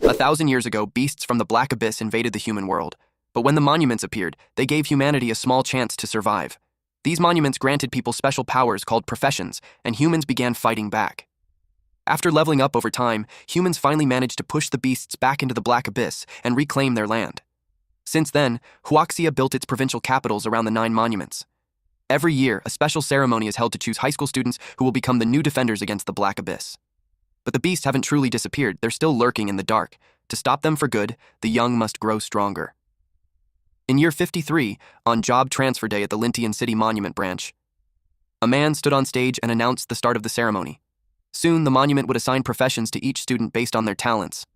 1,000 years ago, beasts from the Black Abyss invaded the human world. But when the monuments appeared, they gave humanity a small chance to survive. These monuments granted people special powers called professions, and humans began fighting back. After leveling up over time, humans finally managed to push the beasts back into the Black Abyss and reclaim their land. Since then, Huaxia built its provincial capitals around the 9 monuments. Every year, a special ceremony is held to choose high school students who will become the new defenders against the Black Abyss. But the beasts haven't truly disappeared, they're still lurking in the dark. To stop them for good, the young must grow stronger. In year 53, on job transfer day at the Lintian City Monument Branch, a man stood on stage and announced the start of the ceremony. Soon, the monument would assign professions to each student based on their talents.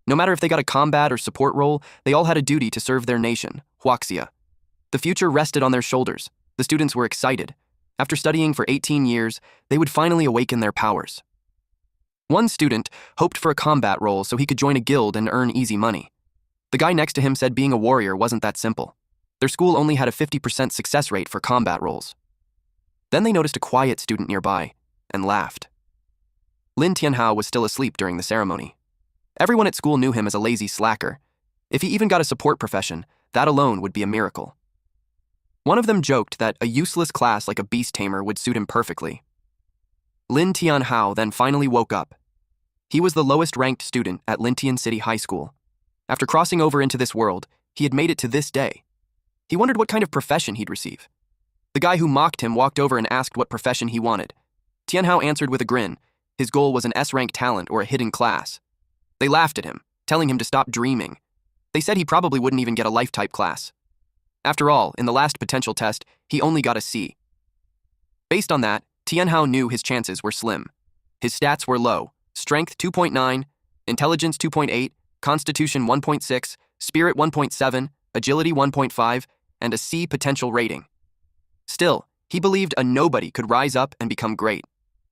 No matter if they got a combat or support role, they all had a duty to serve their nation, Huaxia. The future rested on their shoulders. The students were excited. After studying for 18 years, they would finally awaken their powers. One student hoped for a combat role so he could join a guild and earn easy money. The guy next to him said being a warrior wasn't that simple. Their school only had a 50% success rate for combat roles. Then they noticed a quiet student nearby and laughed. Lin Tianhao was still asleep during the ceremony. Everyone at school knew him as a lazy slacker. If he even got a support profession, that alone would be a miracle. One of them joked that a useless class like a beast tamer would suit him perfectly. Lin Tianhao then finally woke up. He was the lowest-ranked student at Lintian City High School. After crossing over into this world, he had made it to this day. He wondered what kind of profession he'd receive. The guy who mocked him walked over and asked what profession he wanted. Tianhao answered with a grin. His goal was an S-rank talent or a hidden class. They laughed at him, telling him to stop dreaming. They said he probably wouldn't even get a life-type class. After all, in the last potential test, he only got a C. Based on that, Tianhao knew his chances were slim. His stats were low: strength 2.9, intelligence 2.8, constitution 1.6, spirit 1.7, agility 1.5, and a C potential rating. Still, he believed a nobody could rise up and become great,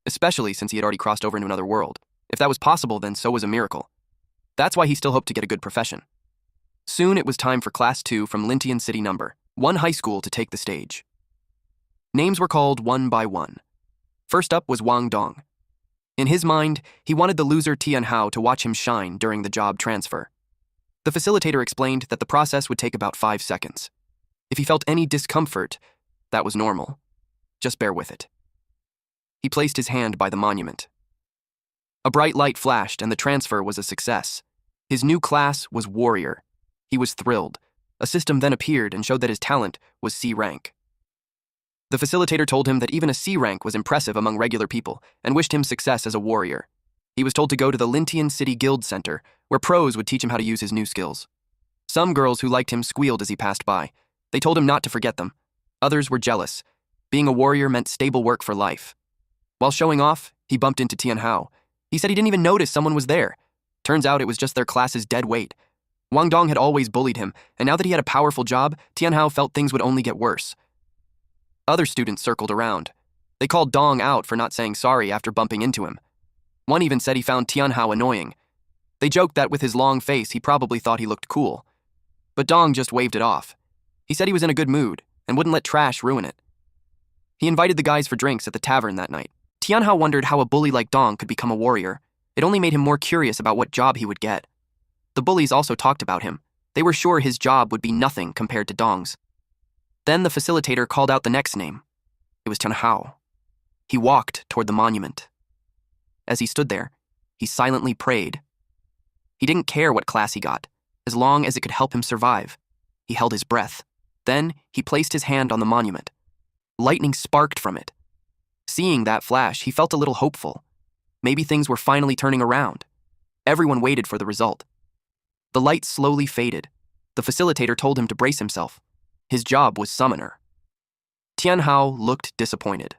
especially since he had already crossed over into another world. If that was possible, then so was a miracle. That's why he still hoped to get a good profession. Soon it was time for Class 2 from Lintian City No. 1 High School to take the stage. Names were called one by one. First up was Wang Dong. In his mind, he wanted the loser Tianhao to watch him shine during the job transfer. The facilitator explained that the process would take about 5 seconds. If he felt any discomfort, that was normal. Just bear with it. He placed his hand by the monument. A bright light flashed and the transfer was a success. His new class was Warrior. He was thrilled. A system then appeared and showed that his talent was C rank. The facilitator told him that even a C rank was impressive among regular people and wished him success as a warrior. He was told to go to the Lintian City Guild Center, where pros would teach him how to use his new skills. Some girls who liked him squealed as he passed by. They told him not to forget them. Others were jealous. Being a warrior meant stable work for life. While showing off, he bumped into Tianhao. He said he didn't even notice someone was there. Turns out it was just their class's dead weight. Wang Dong had always bullied him, and now that he had a powerful job, Tianhao felt things would only get worse. Other students circled around. They called Dong out for not saying sorry after bumping into him. One even said he found Tianhao annoying. They joked that with his long face, he probably thought he looked cool. But Dong just waved it off. He said he was in a good mood and wouldn't let trash ruin it. He invited the guys for drinks at the tavern that night. Tianhao wondered how a bully like Dong could become a warrior. It only made him more curious about what job he would get. The bullies also talked about him. They were sure his job would be nothing compared to Dong's. Then the facilitator called out the next name. It was Tianhao. He walked toward the monument. As he stood there, he silently prayed. He didn't care what class he got, as long as it could help him survive. He held his breath. Then he placed his hand on the monument. Lightning sparked from it. Seeing that flash, he felt a little hopeful. Maybe things were finally turning around. Everyone waited for the result. The light slowly faded. The facilitator told him to brace himself. His job was summoner. Tianhao looked disappointed.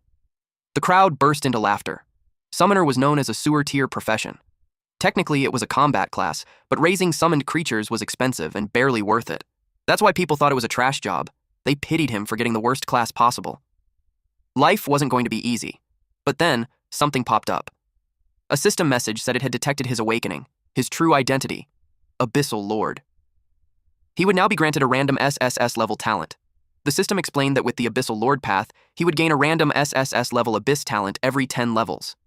The crowd burst into laughter. Summoner was known as a sewer-tier profession. Technically, it was a combat class, but raising summoned creatures was expensive and barely worth it. That's why people thought it was a trash job. They pitied him for getting the worst class possible. Life wasn't going to be easy. But then, something popped up. A system message said it had detected his awakening, his true identity, Abyssal Lord. He would now be granted a random SSS level talent. The system explained that with the Abyssal Lord path, he would gain a random SSS level Abyss talent every 10 levels.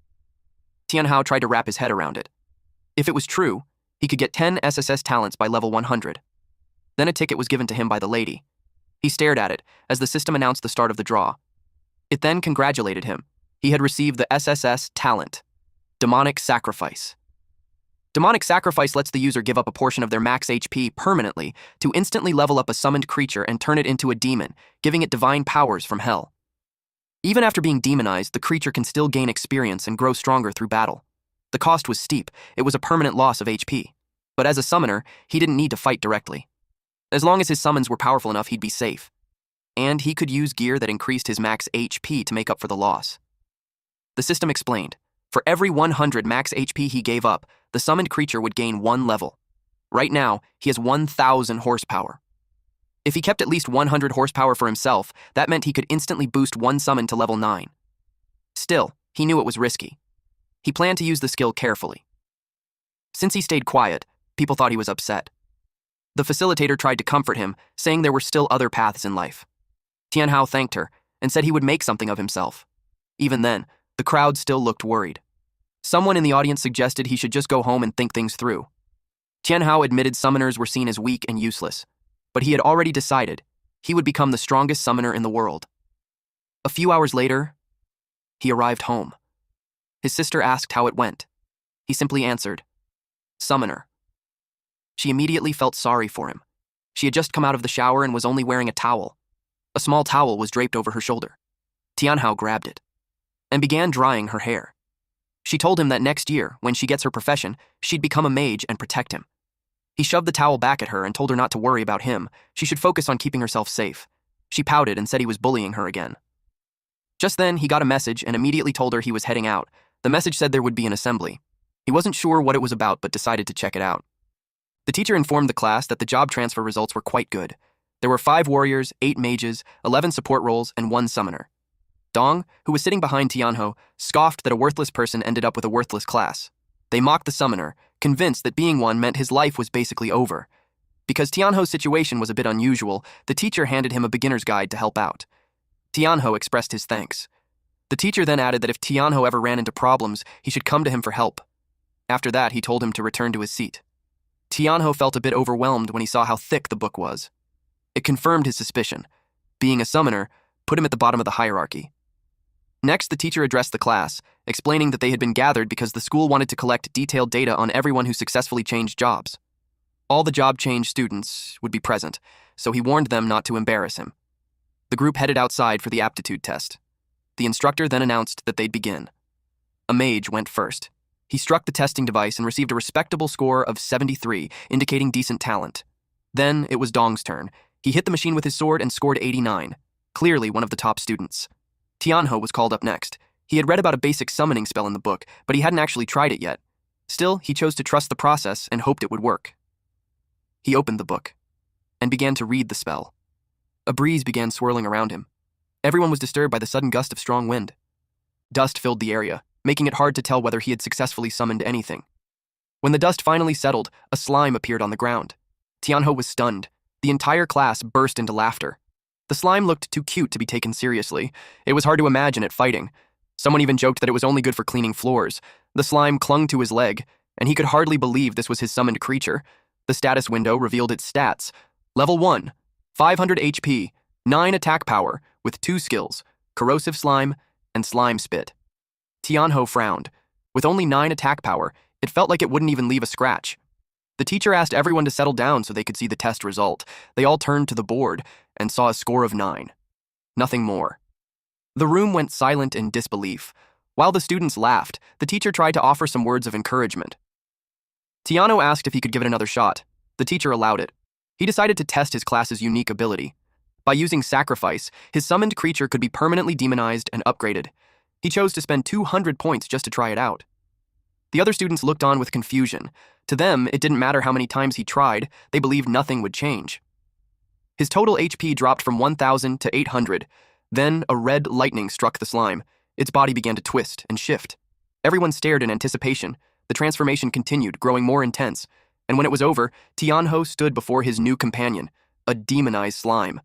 Tianhao tried to wrap his head around it. If it was true, He could get 10 SSS talents by level 100. Then a ticket was given to him by the lady. He stared at it as the system announced the start of the draw. It then congratulated him. He had received the SSS talent, Demonic Sacrifice. Demonic Sacrifice lets the user give up a portion of their max HP permanently to instantly level up a summoned creature and turn it into a demon, giving it divine powers from hell. Even after being demonized, the creature can still gain experience and grow stronger through battle. The cost was steep. It was a permanent loss of HP. But as a summoner, he didn't need to fight directly. As long as his summons were powerful enough, he'd be safe. And he could use gear that increased his max HP to make up for the loss. The system explained, for every 100 max HP he gave up, the summoned creature would gain 1 level. Right now, he has 1,000 horsepower. If he kept at least 100 horsepower for himself, that meant he could instantly boost one summon to level 9. Still, he knew it was risky. He planned to use the skill carefully. Since he stayed quiet, people thought he was upset. The facilitator tried to comfort him, saying there were still other paths in life. Tianhao thanked her and said he would make something of himself. Even then, the crowd still looked worried. Someone in the audience suggested he should just go home and think things through. Tianhao admitted summoners were seen as weak and useless, but he had already decided he would become the strongest summoner in the world. A few hours later, he arrived home. His sister asked how it went. He simply answered, "Summoner." She immediately felt sorry for him. She had just come out of the shower and was only wearing a towel. A small towel was draped over her shoulder. Tianhao grabbed it and began drying her hair. She told him that next year, when she gets her profession, she'd become a mage and protect him. He shoved the towel back at her and told her not to worry about him. She should focus on keeping herself safe. She pouted and said he was bullying her again. Just then, he got a message and immediately told her he was heading out. The message said there would be an assembly. He wasn't sure what it was about, but decided to check it out. The teacher informed the class that the job transfer results were quite good. There were 5 warriors, 8 mages, 11 support roles, and 1 summoner. Dong, who was sitting behind Tianhao, scoffed that a worthless person ended up with a worthless class. They mocked the summoner, convinced that being one meant his life was basically over. Because Tianhao's situation was a bit unusual, the teacher handed him a beginner's guide to help out. Tianhao expressed his thanks. The teacher then added that if Tianhao ever ran into problems, he should come to him for help. After that, he told him to return to his seat. Tianhao felt a bit overwhelmed when he saw how thick the book was. It confirmed his suspicion. Being a summoner put him at the bottom of the hierarchy. Next, the teacher addressed the class, explaining that they had been gathered because the school wanted to collect detailed data on everyone who successfully changed jobs. All the job change students would be present, so he warned them not to embarrass him. The group headed outside for the aptitude test. The instructor then announced that they'd begin. A mage went first. He struck the testing device and received a respectable score of 73, indicating decent talent. Then it was Dong's turn. He hit the machine with his sword and scored 89, clearly one of the top students. Tianhao was called up next. He had read about a basic summoning spell in the book, but he hadn't actually tried it yet. Still, he chose to trust the process and hoped it would work. He opened the book and began to read the spell. A breeze began swirling around him. Everyone was disturbed by the sudden gust of strong wind. Dust filled the area, making it hard to tell whether he had successfully summoned anything. When the dust finally settled, a slime appeared on the ground. Tianhao was stunned. The entire class burst into laughter. The slime looked too cute to be taken seriously. It was hard to imagine it fighting. Someone even joked that it was only good for cleaning floors. The slime clung to his leg, and he could hardly believe this was his summoned creature. The status window revealed its stats. Level 1, 500 HP, 9 attack power, with 2 skills, Corrosive Slime and Slime Spit. Tianhao frowned. With only 9 attack power, it felt like it wouldn't even leave a scratch. The teacher asked everyone to settle down so they could see the test result. They all turned to the board and saw a score of 9. Nothing more. The room went silent in disbelief. While the students laughed, the teacher tried to offer some words of encouragement. Tianhao asked if he could give it another shot. The teacher allowed it. He decided to test his class's unique ability. By using Sacrifice, his summoned creature could be permanently demonized and upgraded. He chose to spend 200 points just to try it out. The other students looked on with confusion. To them, it didn't matter how many times he tried, they believed nothing would change. His total HP dropped from 1,000 to 800. Then a red lightning struck the slime. Its body began to twist and shift. Everyone stared in anticipation. The transformation continued, growing more intense. And when it was over, Tianhao stood before his new companion, a demonized slime.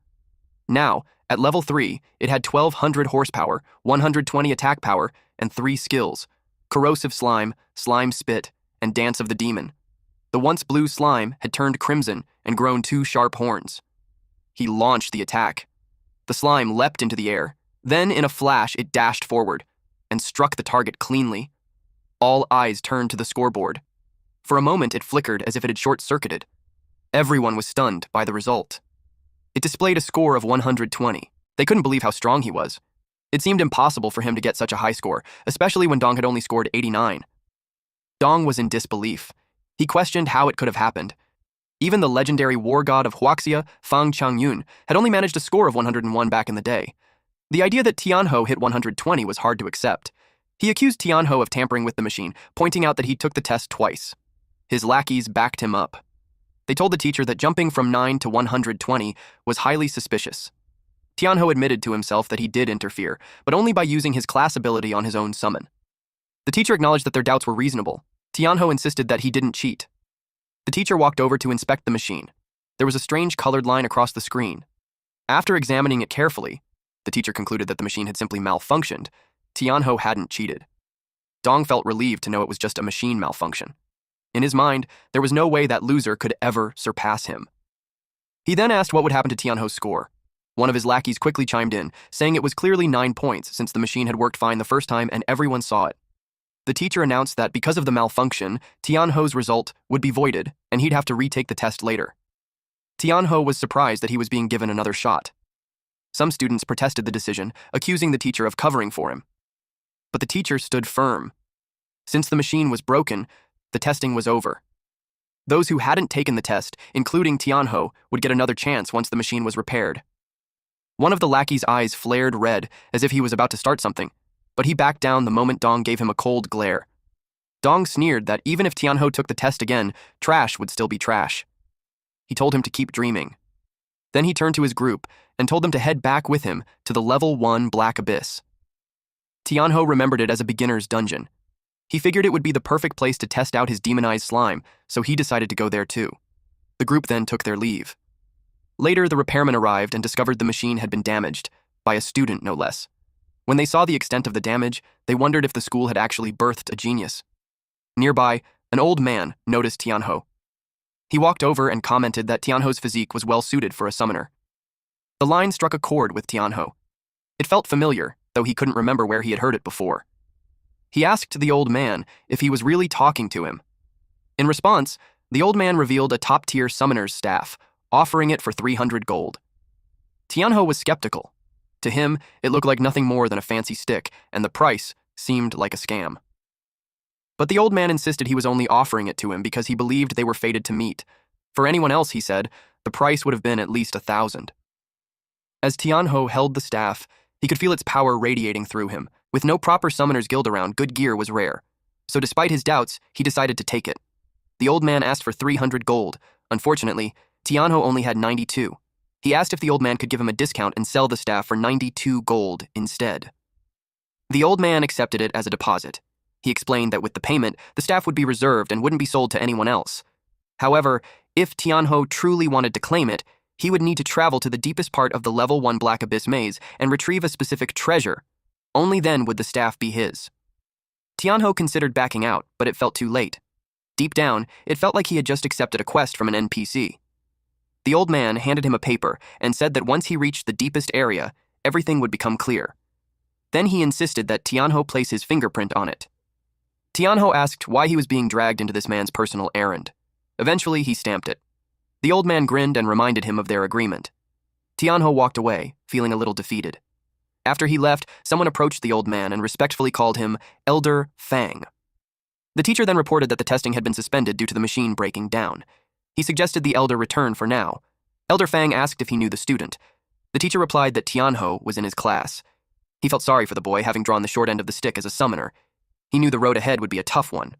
Now, at level 3, it had 1,200 horsepower, 120 attack power, and 3 skills: Corrosive Slime, Slime Spit, and Dance of the Demon. The once blue slime had turned crimson and grown 2 sharp horns. He launched the attack. The slime leapt into the air. Then, in a flash, it dashed forward and struck the target cleanly. All eyes turned to the scoreboard. For a moment, it flickered as if it had short-circuited. Everyone was stunned by the result. It displayed a score of 120. They couldn't believe how strong he was. It seemed impossible for him to get such a high score, especially when Dong had only scored 89. Dong was in disbelief. He questioned how it could have happened. Even the legendary war god of Huaxia, Fang Changyun, had only managed a score of 101 back in the day. The idea that Tianho hit 120 was hard to accept. He accused Tianho of tampering with the machine, pointing out that he took the test twice. His lackeys backed him up. They told the teacher that jumping from 9 to 120 was highly suspicious. Tianho admitted to himself that he did interfere, but only by using his class ability on his own summon. The teacher acknowledged that their doubts were reasonable. Tianho insisted that he didn't cheat. The teacher walked over to inspect the machine. There was a strange colored line across the screen. After examining it carefully, the teacher concluded that the machine had simply malfunctioned. Tianho hadn't cheated. Dong felt relieved to know it was just a machine malfunction. In his mind, there was no way that loser could ever surpass him. He then asked what would happen to Tianho's score. One of his lackeys quickly chimed in, saying it was clearly 9 points since the machine had worked fine the first time and everyone saw it. The teacher announced that because of the malfunction, Tianho's result would be voided and he'd have to retake the test later. Tianho was surprised that he was being given another shot. Some students protested the decision, accusing the teacher of covering for him. But the teacher stood firm. Since the machine was broken, the testing was over. Those who hadn't taken the test, including Tianho, would get another chance once the machine was repaired. One of the lackey's eyes flared red, as if he was about to start something, but he backed down the moment Dong gave him a cold glare. Dong sneered that even if Tianho took the test again, trash would still be trash. He told him to keep dreaming. Then he turned to his group and told them to head back with him to the level 1 Black Abyss. Tianho remembered it as a beginner's dungeon. He figured it would be the perfect place to test out his demonized slime, so he decided to go there too. The group then took their leave. Later, the repairman arrived and discovered the machine had been damaged, by a student no less. When they saw the extent of the damage, they wondered if the school had actually birthed a genius. Nearby, an old man noticed Tianho. He walked over and commented that Tianho's physique was well suited for a summoner. The line struck a chord with Tianho. It felt familiar, though he couldn't remember where he had heard it before. He asked the old man if he was really talking to him. In response, the old man revealed a top-tier summoner's staff, offering it for 300 gold. Tianho was skeptical. To him, it looked like nothing more than a fancy stick, and the price seemed like a scam. But the old man insisted he was only offering it to him because he believed they were fated to meet. For anyone else, he said, the price would have been at least 1,000. As Tianho held the staff, he could feel its power radiating through him. With no proper summoner's guild around, good gear was rare. So despite his doubts, he decided to take it. The old man asked for 300 gold. Unfortunately, Tianho only had 92. He asked if the old man could give him a discount and sell the staff for 92 gold instead. The old man accepted it as a deposit. He explained that with the payment, the staff would be reserved and wouldn't be sold to anyone else. However, if Tianho truly wanted to claim it, he would need to travel to the deepest part of the level 1 Black Abyss maze and retrieve a specific treasure. Only then would the staff be his. Tianho considered backing out, but it felt too late. Deep down, it felt like he had just accepted a quest from an NPC. The old man handed him a paper and said that once he reached the deepest area, everything would become clear. Then he insisted that Tianho place his fingerprint on it. Tianho asked why he was being dragged into this man's personal errand. Eventually, he stamped it. The old man grinned and reminded him of their agreement. Tianho walked away, feeling a little defeated. After he left, someone approached the old man and respectfully called him Elder Fang. The teacher then reported that the testing had been suspended due to the machine breaking down. He suggested the elder return for now. Elder Fang asked if he knew the student. The teacher replied that Tianho was in his class. He felt sorry for the boy, having drawn the short end of the stick as a summoner. He knew the road ahead would be a tough one.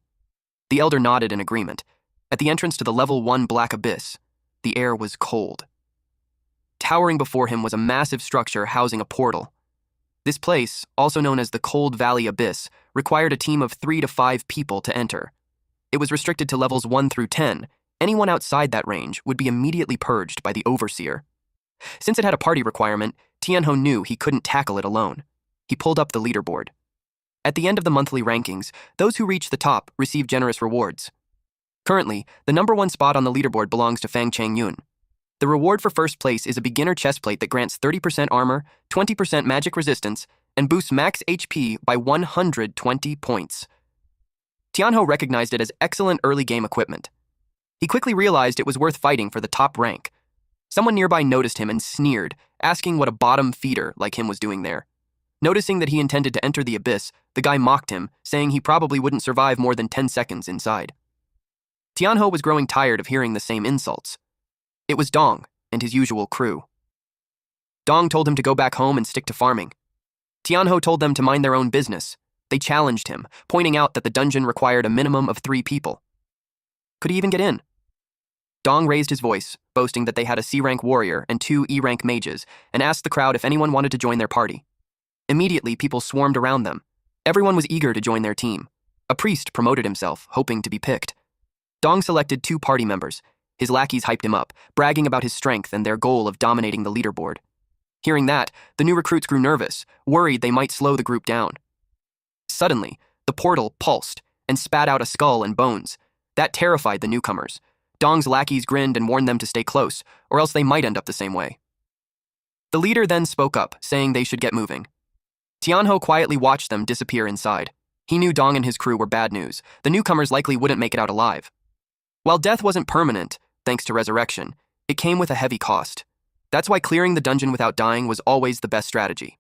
The elder nodded in agreement. At the entrance to the level 1 Black Abyss, the air was cold. Towering before him was a massive structure housing a portal. This place, also known as the Cold Valley Abyss, required a team of 3 to 5 people to enter. It was restricted to levels 1 through 10. Anyone outside that range would be immediately purged by the Overseer. Since it had a party requirement, Tianho knew he couldn't tackle it alone. He pulled up the leaderboard. At the end of the monthly rankings, those who reached the top received generous rewards. Currently, the #1 spot on the leaderboard belongs to Fang Changyun. The reward for first place is a beginner chestplate that grants 30% armor, 20% magic resistance, and boosts max HP by 120 points. Tianho recognized it as excellent early game equipment. He quickly realized it was worth fighting for the top rank. Someone nearby noticed him and sneered, asking what a bottom feeder like him was doing there. Noticing that he intended to enter the abyss, the guy mocked him, saying he probably wouldn't survive more than 10 seconds inside. Tianho was growing tired of hearing the same insults. It was Dong and his usual crew. Dong told him to go back home and stick to farming. Tianho told them to mind their own business. They challenged him, pointing out that the dungeon required a minimum of 3 people. Could he even get in? Dong raised his voice, boasting that they had a C-rank warrior and 2 E-rank mages, and asked the crowd if anyone wanted to join their party. Immediately, people swarmed around them. Everyone was eager to join their team. A priest promoted himself, hoping to be picked. Dong selected 2 party members. His lackeys hyped him up, bragging about his strength and their goal of dominating the leaderboard. Hearing that, the new recruits grew nervous, worried they might slow the group down. Suddenly, the portal pulsed and spat out a skull and bones. That terrified the newcomers. Dong's lackeys grinned and warned them to stay close, or else they might end up the same way. The leader then spoke up, saying they should get moving. Tianho quietly watched them disappear inside. He knew Dong and his crew were bad news. The newcomers likely wouldn't make it out alive. While death wasn't permanent, thanks to resurrection, it came with a heavy cost. That's why clearing the dungeon without dying was always the best strategy.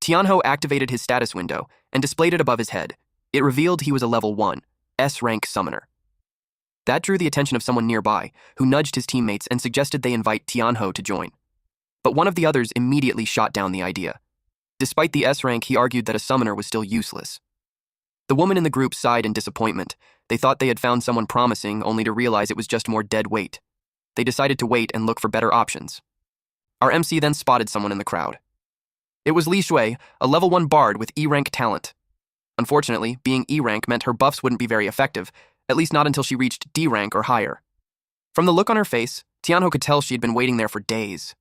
Tianho activated his status window and displayed it above his head. It revealed he was a level 1, S-rank summoner. That drew the attention of someone nearby, who nudged his teammates and suggested they invite Tianho to join. But one of the others immediately shot down the idea. Despite the S-rank, he argued that a summoner was still useless. The woman in the group sighed in disappointment. They thought they had found someone promising, only to realize it was just more dead weight. They decided to wait and look for better options. Our MC then spotted someone in the crowd. It was Li Shui, a level 1 bard with E-rank talent. Unfortunately, being E-rank meant her buffs wouldn't be very effective, at least not until she reached D-rank or higher. From the look on her face, Tianho could tell she had been waiting there for days.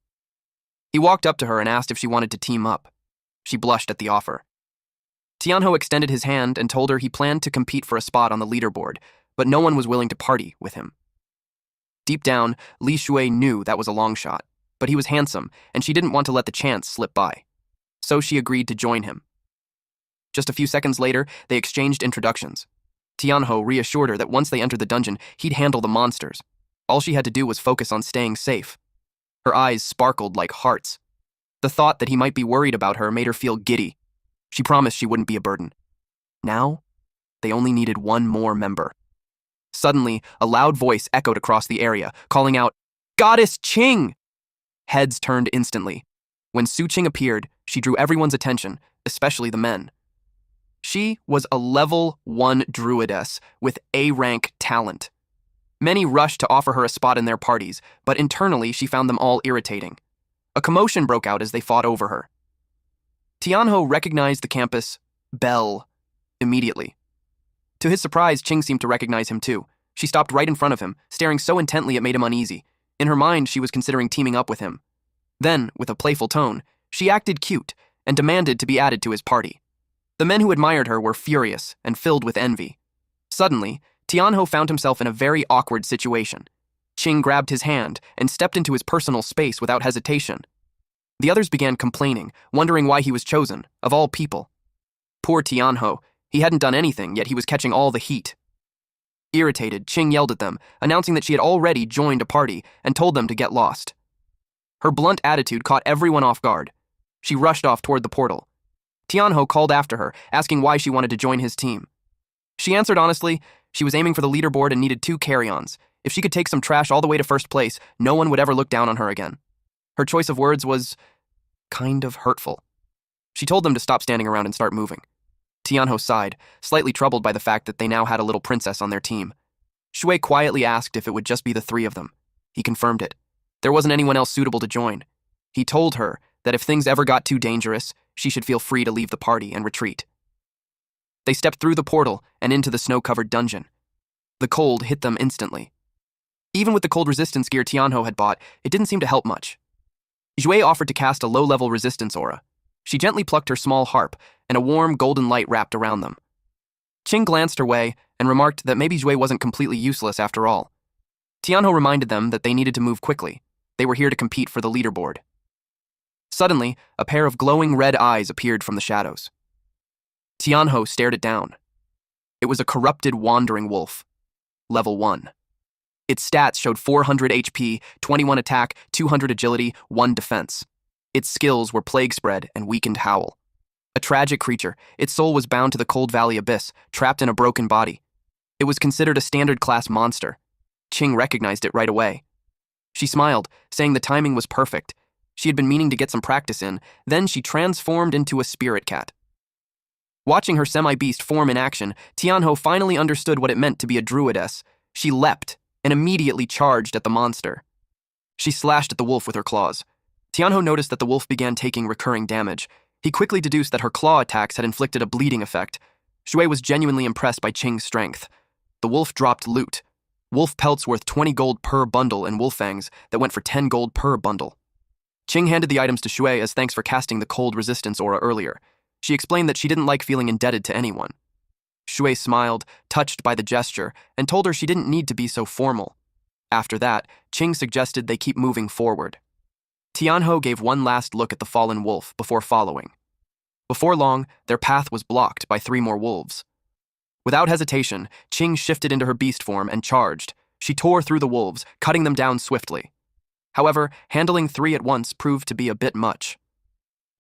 He walked up to her and asked if she wanted to team up. She blushed at the offer. Tianho extended his hand and told her he planned to compete for a spot on the leaderboard, but no one was willing to party with him. Deep down, Li Shui knew that was a long shot, but he was handsome, and she didn't want to let the chance slip by. So she agreed to join him. Just a few seconds later, they exchanged introductions. Tianho reassured her that once they entered the dungeon, he'd handle the monsters. All she had to do was focus on staying safe. Her eyes sparkled like hearts. The thought that he might be worried about her made her feel giddy. She promised she wouldn't be a burden. Now, they only needed one more member. Suddenly, a loud voice echoed across the area, calling out, "Goddess Qing!" Heads turned instantly. When Su Qing appeared, she drew everyone's attention, especially the men. She was a level 1 druidess with A-rank talent. Many rushed to offer her a spot in their parties, but internally she found them all irritating. A commotion broke out as they fought over her. Tianho recognized the campus belle immediately. To his surprise, Qing seemed to recognize him too. She stopped right in front of him, staring so intently it made him uneasy. In her mind, she was considering teaming up with him. Then, with a playful tone, she acted cute and demanded to be added to his party. The men who admired her were furious and filled with envy. Suddenly, Tianho found himself in a very awkward situation. Qing grabbed his hand and stepped into his personal space without hesitation. The others began complaining, wondering why he was chosen, of all people. Poor Tianho, he hadn't done anything, yet he was catching all the heat. Irritated, Qing yelled at them, announcing that she had already joined a party and told them to get lost. Her blunt attitude caught everyone off guard. She rushed off toward the portal. Tianho called after her, asking why she wanted to join his team. She answered honestly, she was aiming for the leaderboard and needed 2 carry-ons. If she could take some trash all the way to first place, no one would ever look down on her again. Her choice of words was kind of hurtful. She told them to stop standing around and start moving. Tianho sighed, slightly troubled by the fact that they now had a little princess on their team. Shui quietly asked if it would just be the 3 of them. He confirmed it. There wasn't anyone else suitable to join. He told her that if things ever got too dangerous, she should feel free to leave the party and retreat. They stepped through the portal and into the snow-covered dungeon. The cold hit them instantly. Even with the cold resistance gear Tianho had bought, it didn't seem to help much. Jue offered to cast a low-level resistance aura. She gently plucked her small harp, and a warm golden light wrapped around them. Qing glanced her way and remarked that maybe Jue wasn't completely useless after all. Tianho reminded them that they needed to move quickly. They were here to compete for the leaderboard. Suddenly, a pair of glowing red eyes appeared from the shadows. Tianho stared it down. It was a corrupted wandering wolf. Level 1. Its stats showed 400 HP, 21 attack, 200 agility, 1 defense. Its skills were Plague Spread and Weakened Howl. A tragic creature, its soul was bound to the Cold Valley Abyss, trapped in a broken body. It was considered a standard-class monster. Qing recognized it right away. She smiled, saying the timing was perfect. She had been meaning to get some practice in, then she transformed into a spirit cat. Watching her semi-beast form in action, Tianho finally understood what it meant to be a druidess. She leapt and immediately charged at the monster. She slashed at the wolf with her claws. Tianho noticed that the wolf began taking recurring damage. He quickly deduced that her claw attacks had inflicted a bleeding effect. Shui was genuinely impressed by Qing's strength. The wolf dropped loot. Wolf pelts worth 20 gold per bundle and wolf fangs that went for 10 gold per bundle. Qing handed the items to Shui as thanks for casting the cold resistance aura earlier. She explained that she didn't like feeling indebted to anyone. Shui smiled, touched by the gesture, and told her she didn't need to be so formal. After that, Qing suggested they keep moving forward. Tianho gave one last look at the fallen wolf before following. Before long, their path was blocked by 3 more wolves. Without hesitation, Qing shifted into her beast form and charged. She tore through the wolves, cutting them down swiftly. However, handling 3 at once proved to be a bit much.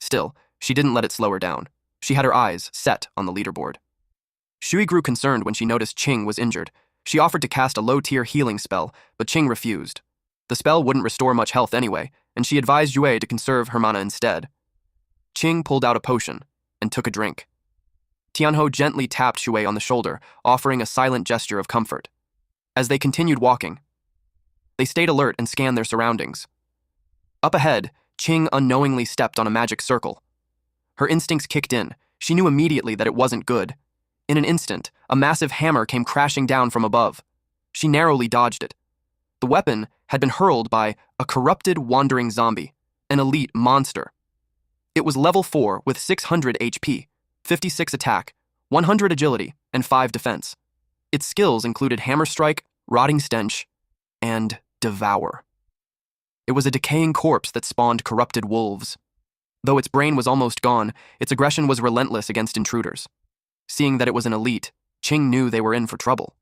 Still, she didn't let it slow her down. She had her eyes set on the leaderboard. Shui grew concerned when she noticed Qing was injured. She offered to cast a low-tier healing spell, but Qing refused. The spell wouldn't restore much health anyway, and she advised Yue to conserve her mana instead. Qing pulled out a potion and took a drink. Tianho gently tapped Shui on the shoulder, offering a silent gesture of comfort. As they continued walking, they stayed alert and scanned their surroundings. Up ahead, Qing unknowingly stepped on a magic circle. Her instincts kicked in. She knew immediately that it wasn't good. In an instant, a massive hammer came crashing down from above. She narrowly dodged it. The weapon had been hurled by a corrupted wandering zombie, an elite monster. It was level 4 with 600 HP, 56 attack, 100 agility, and 5 defense. Its skills included Hammer Strike, Rotting Stench, and Devour. It was a decaying corpse that spawned corrupted wolves. Though its brain was almost gone, its aggression was relentless against intruders. Seeing that it was an elite, Qing knew they were in for trouble.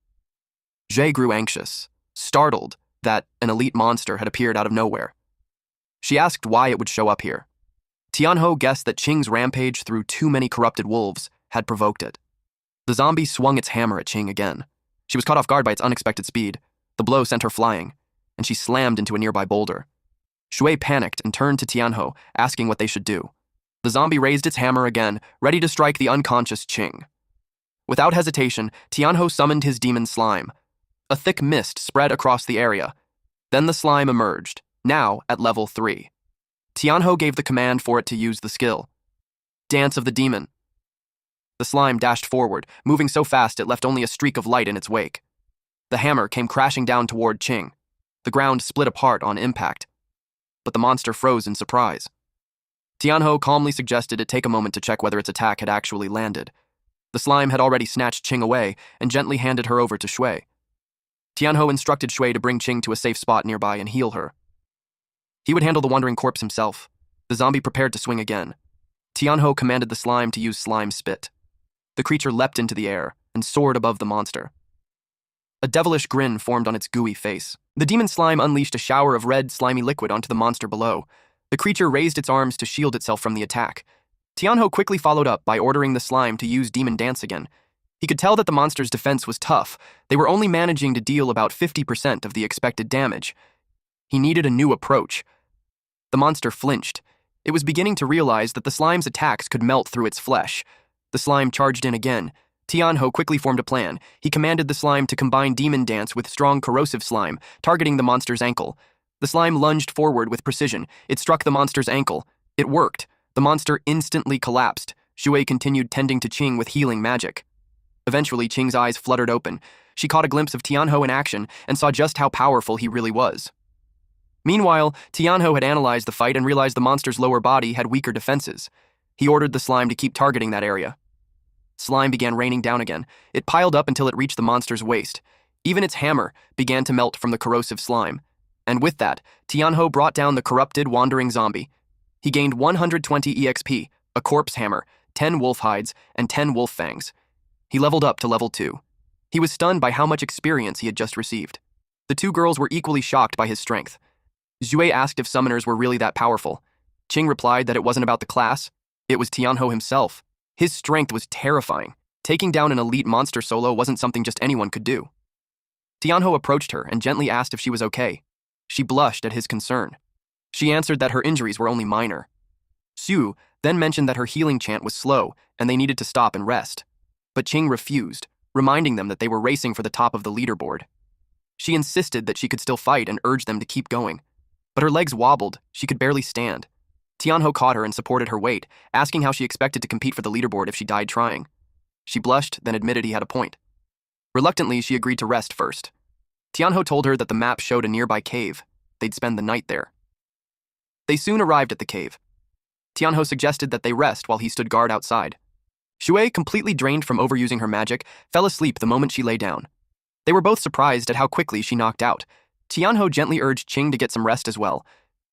Jie grew anxious, startled that an elite monster had appeared out of nowhere. She asked why it would show up here. Tianho guessed that Qing's rampage through too many corrupted wolves had provoked it. The zombie swung its hammer at Qing again. She was caught off guard by its unexpected speed. The blow sent her flying, and she slammed into a nearby boulder. Shui panicked and turned to Tianho, asking what they should do. The zombie raised its hammer again, ready to strike the unconscious Qing. Without hesitation, Tianho summoned his demon slime. A thick mist spread across the area. Then the slime emerged, now at level 3. Tianho gave the command for it to use the skill. Dance of the Demon. The slime dashed forward, moving so fast it left only a streak of light in its wake. The hammer came crashing down toward Qing. The ground split apart on impact, but the monster froze in surprise. Tianho calmly suggested it take a moment to check whether its attack had actually landed. The slime had already snatched Qing away and gently handed her over to Shui. Tianho instructed Shui to bring Qing to a safe spot nearby and heal her. He would handle the wandering corpse himself. The zombie prepared to swing again. Tianho commanded the slime to use slime spit. The creature leapt into the air and soared above the monster. A devilish grin formed on its gooey face. The demon slime unleashed a shower of red, slimy liquid onto the monster below. The creature raised its arms to shield itself from the attack. Tianho quickly followed up by ordering the slime to use Demon Dance again. He could tell that the monster's defense was tough. They were only managing to deal about 50% of the expected damage. He needed a new approach. The monster flinched. It was beginning to realize that the slime's attacks could melt through its flesh. The slime charged in again. Tianho quickly formed a plan. He commanded the slime to combine Demon Dance with strong corrosive slime, targeting the monster's ankle. The slime lunged forward with precision. It struck the monster's ankle. It worked. The monster instantly collapsed. Shui continued tending to Qing with healing magic. Eventually, Qing's eyes fluttered open. She caught a glimpse of Tianho in action and saw just how powerful he really was. Meanwhile, Tianho had analyzed the fight and realized the monster's lower body had weaker defenses. He ordered the slime to keep targeting that area. Slime began raining down again. It piled up until it reached the monster's waist. Even its hammer began to melt from the corrosive slime. And with that, Tianho brought down the corrupted, wandering zombie. He gained 120 EXP, a corpse hammer, 10 wolf hides, and 10 wolf fangs. He leveled up to level 2. He was stunned by how much experience he had just received. The two girls were equally shocked by his strength. Zhui asked if summoners were really that powerful. Qing replied that it wasn't about the class, it was Tianho himself. His strength was terrifying. Taking down an elite monster solo wasn't something just anyone could do. Tianho approached her and gently asked if she was okay. She blushed at his concern. She answered that her injuries were only minor. Xu then mentioned that her healing chant was slow and they needed to stop and rest. But Qing refused, reminding them that they were racing for the top of the leaderboard. She insisted that she could still fight and urged them to keep going. But her legs wobbled, she could barely stand. Tianho caught her and supported her weight, asking how she expected to compete for the leaderboard if she died trying. She blushed, then admitted he had a point. Reluctantly, she agreed to rest first. Tianho told her that the map showed a nearby cave. They'd spend the night there. They soon arrived at the cave. Tianho suggested that they rest while he stood guard outside. Shui, completely drained from overusing her magic, fell asleep the moment she lay down. They were both surprised at how quickly she knocked out. Tianho gently urged Qing to get some rest as well.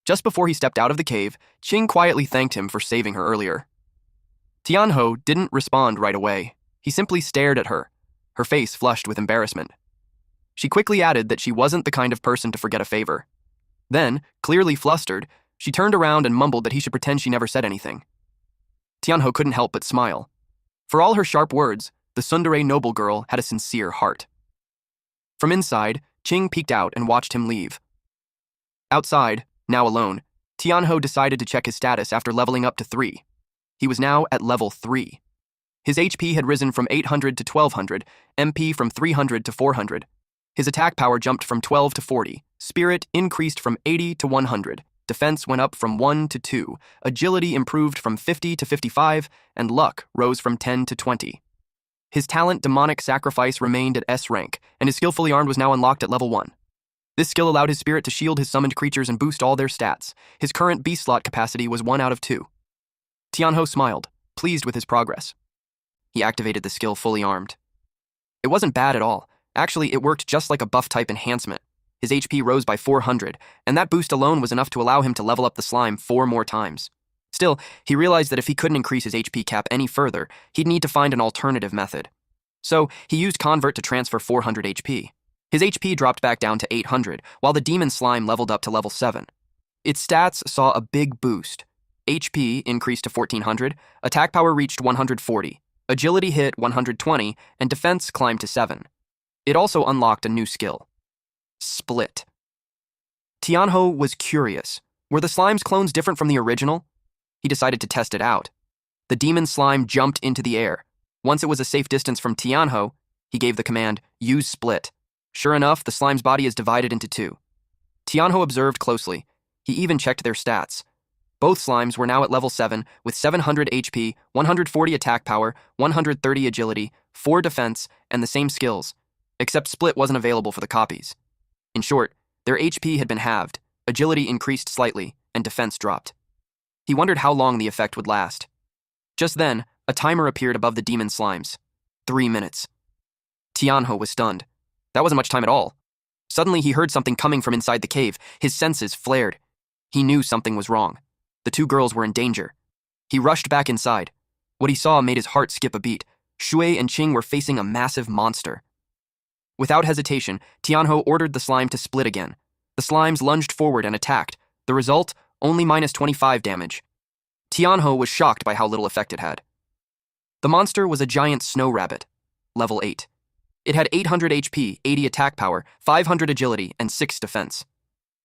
Just before he stepped out of the cave, Qing quietly thanked him for saving her earlier. Tianho didn't respond right away. He simply stared at her, her face flushed with embarrassment. She quickly added that she wasn't the kind of person to forget a favor. Then, clearly flustered, she turned around and mumbled that he should pretend she never said anything. Tianho couldn't help but smile. For all her sharp words, the tsundere noble girl had a sincere heart. From inside, Qing peeked out and watched him leave. Outside, now alone, Tianho decided to check his status after leveling up to 3. He was now at level 3. His HP had risen from 800 to 1200, MP from 300 to 400. His attack power jumped from 12 to 40, spirit increased from 80 to 100, defense went up from 1 to 2, agility improved from 50 to 55, and luck rose from 10 to 20. His talent Demonic Sacrifice remained at S rank, and his skill Fully Armed was now unlocked at level 1. This skill allowed his spirit to shield his summoned creatures and boost all their stats. His current beast slot capacity was 1 out of 2. Tianho smiled, pleased with his progress. He activated the skill Fully Armed. It wasn't bad at all. Actually, it worked just like a buff-type enhancement. His HP rose by 400, and that boost alone was enough to allow him to level up the slime 4 more times. Still, he realized that if he couldn't increase his HP cap any further, he'd need to find an alternative method. So, he used Convert to transfer 400 HP. His HP dropped back down to 800, while the demon slime leveled up to level 7. Its stats saw a big boost. HP increased to 1400, attack power reached 140, agility hit 120, and defense climbed to 7. It also unlocked a new skill. Split. Tianho was curious. Were the slime's clones different from the original? He decided to test it out. The demon slime jumped into the air. Once it was a safe distance from Tianho, he gave the command, use split. Sure enough, the slime's body is divided into 2. Tianho observed closely. He even checked their stats. Both slimes were now at level 7 with 700 HP, 140 attack power, 130 agility, 4 defense, and the same skills, except split wasn't available for the copies. In short, their HP had been halved, agility increased slightly, and defense dropped. He wondered how long the effect would last. Just then, a timer appeared above the demon slimes. 3 minutes. Tianho was stunned. That wasn't much time at all. Suddenly, he heard something coming from inside the cave. His senses flared. He knew something was wrong. The 2 girls were in danger. He rushed back inside. What he saw made his heart skip a beat. Shui and Qing were facing a massive monster. Without hesitation, Tianho ordered the slime to split again. The slimes lunged forward and attacked. The result, only minus 25 damage. Tianho was shocked by how little effect it had. The monster was a giant snow rabbit, level 8. It had 800 HP, 80 attack power, 500 agility, and 6 defense.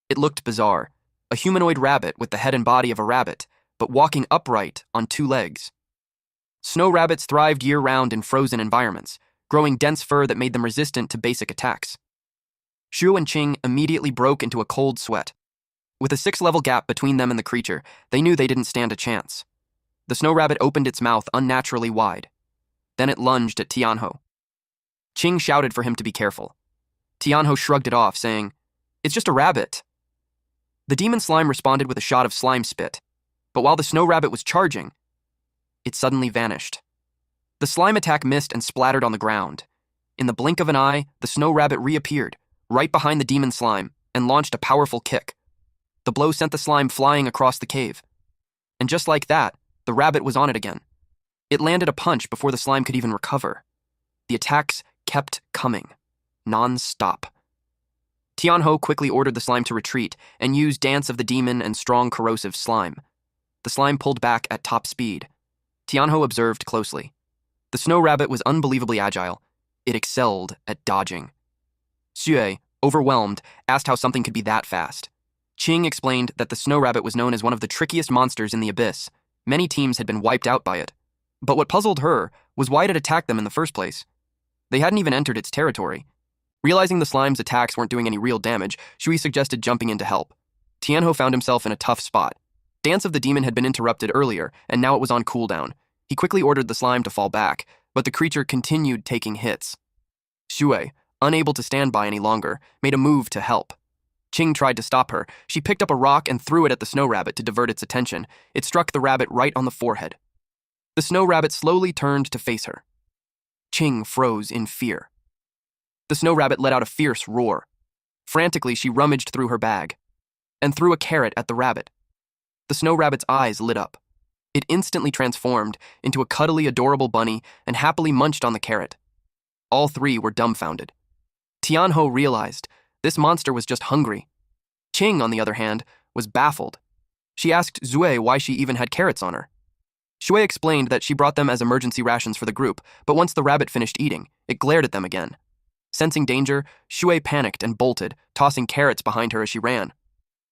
It looked bizarre. A humanoid rabbit with the head and body of a rabbit, but walking upright on 2 legs. Snow rabbits thrived year-round in frozen environments, growing dense fur that made them resistant to basic attacks. Xu and Qing immediately broke into a cold sweat. With a 6-level gap between them and the creature, they knew they didn't stand a chance. The snow rabbit opened its mouth unnaturally wide. Then it lunged at Tianho. Qing shouted for him to be careful. Tianho shrugged it off, saying, "It's just a rabbit." The demon slime responded with a shot of slime spit, but while the snow rabbit was charging, it suddenly vanished. The The slime attack missed and splattered on the ground. In the blink of an eye, the snow rabbit reappeared, right behind the demon slime, and launched a powerful kick. The blow sent the slime flying across the cave. And just like that, the rabbit was on it again. It landed a punch before the slime could even recover. The attacks kept coming, non-stop. Tianho quickly ordered the slime to retreat and used Dance of the Demon and strong corrosive slime. The slime pulled back at top speed. Tianho observed closely. The snow rabbit was unbelievably agile. It excelled at dodging. Xue, overwhelmed, asked how something could be that fast. Qing explained that the snow rabbit was known as one of the trickiest monsters in the abyss. Many teams had been wiped out by it. But what puzzled her was why it had attacked them in the first place. They hadn't even entered its territory. Realizing the slime's attacks weren't doing any real damage, Shui suggested jumping in to help. Tianho found himself in a tough spot. Dance of the Demon had been interrupted earlier, and now it was on cooldown. He quickly ordered the slime to fall back, but the creature continued taking hits. Shui, unable to stand by any longer, made a move to help. Qing tried to stop her. She picked up a rock and threw it at the snow rabbit to divert its attention. It struck the rabbit right on the forehead. The snow rabbit slowly turned to face her. Qing froze in fear. The snow rabbit let out a fierce roar. Frantically, she rummaged through her bag and threw a carrot at the rabbit. The snow rabbit's eyes lit up. It instantly transformed into a cuddly, adorable bunny and happily munched on the carrot. All three were dumbfounded. Tianho realized this monster was just hungry. Qing, on the other hand, was baffled. She asked Xue why she even had carrots on her. Shui explained that she brought them as emergency rations for the group, but once the rabbit finished eating, it glared at them again. Sensing danger, Shui panicked and bolted, tossing carrots behind her as she ran.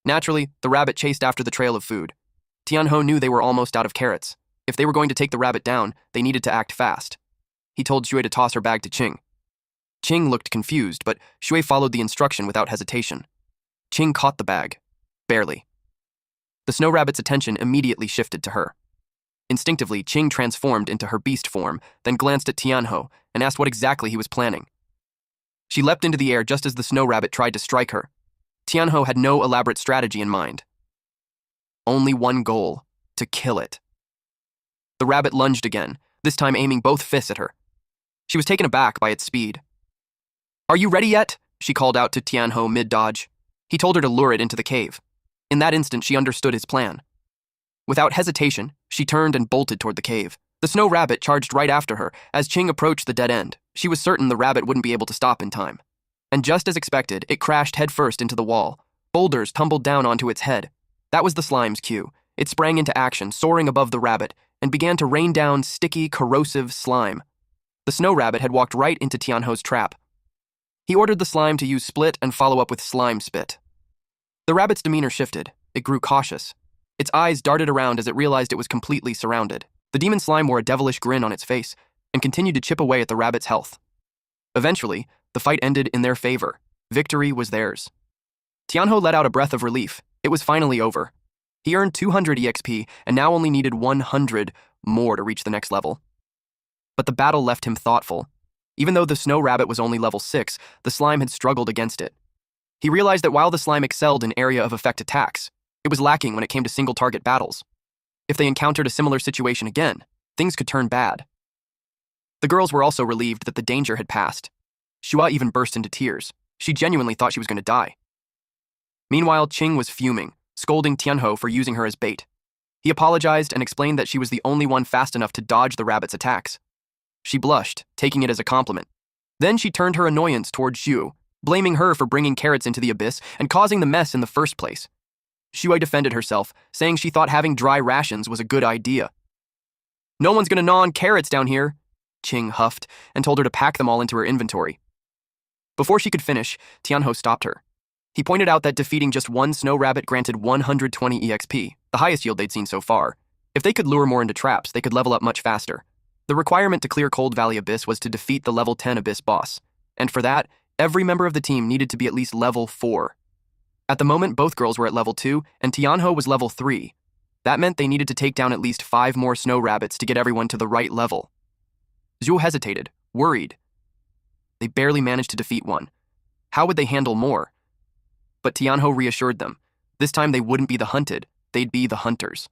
Naturally, the rabbit chased after the trail of food. Tianho knew they were almost out of carrots. If they were going to take the rabbit down, they needed to act fast. He told Shui to toss her bag to Qing. Qing looked confused, but Shui followed the instruction without hesitation. Qing caught the bag. Barely. The snow rabbit's attention immediately shifted to her. Instinctively, Qing transformed into her beast form, then glanced at Tianho and asked what exactly he was planning. She leapt into the air just as the snow rabbit tried to strike her. Tianho had no elaborate strategy in mind. Only one goal: to kill it. The rabbit lunged again, this time aiming both fists at her. She was taken aback by its speed. "Are you ready yet?" she called out to Tianho mid-dodge. He told her to lure it into the cave. In that instant, she understood his plan. Without hesitation, she turned and bolted toward the cave. The snow rabbit charged right after her. As Qing approached the dead end, she was certain the rabbit wouldn't be able to stop in time. And just as expected, it crashed headfirst into the wall. Boulders tumbled down onto its head. That was the slime's cue. It sprang into action, soaring above the rabbit, and began to rain down sticky, corrosive slime. The snow rabbit had walked right into Tianho's trap. He ordered the slime to use split and follow up with slime spit. The rabbit's demeanor shifted. It grew cautious. Its eyes darted around as it realized it was completely surrounded. The demon slime wore a devilish grin on its face and continued to chip away at the rabbit's health. Eventually, the fight ended in their favor. Victory was theirs. Tianho let out a breath of relief. It was finally over. He earned 200 EXP and now only needed 100 more to reach the next level. But the battle left him thoughtful. Even though the snow rabbit was only level 6, the slime had struggled against it. He realized that while the slime excelled in area of effect attacks, it was lacking when it came to single-target battles. If they encountered a similar situation again, things could turn bad. The girls were also relieved that the danger had passed. Shua even burst into tears. She genuinely thought she was going to die. Meanwhile, Qing was fuming, scolding Tianho for using her as bait. He apologized and explained that she was the only one fast enough to dodge the rabbit's attacks. She blushed, taking it as a compliment. Then she turned her annoyance toward Xu, blaming her for bringing carrots into the abyss and causing the mess in the first place. Shui defended herself, saying she thought having dry rations was a good idea. "No one's gonna gnaw on carrots down here," Qing huffed and told her to pack them all into her inventory. Before she could finish, Tianho stopped her. He pointed out that defeating just one snow rabbit granted 120 EXP, the highest yield they'd seen so far. If they could lure more into traps, they could level up much faster. The requirement to clear Cold Valley Abyss was to defeat the level 10 Abyss boss, and for that, every member of the team needed to be at least level 4. At the moment, both girls were at level 2, and Tianho was level 3. That meant they needed to take down at least 5 more snow rabbits to get everyone to the right level. Zhu hesitated, worried. They barely managed to defeat one. How would they handle more? But Tianho reassured them. This time they wouldn't be the hunted, they'd be the hunters.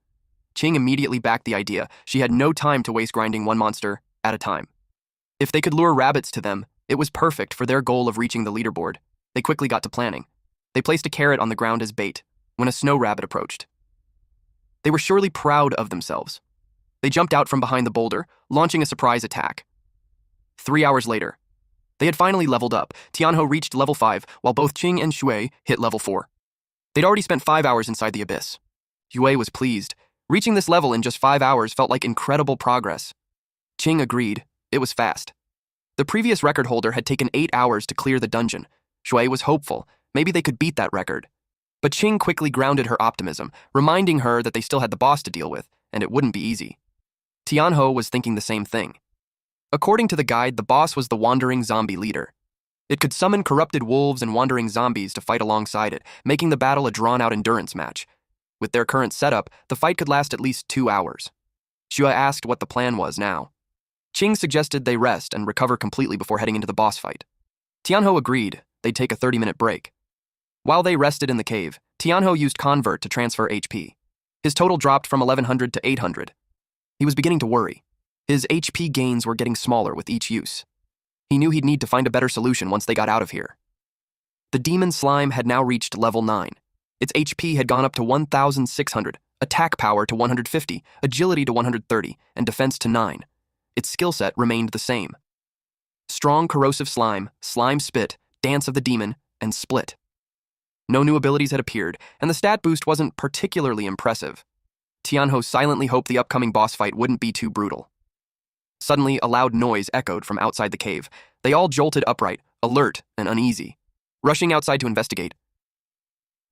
Qing immediately backed the idea. She had no time to waste grinding one monster at a time. If they could lure rabbits to them, it was perfect for their goal of reaching the leaderboard. They quickly got to planning. They placed a carrot on the ground as bait when a snow rabbit approached. They were surely proud of themselves. They jumped out from behind the boulder, launching a surprise attack. 3 hours later, they had finally leveled up. Tianho reached level 5, while both Qing and Shui hit level 4. They'd already spent 5 hours inside the abyss. Yue was pleased. Reaching this level in just 5 hours felt like incredible progress. Qing agreed. It was fast. The previous record holder had taken 8 hours to clear the dungeon. Shui was hopeful. Maybe they could beat that record. But Qing quickly grounded her optimism, reminding her that they still had the boss to deal with, and it wouldn't be easy. Tianho was thinking the same thing. According to the guide, the boss was the wandering zombie leader. It could summon corrupted wolves and wandering zombies to fight alongside it, making the battle a drawn-out endurance match. With their current setup, the fight could last at least 2 hours. Xue asked what the plan was now. Qing suggested they rest and recover completely before heading into the boss fight. Tianho agreed they'd take a 30-minute break. While they rested in the cave, Tianho used Convert to transfer HP. His total dropped from 1100 to 800. He was beginning to worry. His HP gains were getting smaller with each use. He knew he'd need to find a better solution once they got out of here. The demon slime had now reached level 9. Its HP had gone up to 1,600, attack power to 150, agility to 130, and defense to 9. Its skill set remained the same. Strong corrosive slime, slime spit, dance of the demon, and split. No new abilities had appeared, and the stat boost wasn't particularly impressive. Tianho silently hoped the upcoming boss fight wouldn't be too brutal. Suddenly, a loud noise echoed from outside the cave. They all jolted upright, alert and uneasy. Rushing outside to investigate,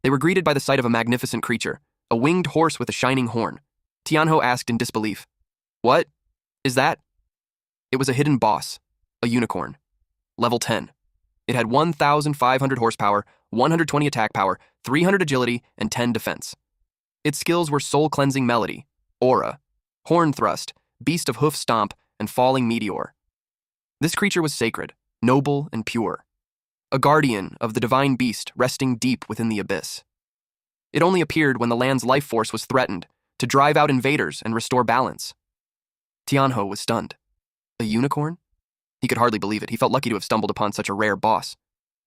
they were greeted by the sight of a magnificent creature, a winged horse with a shining horn. Tianho asked in disbelief, "What is that?" It was a hidden boss, a unicorn. Level 10. It had 1,500 horsepower, 120 attack power, 300 agility, and 10 defense. Its skills were Soul Cleansing Melody, Aura, Horn Thrust, Beast of Hoof Stomp, and Falling Meteor. This creature was sacred, noble, and pure. A guardian of the divine beast resting deep within the abyss. It only appeared when the land's life force was threatened, to drive out invaders and restore balance. Tianho was stunned. A unicorn? He could hardly believe it. He felt lucky to have stumbled upon such a rare boss.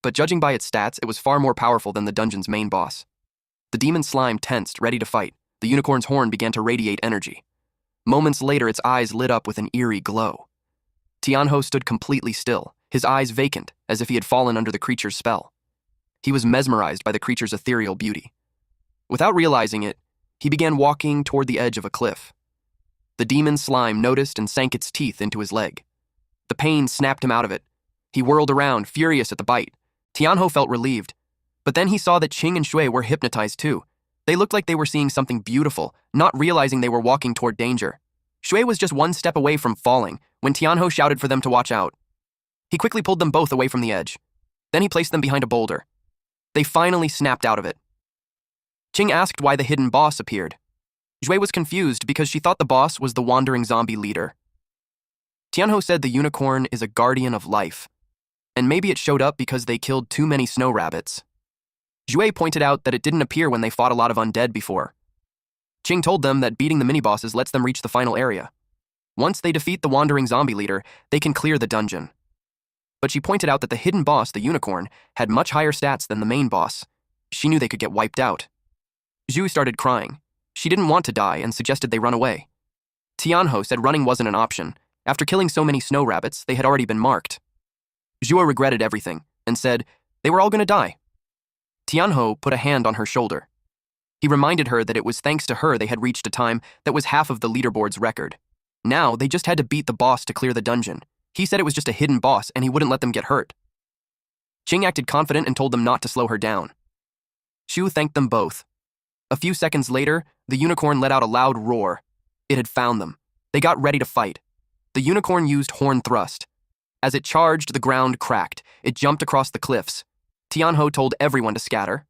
But judging by its stats, it was far more powerful than the dungeon's main boss. The demon slime tensed, ready to fight. The unicorn's horn began to radiate energy. Moments later, its eyes lit up with an eerie glow. Tianho stood completely still, his eyes vacant, as if he had fallen under the creature's spell. He was mesmerized by the creature's ethereal beauty. Without realizing it, he began walking toward the edge of a cliff. The demon slime noticed and sank its teeth into his leg. The pain snapped him out of it. He whirled around, furious at the bite. Tianho felt relieved. But then he saw that Qing and Shui were hypnotized too. They looked like they were seeing something beautiful, not realizing they were walking toward danger. Shui was just one step away from falling when Tianho shouted for them to watch out. He quickly pulled them both away from the edge. Then he placed them behind a boulder. They finally snapped out of it. Qing asked why the hidden boss appeared. Shui was confused because she thought the boss was the wandering zombie leader. Tianho said the unicorn is a guardian of life, and maybe it showed up because they killed too many snow rabbits. Zhui pointed out that it didn't appear when they fought a lot of undead before. Qing told them that beating the mini-bosses lets them reach the final area. Once they defeat the wandering zombie leader, they can clear the dungeon. But she pointed out that the hidden boss, the unicorn, had much higher stats than the main boss. She knew they could get wiped out. Zhu started crying. She didn't want to die and suggested they run away. Tianho said running wasn't an option. After killing so many snow rabbits, they had already been marked. Zhuo regretted everything and said they were all going to die. Tianho put a hand on her shoulder. He reminded her that it was thanks to her they had reached a time that was half of the leaderboard's record. Now, they just had to beat the boss to clear the dungeon. He said it was just a hidden boss and he wouldn't let them get hurt. Qing acted confident and told them not to slow her down. Shu thanked them both. A few seconds later, the unicorn let out a loud roar. It had found them. They got ready to fight. The unicorn used Horn Thrust. As it charged, the ground cracked. It jumped across the cliffs. Tianho told everyone to scatter.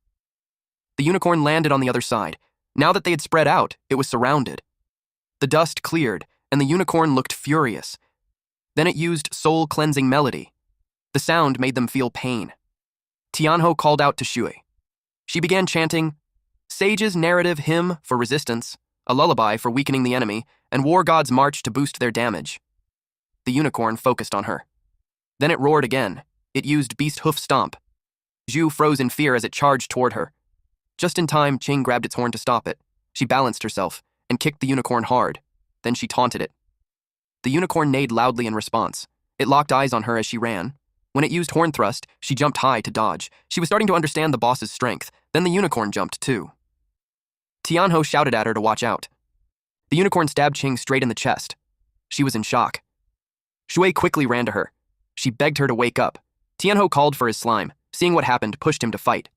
The unicorn landed on the other side. Now that they had spread out, it was surrounded. The dust cleared, and the unicorn looked furious. Then it used Soul Cleansing Melody. The sound made them feel pain. Tianho called out to Shui. She began chanting, Sage's narrative hymn for resistance, a lullaby for weakening the enemy, and War God's march to boost their damage. The unicorn focused on her. Then it roared again. It used Beast Hoof Stomp. Zhu froze in fear as it charged toward her. Just in time, Qing grabbed its horn to stop it. She balanced herself and kicked the unicorn hard. Then she taunted it. The unicorn neighed loudly in response. It locked eyes on her as she ran. When it used horn thrust, she jumped high to dodge. She was starting to understand the boss's strength. Then the unicorn jumped too. Tianho shouted at her to watch out. The unicorn stabbed Qing straight in the chest. She was in shock. Shui quickly ran to her. She begged her to wake up. Tianho called for his slime. Seeing what happened, pushed him to fight.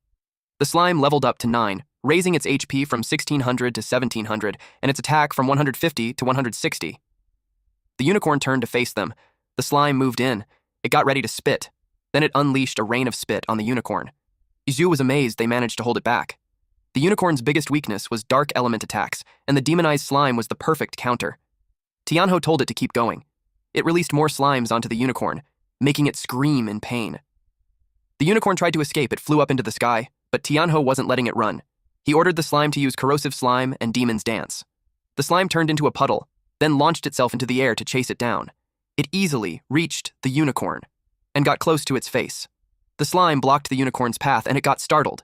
The slime leveled up to 9, raising its HP from 1600 to 1700 and its attack from 150 to 160. The unicorn turned to face them. The slime moved in. It got ready to spit. Then it unleashed a rain of spit on the unicorn. Zhu was amazed they managed to hold it back. The unicorn's biggest weakness was dark element attacks, and the demonized slime was the perfect counter. Tianho told it to keep going. It released more slimes onto the unicorn, making it scream in pain. The unicorn tried to escape. It flew up into the sky, but Tianho wasn't letting it run. He ordered the slime to use corrosive slime and demon's dance. The slime turned into a puddle, then launched itself into the air to chase it down. It easily reached the unicorn and got close to its face. The slime blocked the unicorn's path and it got startled.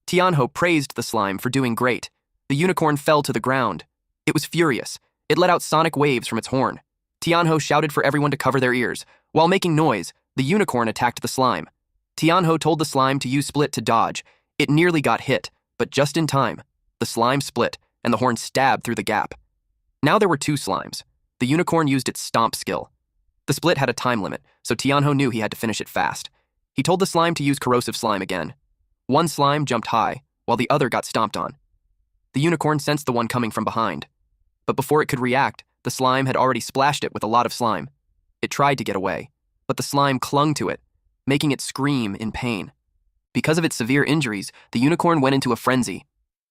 Tianho praised the slime for doing great. The unicorn fell to the ground. It was furious. It let out sonic waves from its horn. Tianho shouted for everyone to cover their ears. While making noise, the unicorn attacked the slime. Tianho told the slime to use split to dodge. It nearly got hit, but just in time. The slime split, and the horn stabbed through the gap. Now there were 2 slimes. The unicorn used its stomp skill. The split had a time limit, so Tianho knew he had to finish it fast. He told the slime to use corrosive slime again. One slime jumped high, while the other got stomped on. The unicorn sensed the one coming from behind. But before it could react, the slime had already splashed it with a lot of slime. It tried to get away, but the slime clung to it, making it scream in pain. Because of its severe injuries, the unicorn went into a frenzy.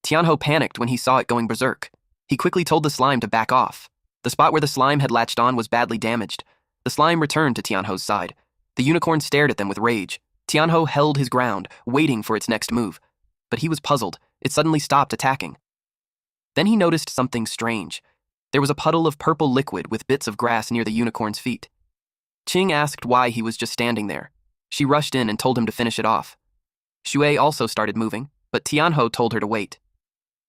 Tianho panicked when he saw it going berserk. He quickly told the slime to back off. The spot where the slime had latched on was badly damaged. The slime returned to Tianho's side. The unicorn stared at them with rage. Tianho held his ground, waiting for its next move. But he was puzzled. It suddenly stopped attacking. Then he noticed something strange. There was a puddle of purple liquid with bits of grass near the unicorn's feet. Qing asked why he was just standing there. She rushed in and told him to finish it off. Shui also started moving, but Tianho told her to wait.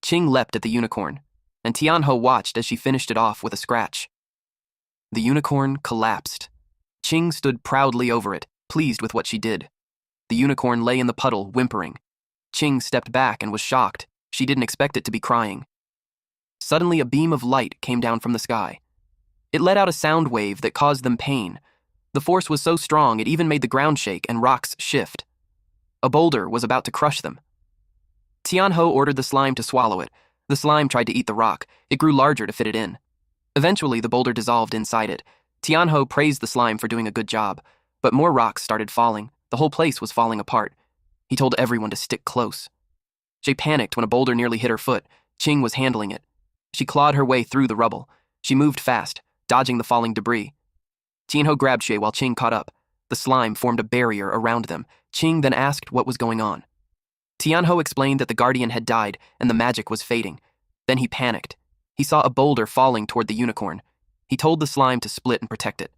Qing leapt at the unicorn, and Tianho watched as she finished it off with a scratch. The unicorn collapsed. Qing stood proudly over it, pleased with what she did. The unicorn lay in the puddle, whimpering. Qing stepped back and was shocked. She didn't expect it to be crying. Suddenly, a beam of light came down from the sky. It let out a sound wave that caused them pain. The force was so strong it even made the ground shake and rocks shift. A boulder was about to crush them. Tianho ordered the slime to swallow it. The slime tried to eat the rock. It grew larger to fit it in. Eventually, the boulder dissolved inside it. Tianho praised the slime for doing a good job, but more rocks started falling. The whole place was falling apart. He told everyone to stick close. She panicked when a boulder nearly hit her foot. Qing was handling it. She clawed her way through the rubble. She moved fast, dodging the falling debris. Tianho grabbed Shui while Qing caught up. The slime formed a barrier around them. Qing then asked what was going on. Tianho explained that the guardian had died and the magic was fading. Then he panicked. He saw a boulder falling toward the unicorn. He told the slime to split and protect it.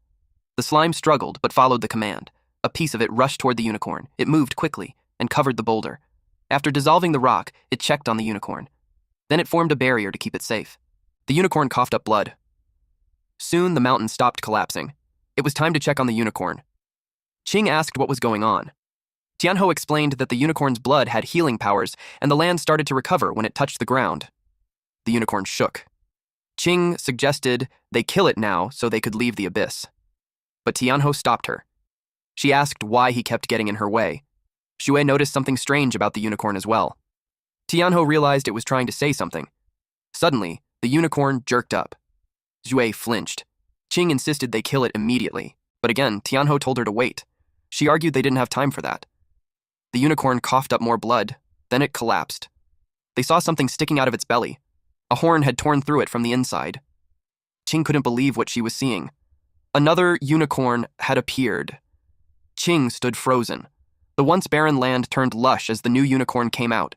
The slime struggled but followed the command. A piece of it rushed toward the unicorn. It moved quickly and covered the boulder. After dissolving the rock, it checked on the unicorn. Then it formed a barrier to keep it safe. The unicorn coughed up blood. Soon the mountain stopped collapsing. It was time to check on the unicorn. Qing asked what was going on. Tianho explained that the unicorn's blood had healing powers and the land started to recover when it touched the ground. The unicorn shook. Qing suggested they kill it now so they could leave the abyss. But Tianho stopped her. She asked why he kept getting in her way. Shui noticed something strange about the unicorn as well. Tianho realized it was trying to say something. Suddenly, the unicorn jerked up. Shui flinched. Qing insisted they kill it immediately, but again, Tianho told her to wait. She argued they didn't have time for that. The unicorn coughed up more blood, then it collapsed. They saw something sticking out of its belly. A horn had torn through it from the inside. Qing couldn't believe what she was seeing. Another unicorn had appeared. Qing stood frozen. The once barren land turned lush as the new unicorn came out.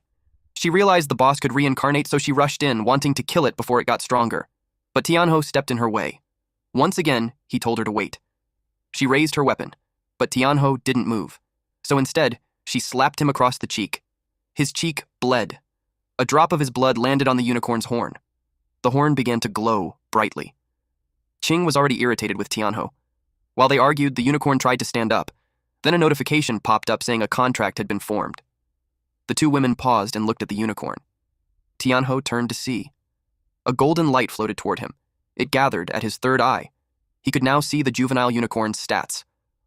She realized the boss could reincarnate, so she rushed in, wanting to kill it before it got stronger. But Tianho stepped in her way. Once again, he told her to wait. She raised her weapon, but Tianho didn't move. So instead, she slapped him across the cheek. His cheek bled. A drop of his blood landed on the unicorn's horn. The horn began to glow brightly. Qing was already irritated with Tianho. While they argued, the unicorn tried to stand up. Then a notification popped up saying a contract had been formed. The two women paused and looked at the unicorn. Tianho turned to see. A golden light floated toward him. It gathered at his third eye. He could now see the juvenile unicorn's stats.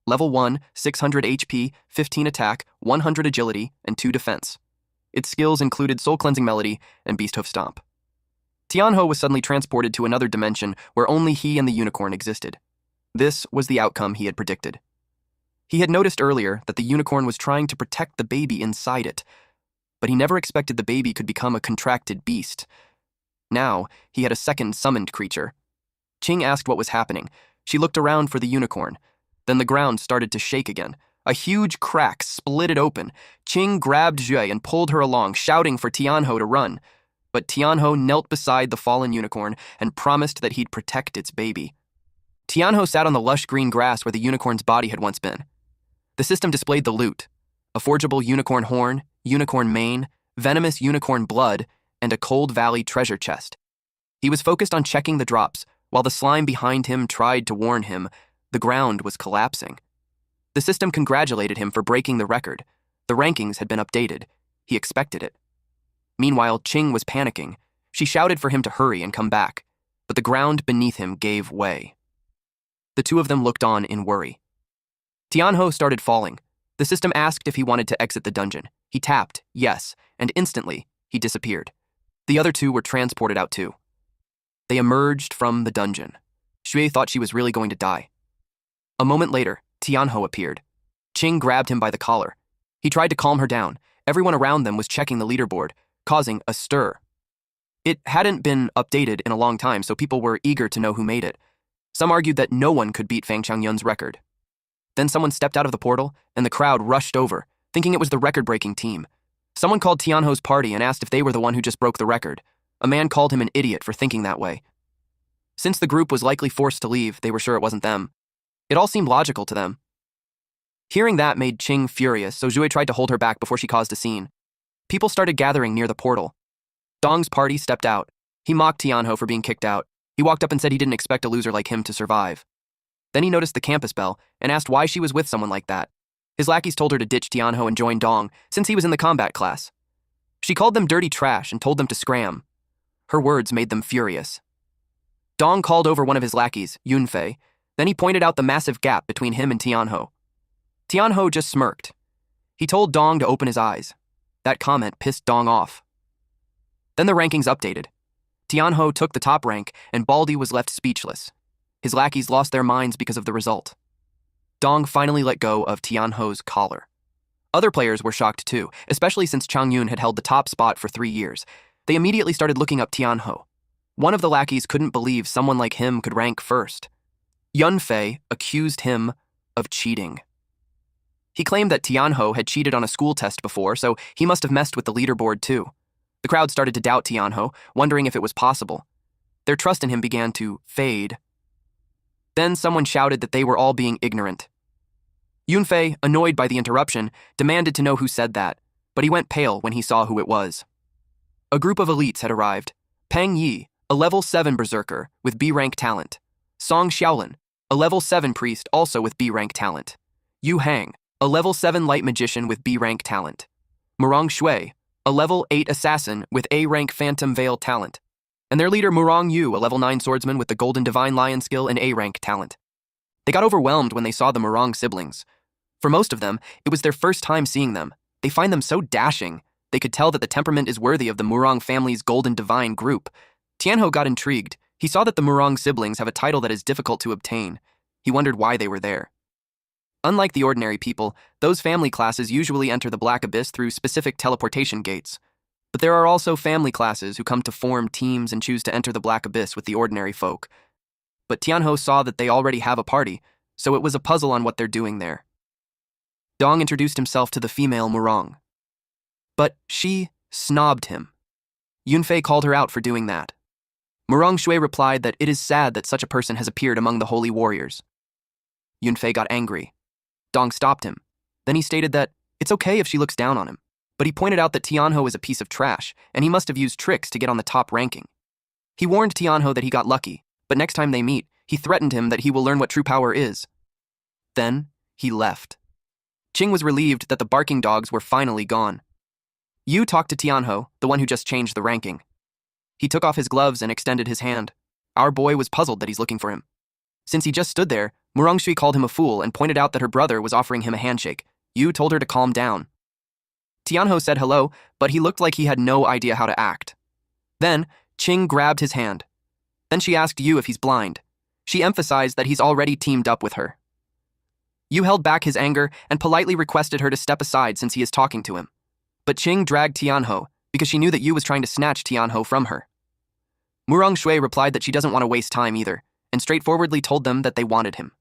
Level 1, 600 HP, 15 attack, 100 agility, and 2 defense. Its skills included Soul Cleansing Melody and Beast Hoof Stomp. Tianho was suddenly transported to another dimension where only he and the unicorn existed. This was the outcome he had predicted. He had noticed earlier that the unicorn was trying to protect the baby inside it, but he never expected the baby could become a contracted beast. Now, he had a second summoned creature. Qing asked what was happening. She looked around for the unicorn. Then the ground started to shake again. A huge crack split it open. Qing grabbed Jue and pulled her along, shouting for Tianho to run. But Tianho knelt beside the fallen unicorn and promised that he'd protect its baby. Tianho sat on the lush green grass where the unicorn's body had once been. The system displayed the loot: a forgeable unicorn horn, unicorn mane, venomous unicorn blood, and a Cold Valley treasure chest. He was focused on checking the drops, while the slime behind him tried to warn him the ground was collapsing. The system congratulated him for breaking the record. The rankings had been updated. He expected it. Meanwhile, Qing was panicking. She shouted for him to hurry and come back, but the ground beneath him gave way. The two of them looked on in worry. Tianho started falling. The system asked if he wanted to exit the dungeon. He tapped, yes, and instantly, he disappeared. The other two were transported out too. They emerged from the dungeon. Xue thought she was really going to die. A moment later, Tianho appeared. Qing grabbed him by the collar. He tried to calm her down. Everyone around them was checking the leaderboard, causing a stir. It hadn't been updated in a long time, so people were eager to know who made it. Some argued that no one could beat Fang Changyun's record. Then someone stepped out of the portal, and the crowd rushed over, thinking it was the record-breaking team. Someone called Tianho's party and asked if they were the one who just broke the record. A man called him an idiot for thinking that way. Since the group was likely forced to leave, they were sure it wasn't them. It all seemed logical to them. Hearing that made Qing furious, so Zhui tried to hold her back before she caused a scene. People started gathering near the portal. Dong's party stepped out. He mocked Tianho for being kicked out. He walked up and said he didn't expect a loser like him to survive. Then he noticed the campus bell and asked why she was with someone like that. His lackeys told her to ditch Tianho and join Dong, since he was in the combat class. She called them dirty trash and told them to scram. Her words made them furious. Dong called over one of his lackeys, Yunfei. Then he pointed out the massive gap between him and Tianho. Tianho just smirked. He told Dong to open his eyes. That comment pissed Dong off. Then the rankings updated. Tianho took the top rank, and Baldy was left speechless. His lackeys lost their minds because of the result. Dong finally let go of Tianho's collar. Other players were shocked too, especially since Changyun had held the top spot for 3 years. They immediately started looking up Tianho. One of the lackeys couldn't believe someone like him could rank first. Yunfei accused him of cheating. He claimed that Tianho had cheated on a school test before, so he must have messed with the leaderboard too. The crowd started to doubt Tianho, wondering if it was possible. Their trust in him began to fade. Then someone shouted that they were all being ignorant. Yunfei, annoyed by the interruption, demanded to know who said that, but he went pale when he saw who it was. A group of elites had arrived. Peng Yi, a level 7 berserker with B-rank talent. Song Xiaolin, a level 7 priest also with B-rank talent. Yu Hang, a level 7 light magician with B-rank talent. Murong Shui, a level 8 assassin with A-rank phantom veil talent. And their leader Murong Yu, a level 9 swordsman with the golden divine lion skill and A-rank talent. They got overwhelmed when they saw the Murong siblings. For most of them, it was their first time seeing them. They find them so dashing. They could tell that the temperament is worthy of the Murong family's golden divine group. Tianho got intrigued. He saw that the Murong siblings have a title that is difficult to obtain. He wondered why they were there. Unlike the ordinary people, those family classes usually enter the Black Abyss through specific teleportation gates. But there are also family classes who come to form teams and choose to enter the Black Abyss with the ordinary folk. But Tianho saw that they already have a party, so it was a puzzle on what they're doing there. Dong introduced himself to the female Murong. But she snobbed him. Yunfei called her out for doing that. Murong Shui replied that it is sad that such a person has appeared among the holy warriors. Yunfei got angry. Dong stopped him. Then he stated that it's okay if she looks down on him, but he pointed out that Tianho is a piece of trash, and he must have used tricks to get on the top ranking. He warned Tianho that he got lucky, but next time they meet, he threatened him that he will learn what true power is. Then, he left. Qing was relieved that the barking dogs were finally gone. Yu talked to Tianho, the one who just changed the ranking. He took off his gloves and extended his hand. Our boy was puzzled that he's looking for him. Since he just stood there, Murong called him a fool and pointed out that her brother was offering him a handshake. Yu told her to calm down. Tianho said hello, but he looked like he had no idea how to act. Then, Qing grabbed his hand. Then she asked Yu if he's blind. She emphasized that he's already teamed up with her. Yu held back his anger and politely requested her to step aside since he is talking to him. But Qing dragged Tianho because she knew that Yu was trying to snatch Tianho from her. Murong Shui replied that she doesn't want to waste time either, and straightforwardly told them that they wanted him.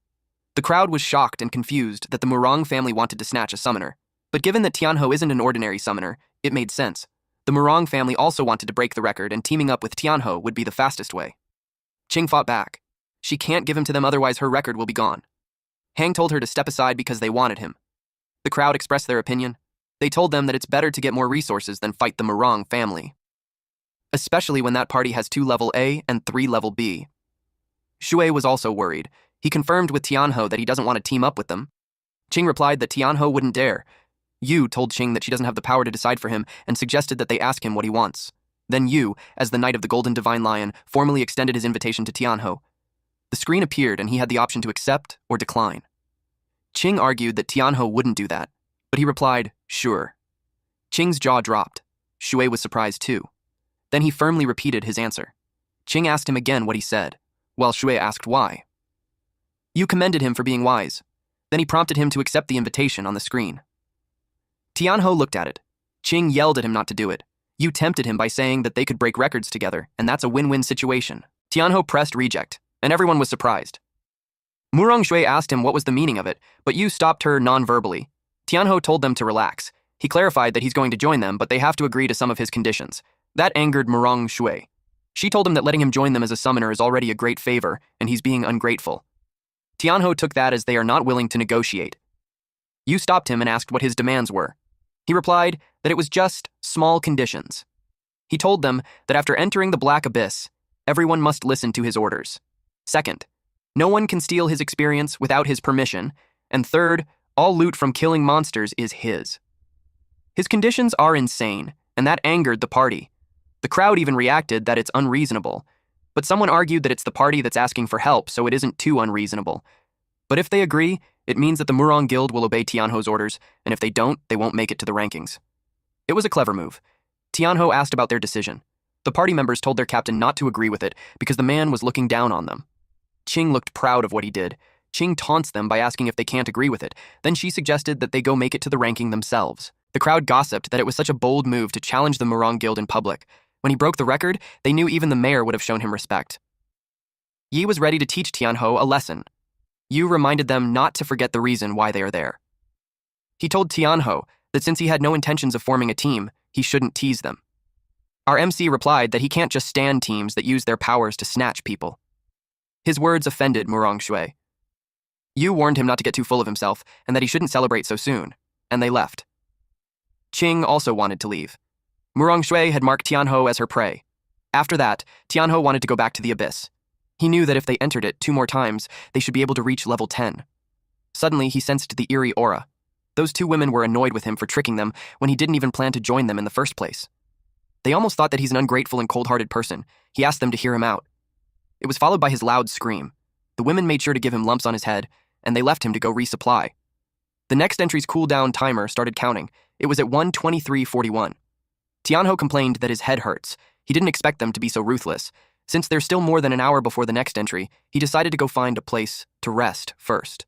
The crowd was shocked and confused that the Murong family wanted to snatch a summoner, but given that Tianho isn't an ordinary summoner, it made sense. The Murong family also wanted to break the record, and teaming up with Tianho would be the fastest way. Qing fought back. She can't give him to them, otherwise her record will be gone. Hang told her to step aside because they wanted him. The crowd expressed their opinion. They told them that it's better to get more resources than fight the Murong family, especially when that party has 2 level A and 3 level B. Shui was also worried. He confirmed with Tianho that he doesn't want to team up with them. Qing replied that Tianho wouldn't dare. Yu told Qing that she doesn't have the power to decide for him and suggested that they ask him what he wants. Then Yu, as the Knight of the Golden Divine Lion, formally extended his invitation to Tianho. The screen appeared and he had the option to accept or decline. Qing argued that Tianho wouldn't do that, but he replied, sure. Qing's jaw dropped. Shui was surprised too. Then he firmly repeated his answer. Qing asked him again what he said, while Shui asked why. Yu commended him for being wise. Then he prompted him to accept the invitation on the screen. Tianho looked at it. Qing yelled at him not to do it. Yu tempted him by saying that they could break records together, and that's a win-win situation. Tianho pressed reject, and everyone was surprised. Murong Shui asked him what was the meaning of it, but Yu stopped her non-verbally. Tianho told them to relax. He clarified that he's going to join them, but they have to agree to some of his conditions. That angered Murong Shui. She told him that letting him join them as a summoner is already a great favor, and he's being ungrateful. Tianho took that as they are not willing to negotiate. Yu stopped him and asked what his demands were. He replied that it was just small conditions. He told them that after entering the Black Abyss, everyone must listen to his orders. Second, no one can steal his experience without his permission. And third, all loot from killing monsters is his. His conditions are insane, and that angered the party. The crowd even reacted that it's unreasonable, but someone argued that it's the party that's asking for help, so it isn't too unreasonable. But if they agree, it means that the Murong Guild will obey Tianho's orders, and if they don't, they won't make it to the rankings. It was a clever move. Tianho asked about their decision. The party members told their captain not to agree with it because the man was looking down on them. Qing looked proud of what he did. Qing taunts them by asking if they can't agree with it. Then she suggested that they go make it to the ranking themselves. The crowd gossiped that it was such a bold move to challenge the Murong Guild in public. When he broke the record, they knew even the mayor would have shown him respect. Yi was ready to teach Tianho a lesson. Yu reminded them not to forget the reason why they are there. He told Tianho that since he had no intentions of forming a team, he shouldn't tease them. Our MC replied that he can't just stand teams that use their powers to snatch people. His words offended Murong Shui. Yu warned him not to get too full of himself and that he shouldn't celebrate so soon, and they left. Qing also wanted to leave. Murong Shui had marked Tianho as her prey. After that, Tianho wanted to go back to the abyss. He knew that if they entered it 2 more times, they should be able to reach level 10. Suddenly, he sensed the eerie aura. Those 2 women were annoyed with him for tricking them when he didn't even plan to join them in the first place. They almost thought that he's an ungrateful and cold-hearted person. He asked them to hear him out. It was followed by his loud scream. The women made sure to give him lumps on his head, and they left him to go resupply. The next entry's cooldown timer started counting. It was at 1:23:41. Tianho complained that his head hurts. He didn't expect them to be so ruthless. Since there's still more than an hour before the next entry, he decided to go find a place to rest first.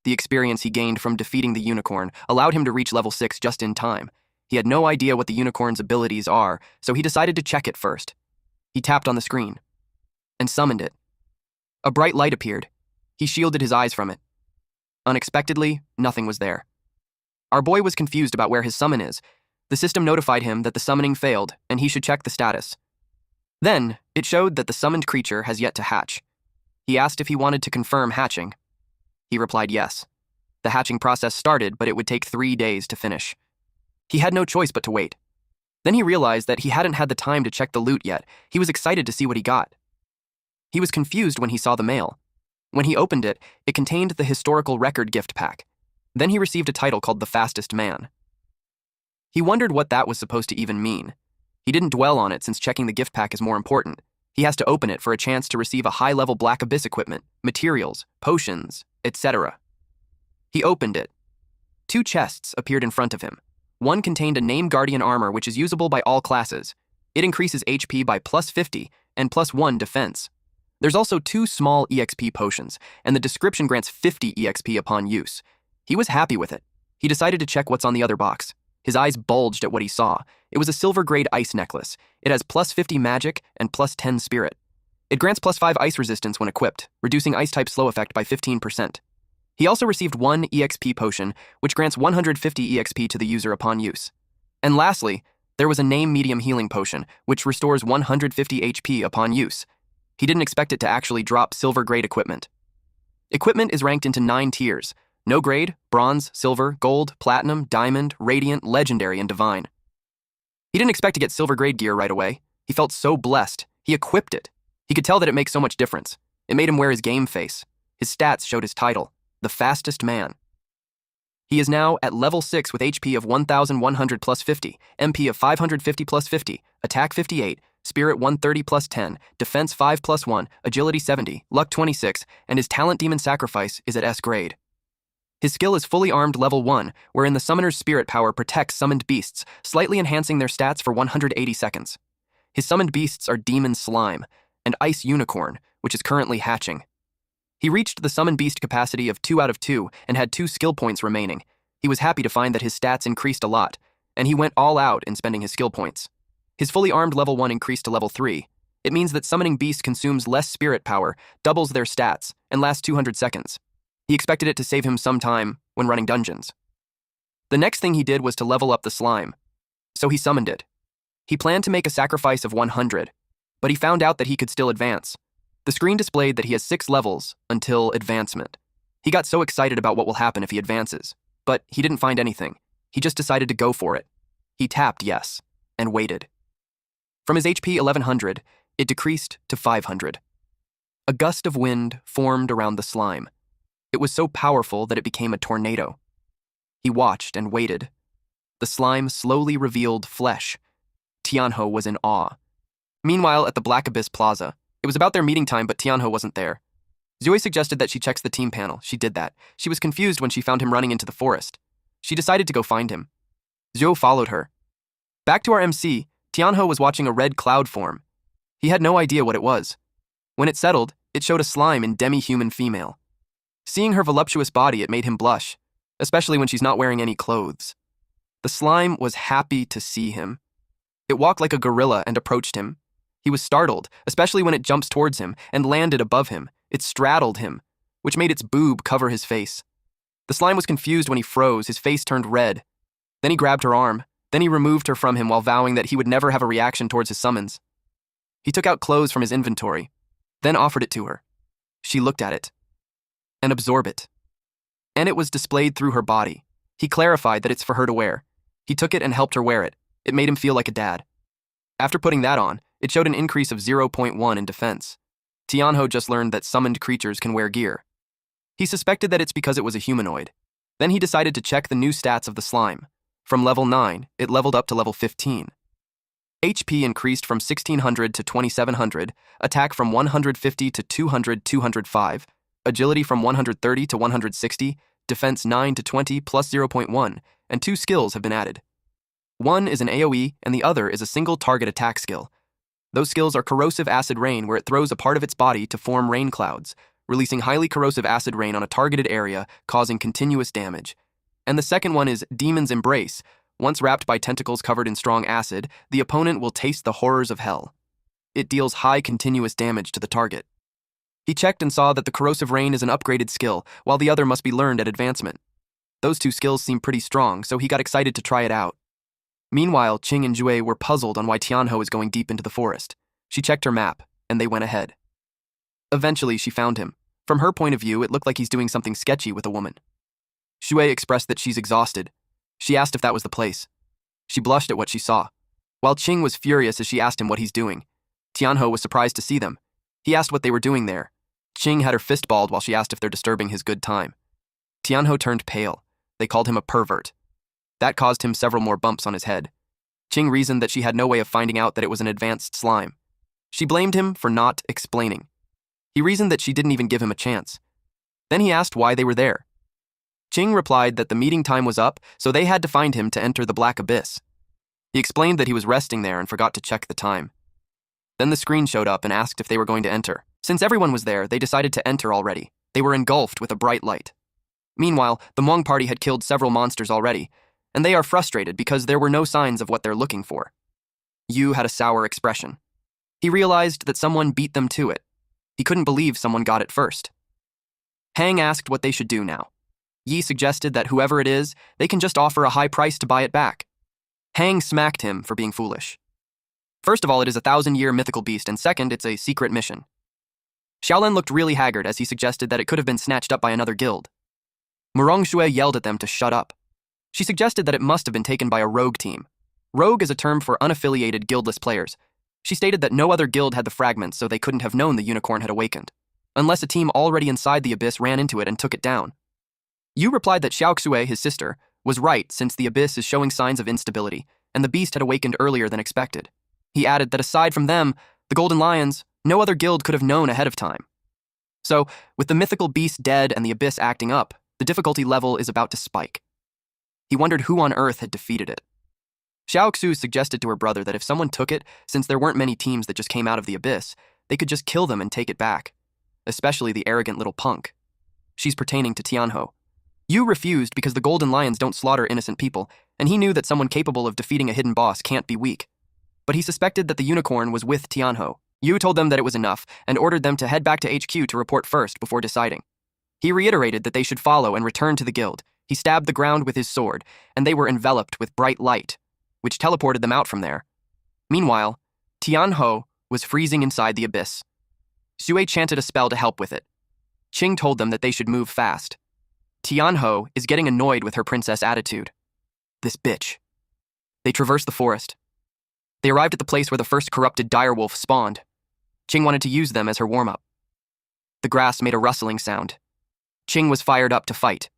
The experience he gained from defeating the unicorn allowed him to reach level 6 just in time. He had no idea what the unicorn's abilities are, so he decided to check it first. He tapped on the screen and summoned it. A bright light appeared. He shielded his eyes from it. Unexpectedly, nothing was there. Our boy was confused about where his summon is. The system notified him that the summoning failed, and he should check the status. Then, it showed that the summoned creature has yet to hatch. He asked if he wanted to confirm hatching. He replied yes. The hatching process started, but it would take 3 days to finish. He had no choice but to wait. Then he realized that he hadn't had the time to check the loot yet. He was excited to see what he got. He was confused when he saw the mail. When he opened it, it contained the historical record gift pack. Then he received a title called The Fastest Man. He wondered what that was supposed to even mean. He didn't dwell on it since checking the gift pack is more important. He has to open it for a chance to receive a high-level Black Abyss equipment, materials, potions, etc. He opened it. 2 chests appeared in front of him. One contained a Name Guardian armor which is usable by all classes. It increases HP by +50 and +1 defense. There's also 2 small EXP potions, and the description grants 50 EXP upon use. He was happy with it. He decided to check what's on the other box. His eyes bulged at what he saw. It was a silver-grade ice necklace. It has +50 magic and +10 spirit. It grants +5 ice resistance when equipped, reducing ice-type slow effect by 15%. He also received 1 EXP potion, which grants 150 EXP to the user upon use. And lastly, there was a Name Medium Healing Potion, which restores 150 HP upon use. He didn't expect it to actually drop silver-grade equipment. Equipment is ranked into 9 tiers: no grade, bronze, silver, gold, platinum, diamond, radiant, legendary, and divine. He didn't expect to get silver-grade gear right away. He felt so blessed. He equipped it. He could tell that it makes so much difference. It made him wear his game face. His stats showed his title, The Fastest Man. He is now at level 6 with HP of 1,100 plus 50, MP of 550 plus 50, attack 58, spirit 130 plus 10, defense 5 plus 1, agility 70, luck 26, and his talent Demon Sacrifice is at S grade. His skill is fully armed level 1, wherein the summoner's spirit power protects summoned beasts, slightly enhancing their stats for 180 seconds. His summoned beasts are Demon Slime and Ice Unicorn, which is currently hatching. He reached the summon beast capacity of 2 out of 2 and had 2 skill points remaining. He was happy to find that his stats increased a lot, and he went all out in spending his skill points. His fully armed level 1 increased to level 3. It means that summoning beasts consumes less spirit power, doubles their stats, and lasts 200 seconds. He expected it to save him some time when running dungeons. The next thing he did was to level up the slime, so he summoned it. He planned to make a sacrifice of 100, but he found out that he could still advance. The screen displayed that he has 6 levels until advancement. He got so excited about what will happen if he advances, but he didn't find anything. He just decided to go for it. He tapped yes, and waited. From his HP 1100, it decreased to 500. A gust of wind formed around the slime. It was so powerful that it became a tornado. He watched and waited. The slime slowly revealed flesh. Tianho was in awe. Meanwhile, at the Black Abyss Plaza, it was about their meeting time, but Tianho wasn't there. Zoe suggested that she checks the team panel. She did that. She was confused when she found him running into the forest. She decided to go find him. Zhou followed her. Back to our MC, Tianho was watching a red cloud form. He had no idea what it was. When it settled, it showed a slime in demi-human female. Seeing her voluptuous body, it made him blush, especially when she's not wearing any clothes. The slime was happy to see him. It walked like a gorilla and approached him. He was startled, especially when it jumps towards him and landed above him. It straddled him, which made its boob cover his face. The slime was confused when he froze. His face turned red. Then he grabbed her arm. Then he removed her from him while vowing that he would never have a reaction towards his summons. He took out clothes from his inventory, then offered it to her. She looked at it and absorbed it. And it was displayed through her body. He clarified that it's for her to wear. He took it and helped her wear it. It made him feel like a dad. After putting that on, it showed an increase of 0.1 in defense. Tianho just learned that summoned creatures can wear gear. He suspected that it's because it was a humanoid. Then he decided to check the new stats of the slime. From level 9, it leveled up to level 15. HP increased from 1600 to 2700, attack from 150 to 200-205, agility from 130 to 160, defense 9 to 20 plus 0.1, and 2 skills have been added. One is an AoE, and the other is a single target attack skill. Those skills are Corrosive Acid Rain, where it throws a part of its body to form rain clouds, releasing highly corrosive acid rain on a targeted area, causing continuous damage. And the second one is Demon's Embrace. Once wrapped by tentacles covered in strong acid, the opponent will taste the horrors of hell. It deals high continuous damage to the target. He checked and saw that the Corrosive Rain is an upgraded skill, while the other must be learned at advancement. Those 2 skills seem pretty strong, so he got excited to try it out. Meanwhile, Qing and Jue were puzzled on why Tianho is going deep into the forest. She checked her map, and they went ahead. Eventually, she found him. From her point of view, it looked like he's doing something sketchy with a woman. Shui expressed that she's exhausted. She asked if that was the place. She blushed at what she saw. While Qing was furious as she asked him what he's doing, Tianho was surprised to see them. He asked what they were doing there. Qing had her fist balled while she asked if they're disturbing his good time. Tianho turned pale. They called him a pervert. That caused him several more bumps on his head. Qing reasoned that she had no way of finding out that it was an advanced slime. She blamed him for not explaining. He reasoned that she didn't even give him a chance. Then he asked why they were there. Qing replied that the meeting time was up, so they had to find him to enter the Black Abyss. He explained that he was resting there and forgot to check the time. Then the screen showed up and asked if they were going to enter. Since everyone was there, they decided to enter already. They were engulfed with a bright light. Meanwhile, the Hmong party had killed several monsters already, and they are frustrated because there were no signs of what they're looking for. Yu had a sour expression. He realized that someone beat them to it. He couldn't believe someone got it first. Hang asked what they should do now. Yi suggested that whoever it is, they can just offer a high price to buy it back. Hang smacked him for being foolish. First of all, it is a 1,000-year mythical beast, and second, it's a secret mission. Xiaolin looked really haggard as he suggested that it could have been snatched up by another guild. Murong Shui yelled at them to shut up. She suggested that it must have been taken by a rogue team. Rogue is a term for unaffiliated guildless players. She stated that no other guild had the fragments, so they couldn't have known the unicorn had awakened, unless a team already inside the abyss ran into it and took it down. Yu replied that Xiaoxue, his sister, was right since the abyss is showing signs of instability, and the beast had awakened earlier than expected. He added that aside from them, the Golden Lions, no other guild could have known ahead of time. So, with the mythical beast dead and the abyss acting up, the difficulty level is about to spike. He wondered who on earth had defeated it. Xiaoxu suggested to her brother that if someone took it, since there weren't many teams that just came out of the abyss, they could just kill them and take it back, especially the arrogant little punk. She's pertaining to Tianho. Yu refused because the Golden Lions don't slaughter innocent people, and he knew that someone capable of defeating a hidden boss can't be weak. But he suspected that the unicorn was with Tianho. Yu told them that it was enough and ordered them to head back to HQ to report first before deciding. He reiterated that they should follow and return to the guild. He stabbed the ground with his sword, and they were enveloped with bright light, which teleported them out from there. Meanwhile, Tianho was freezing inside the abyss. Sui chanted a spell to help with it. Qing told them that they should move fast. Tianho is getting annoyed with her princess attitude. This bitch. They traversed the forest. They arrived at the place where the first corrupted direwolf spawned. Qing wanted to use them as her warm-up. The grass made a rustling sound. Qing was fired up to fight.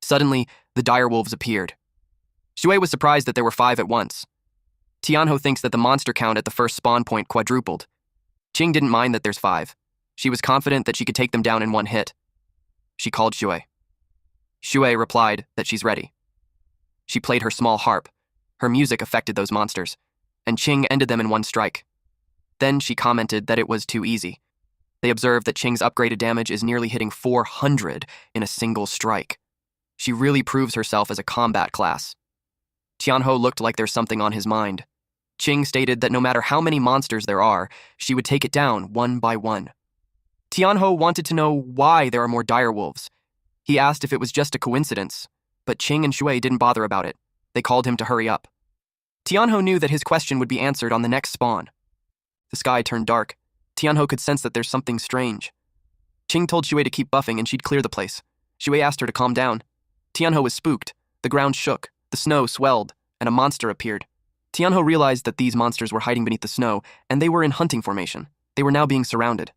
Suddenly, the direwolves appeared. Shui was surprised that there were 5 at once. Tianho thinks that the monster count at the first spawn point quadrupled. Qing didn't mind that there's 5. She was confident that she could take them down in one hit. She called Shui. Shui replied that she's ready. She played her small harp. Her music affected those monsters, and Qing ended them in one strike. Then she commented that it was too easy. They observed that Qing's upgraded damage is nearly hitting 400 in a single strike. She really proves herself as a combat class. Tianho looked like there's something on his mind. Qing stated that no matter how many monsters there are, she would take it down one by one. Tianho wanted to know why there are more direwolves. He asked if it was just a coincidence, but Qing and Shui didn't bother about it. They called him to hurry up. Tianho knew that his question would be answered on the next spawn. The sky turned dark. Tianho could sense that there's something strange. Qing told Shui to keep buffing and she'd clear the place. Shui asked her to calm down. Tianho was spooked. The ground shook. The snow swelled, and a monster appeared. Tianho realized that these monsters were hiding beneath the snow, and they were in hunting formation. They were now being surrounded.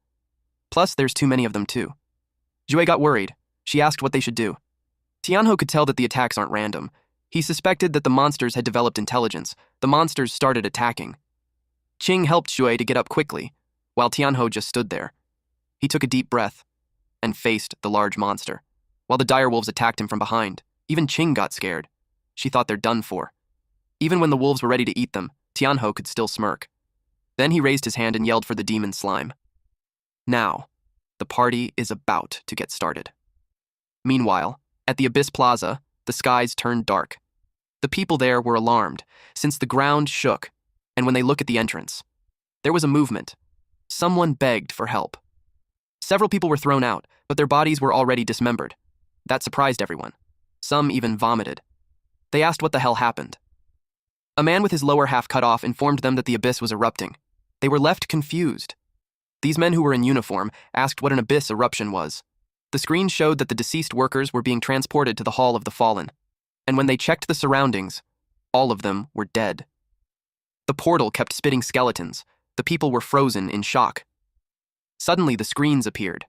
Plus, there's too many of them, too. Shui got worried. She asked what they should do. Tianho could tell that the attacks aren't random. He suspected that the monsters had developed intelligence. The monsters started attacking. Qing helped Shui to get up quickly, while Tianho just stood there. He took a deep breath and faced the large monster. While the direwolves attacked him from behind, even Qing got scared. She thought they're done for. Even when the wolves were ready to eat them, Tianho could still smirk. Then he raised his hand and yelled for the demon slime. Now, the party is about to get started. Meanwhile, at the Abyss Plaza, the skies turned dark. The people there were alarmed, since the ground shook, and when they looked at the entrance, there was a movement. Someone begged for help. Several people were thrown out, but their bodies were already dismembered. That surprised everyone. Some even vomited. They asked what the hell happened. A man with his lower half cut off informed them that the abyss was erupting. They were left confused. These men who were in uniform asked what an abyss eruption was. The screen showed that the deceased workers were being transported to the Hall of the Fallen, and when they checked the surroundings, all of them were dead. The portal kept spitting skeletons. The people were frozen in shock. Suddenly, the screens appeared.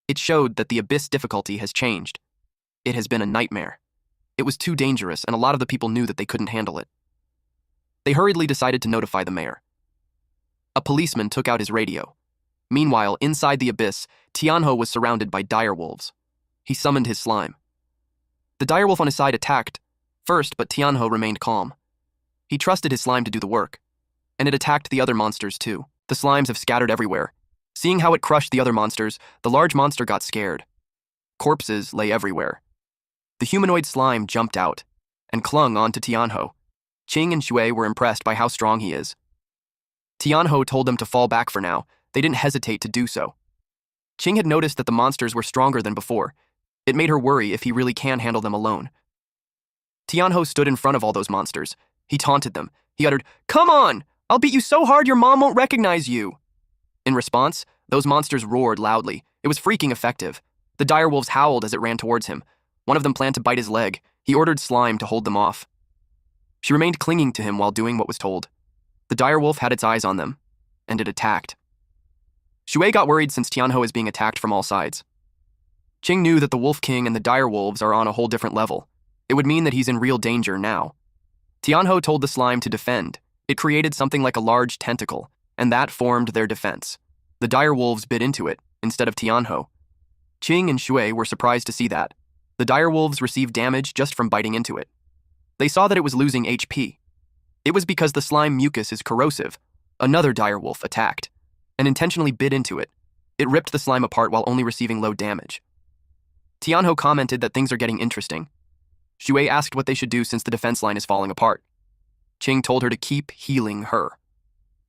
It showed that the abyss difficulty has changed. It has been a nightmare. It was too dangerous, and a lot of the people knew that they couldn't handle it. They hurriedly decided to notify the mayor. A policeman took out his radio. Meanwhile, inside the abyss, Tianho was surrounded by direwolves. He summoned his slime. The direwolf on his side attacked first, but Tianho remained calm. He trusted his slime to do the work, and it attacked the other monsters too. The slimes have scattered everywhere. Seeing how it crushed the other monsters, the large monster got scared. Corpses lay everywhere. The humanoid slime jumped out and clung onto Tianho. Qing and Shui were impressed by how strong he is. Tianho told them to fall back for now. They didn't hesitate to do so. Qing had noticed that the monsters were stronger than before. It made her worry if he really can handle them alone. Tianho stood in front of all those monsters. He taunted them. He uttered, "Come on! I'll beat you so hard your mom won't recognize you!" In response, those monsters roared loudly. It was freaking effective. The direwolves howled as it ran towards him. One of them planned to bite his leg. He ordered Slime to hold them off. She remained clinging to him while doing what was told. The direwolf had its eyes on them, and it attacked. Shui got worried since Tianho is being attacked from all sides. Qing knew that the Wolf King and the direwolves are on a whole different level. It would mean that he's in real danger now. Tianho told the slime to defend. It created something like a large tentacle, and that formed their defense. The direwolves bit into it, instead of Tianho. Qing and Shui were surprised to see that. The direwolves received damage just from biting into it. They saw that it was losing HP. It was because the slime mucus is corrosive. Another direwolf attacked, and intentionally bit into it. It ripped the slime apart while only receiving low damage. Tianho commented that things are getting interesting. Shui asked what they should do since the defense line is falling apart. Qing told her to keep healing her.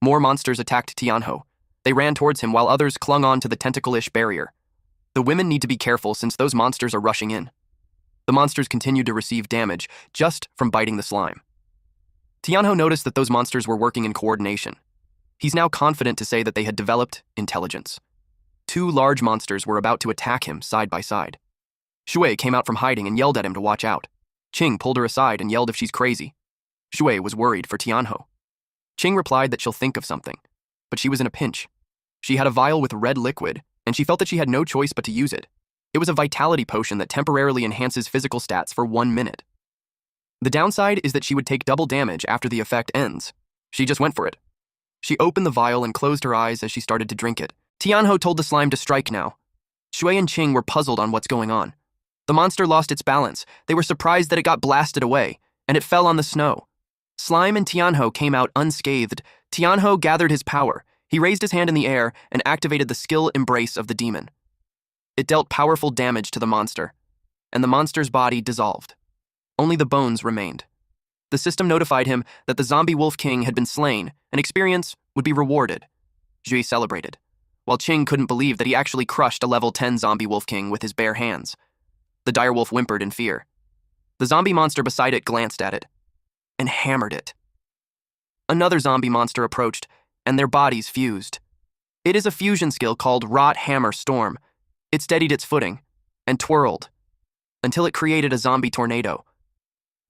More monsters attacked Tianho. They ran towards him while others clung on to the tentacle-ish barrier. The women need to be careful since those monsters are rushing in. The monsters continued to receive damage just from biting the slime. Tianho noticed that those monsters were working in coordination. He's now confident to say that they had developed intelligence. Two large monsters were about to attack him side by side. Shui came out from hiding and yelled at him to watch out. Qing pulled her aside and yelled if she's crazy. Shui was worried for Tianho. Qing replied that she'll think of something, but she was in a pinch. She had a vial with red liquid, and she felt that she had no choice but to use it. It was a vitality potion that temporarily enhances physical stats for 1 minute. The downside is that she would take double damage after the effect ends. She just went for it. She opened the vial and closed her eyes as she started to drink it. Tianho told the slime to strike now. Shui and Qing were puzzled on what's going on. The monster lost its balance. They were surprised that it got blasted away, and it fell on the snow. Slime and Tianho came out unscathed. Tianho gathered his power. He raised his hand in the air and activated the skill embrace of the demon. It dealt powerful damage to the monster, and the monster's body dissolved. Only the bones remained. The system notified him that the zombie Wolf King had been slain, and experience would be rewarded. Jui celebrated, while Qing couldn't believe that he actually crushed a level 10 zombie Wolf King with his bare hands. The direwolf whimpered in fear. The zombie monster beside it glanced at it and hammered it. Another zombie monster approached, and their bodies fused. It is a fusion skill called Rot Hammer Storm. It steadied its footing and twirled until it created a zombie tornado.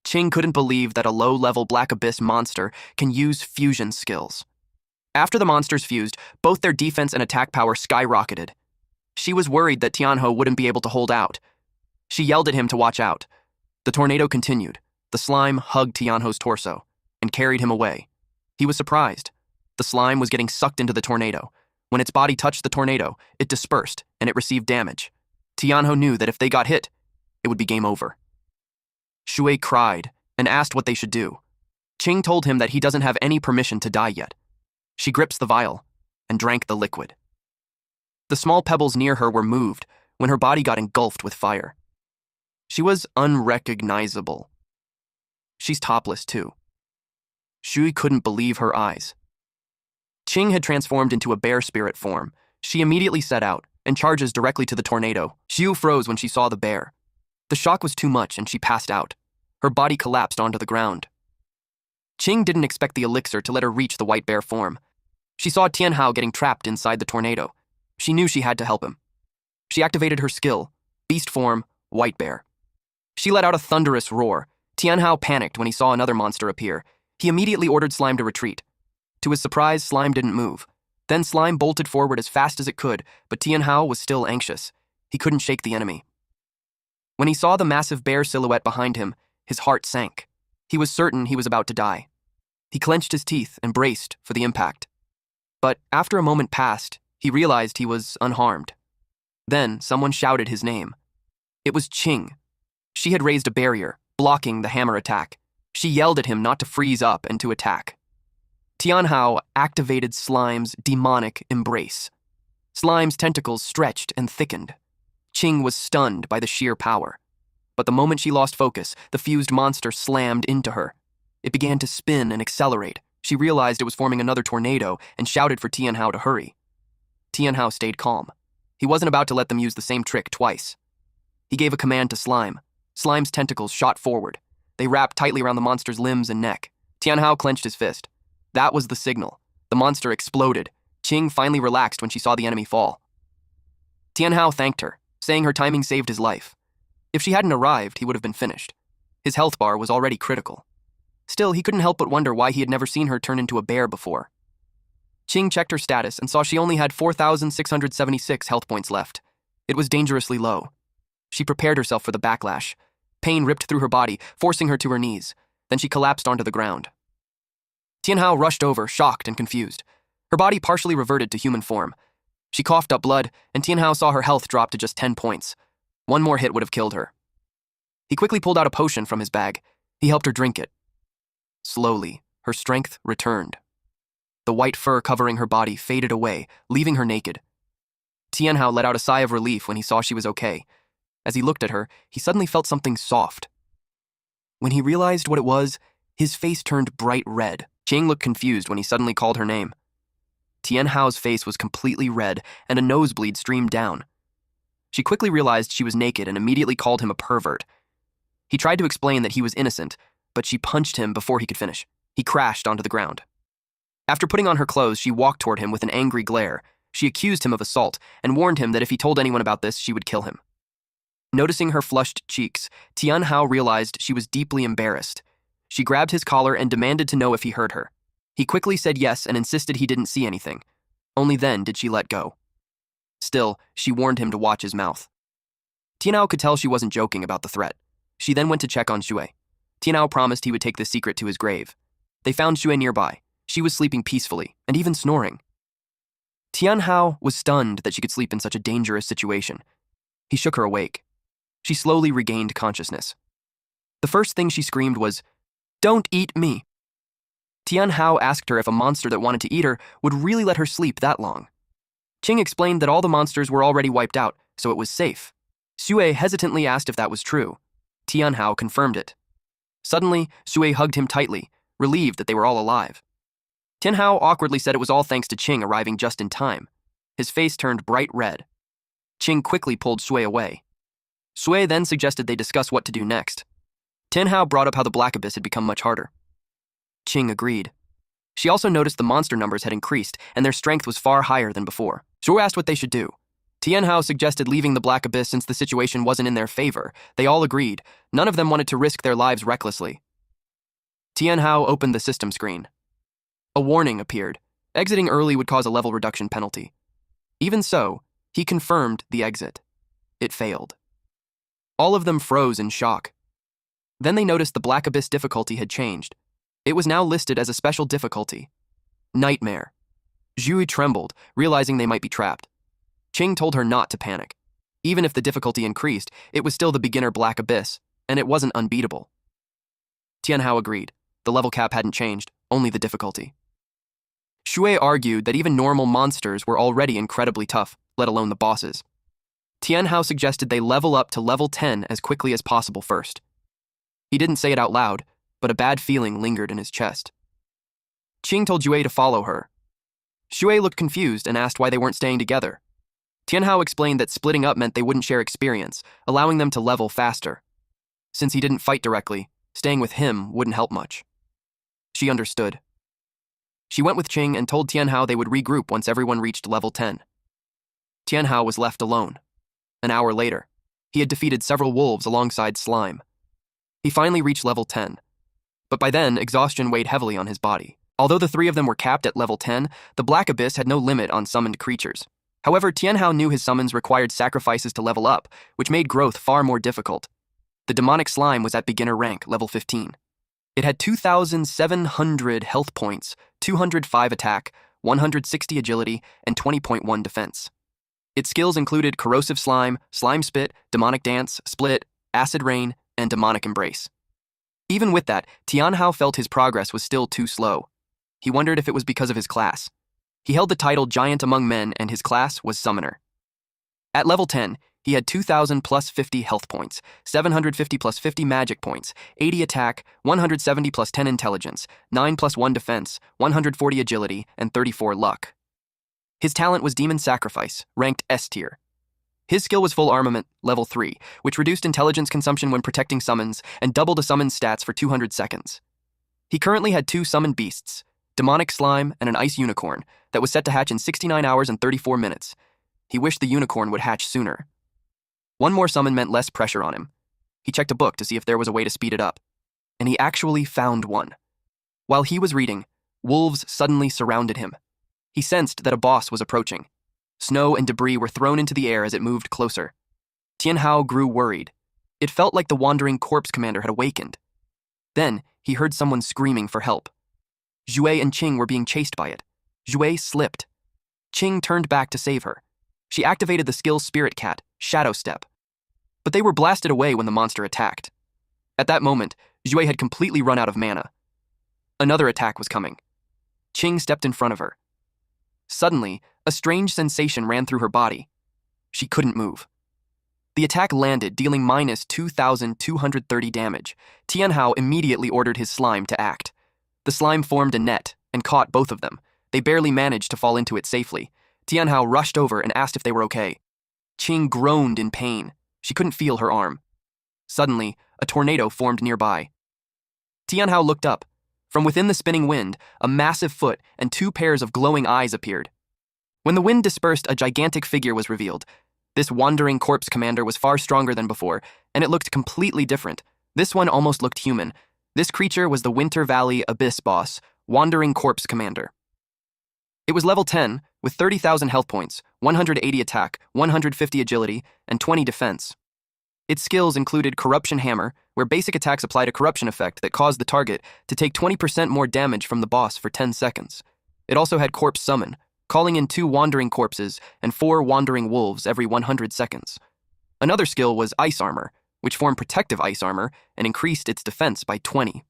Qing couldn't believe that a low-level Black Abyss monster can use fusion skills. After the monsters fused, both their defense and attack power skyrocketed. She was worried that Tianho wouldn't be able to hold out. She yelled at him to watch out. The tornado continued. The slime hugged Tianho's torso and carried him away. He was surprised. The slime was getting sucked into the tornado. When its body touched the tornado, it dispersed and it received damage. Tianho knew that if they got hit, it would be game over. Shui cried and asked what they should do. Qing told him that he doesn't have any permission to die yet. She gripped the vial and drank the liquid. The small pebbles near her were moved when her body got engulfed with fire. She was unrecognizable. She's topless too. Shui couldn't believe her eyes. Qing had transformed into a bear spirit form. She immediately set out and charges directly to the tornado. Xiu froze when she saw the bear. The shock was too much and she passed out. Her body collapsed onto the ground. Qing didn't expect the elixir to let her reach the white bear form. She saw Tianhao getting trapped inside the tornado. She knew she had to help him. She activated her skill, beast form, white bear. She let out a thunderous roar. Tianhao panicked when he saw another monster appear. He immediately ordered Slime to retreat. To his surprise, Slime didn't move. Then Slime bolted forward as fast as it could, but Tianhao was still anxious. He couldn't shake the enemy. When he saw the massive bear silhouette behind him, his heart sank. He was certain he was about to die. He clenched his teeth and braced for the impact. But after a moment passed, he realized he was unharmed. Then someone shouted his name. It was Qing. She had raised a barrier, blocking the hammer attack. She yelled at him not to freeze up and to attack. Tianhao activated Slime's demonic embrace. Slime's tentacles stretched and thickened. Qing was stunned by the sheer power. But the moment she lost focus, the fused monster slammed into her. It began to spin and accelerate. She realized it was forming another tornado and shouted for Tianhao to hurry. Tianhao stayed calm. He wasn't about to let them use the same trick twice. He gave a command to Slime. Slime's tentacles shot forward. They wrapped tightly around the monster's limbs and neck. Tianhao clenched his fist. That was the signal. The monster exploded. Qing finally relaxed when she saw the enemy fall. Tianhao thanked her, saying her timing saved his life. If she hadn't arrived, he would have been finished. His health bar was already critical. Still, he couldn't help but wonder why he had never seen her turn into a bear before. Qing checked her status and saw she only had 4,676 health points left. It was dangerously low. She prepared herself for the backlash. Pain ripped through her body, forcing her to her knees. Then she collapsed onto the ground. Tianhao rushed over, shocked and confused. Her body partially reverted to human form. She coughed up blood, and Tianhao saw her health drop to just 10 points. One more hit would have killed her. He quickly pulled out a potion from his bag. He helped her drink it. Slowly, her strength returned. The white fur covering her body faded away, leaving her naked. Tianhao let out a sigh of relief when he saw she was okay. As he looked at her, he suddenly felt something soft. When he realized what it was, his face turned bright red. Qing looked confused when he suddenly called her name. Tianhao's face was completely red, and a nosebleed streamed down. She quickly realized she was naked and immediately called him a pervert. He tried to explain that he was innocent, but she punched him before he could finish. He crashed onto the ground. After putting on her clothes, she walked toward him with an angry glare. She accused him of assault and warned him that if he told anyone about this, she would kill him. Noticing her flushed cheeks, Tianhao realized she was deeply embarrassed. She grabbed his collar and demanded to know if he heard her. He quickly said yes and insisted he didn't see anything. Only then did she let go. Still, she warned him to watch his mouth. Tianhao could tell she wasn't joking about the threat. She then went to check on Shui. Tianhao promised he would take the secret to his grave. They found Shui nearby. She was sleeping peacefully, and even snoring. Tianhao was stunned that she could sleep in such a dangerous situation. He shook her awake. She slowly regained consciousness. The first thing she screamed was, "Don't eat me!" Tianhao asked her if a monster that wanted to eat her would really let her sleep that long. Qing explained that all the monsters were already wiped out, so it was safe. Sui hesitantly asked if that was true. Tianhao confirmed it. Suddenly, Sui hugged him tightly, relieved that they were all alive. Tianhao awkwardly said it was all thanks to Qing arriving just in time. His face turned bright red. Qing quickly pulled Sui away. Sui then suggested they discuss what to do next. Tianhao brought up how the Black Abyss had become much harder. Qing agreed. She also noticed the monster numbers had increased, and their strength was far higher than before. Sui asked what they should do. Tianhao suggested leaving the Black Abyss since the situation wasn't in their favor. They all agreed. None of them wanted to risk their lives recklessly. Tianhao opened the system screen. A warning appeared. Exiting early would cause a level reduction penalty. Even so, he confirmed the exit. It failed. All of them froze in shock. Then they noticed the Black Abyss difficulty had changed. It was now listed as a special difficulty. Nightmare. Zhui trembled, realizing they might be trapped. Qing told her not to panic. Even if the difficulty increased, it was still the beginner Black Abyss, and it wasn't unbeatable. Tianhao agreed. The level cap hadn't changed, only the difficulty. Shui argued that even normal monsters were already incredibly tough, let alone the bosses. Tianhao suggested they level up to level 10 as quickly as possible first. He didn't say it out loud, but a bad feeling lingered in his chest. Qing told Shui to follow her. Shui looked confused and asked why they weren't staying together. Tianhao explained that splitting up meant they wouldn't share experience, allowing them to level faster. Since he didn't fight directly, staying with him wouldn't help much. She understood. She went with Qing and told Tianhao they would regroup once everyone reached level 10. Tianhao was left alone. An hour later, he had defeated several wolves alongside Slime. He finally reached level 10. But by then, exhaustion weighed heavily on his body. Although the three of them were capped at level 10, the Black Abyss had no limit on summoned creatures. However, Tianhao knew his summons required sacrifices to level up, which made growth far more difficult. The demonic slime was at beginner rank, level 15. It had 2,700 health points, 205 attack, 160 agility, and 20.1 defense. Its skills included corrosive slime, slime spit, demonic dance, split, acid rain, and demonic embrace. Even with that, Tianhao felt his progress was still too slow. He wondered if it was because of his class. He held the title Giant Among Men, and his class was Summoner. At level 10, he had 2,000 plus 50 health points, 750 plus 50 magic points, 80 attack, 170 plus 10 intelligence, 9 plus 1 defense, 140 agility, and 34 luck. His talent was Demon Sacrifice, ranked S tier. His skill was Full Armament, level 3, which reduced intelligence consumption when protecting summons and doubled a summon's stats for 200 seconds. He currently had 2 summoned beasts, Demonic Slime and an Ice Unicorn, that was set to hatch in 69 hours and 34 minutes. He wished the unicorn would hatch sooner. One more summon meant less pressure on him. He checked a book to see if there was a way to speed it up, and he actually found one. While he was reading, wolves suddenly surrounded him. He sensed that a boss was approaching. Snow and debris were thrown into the air as it moved closer. Tianhao grew worried. It felt like the wandering corpse commander had awakened. Then, he heard someone screaming for help. Zhui and Qing were being chased by it. Zhui slipped. Qing turned back to save her. She activated the skill Spirit Cat, Shadow Step. But they were blasted away when the monster attacked. At that moment, Zhui had completely run out of mana. Another attack was coming. Qing stepped in front of her. Suddenly, a strange sensation ran through her body. She couldn't move. The attack landed, dealing minus 2,230 damage. Tianhao immediately ordered his slime to act. The slime formed a net and caught both of them. They barely managed to fall into it safely. Tianhao rushed over and asked if they were okay. Qing groaned in pain. She couldn't feel her arm. Suddenly, a tornado formed nearby. Tianhao looked up. From within the spinning wind, a massive foot and 2 pairs of glowing eyes appeared. When the wind dispersed, a gigantic figure was revealed. This wandering corpse commander was far stronger than before, and it looked completely different. This one almost looked human. This creature was the Winter Valley Abyss boss, Wandering Corpse Commander. It was level 10, with 30,000 health points, 180 attack, 150 agility, and 20 defense. Its skills included Corruption Hammer, where basic attacks applied a corruption effect that caused the target to take 20% more damage from the boss for 10 seconds. It also had Corpse Summon, calling in 2 wandering corpses and 4 wandering wolves every 100 seconds. Another skill was Ice Armor, which formed protective ice armor and increased its defense by 20.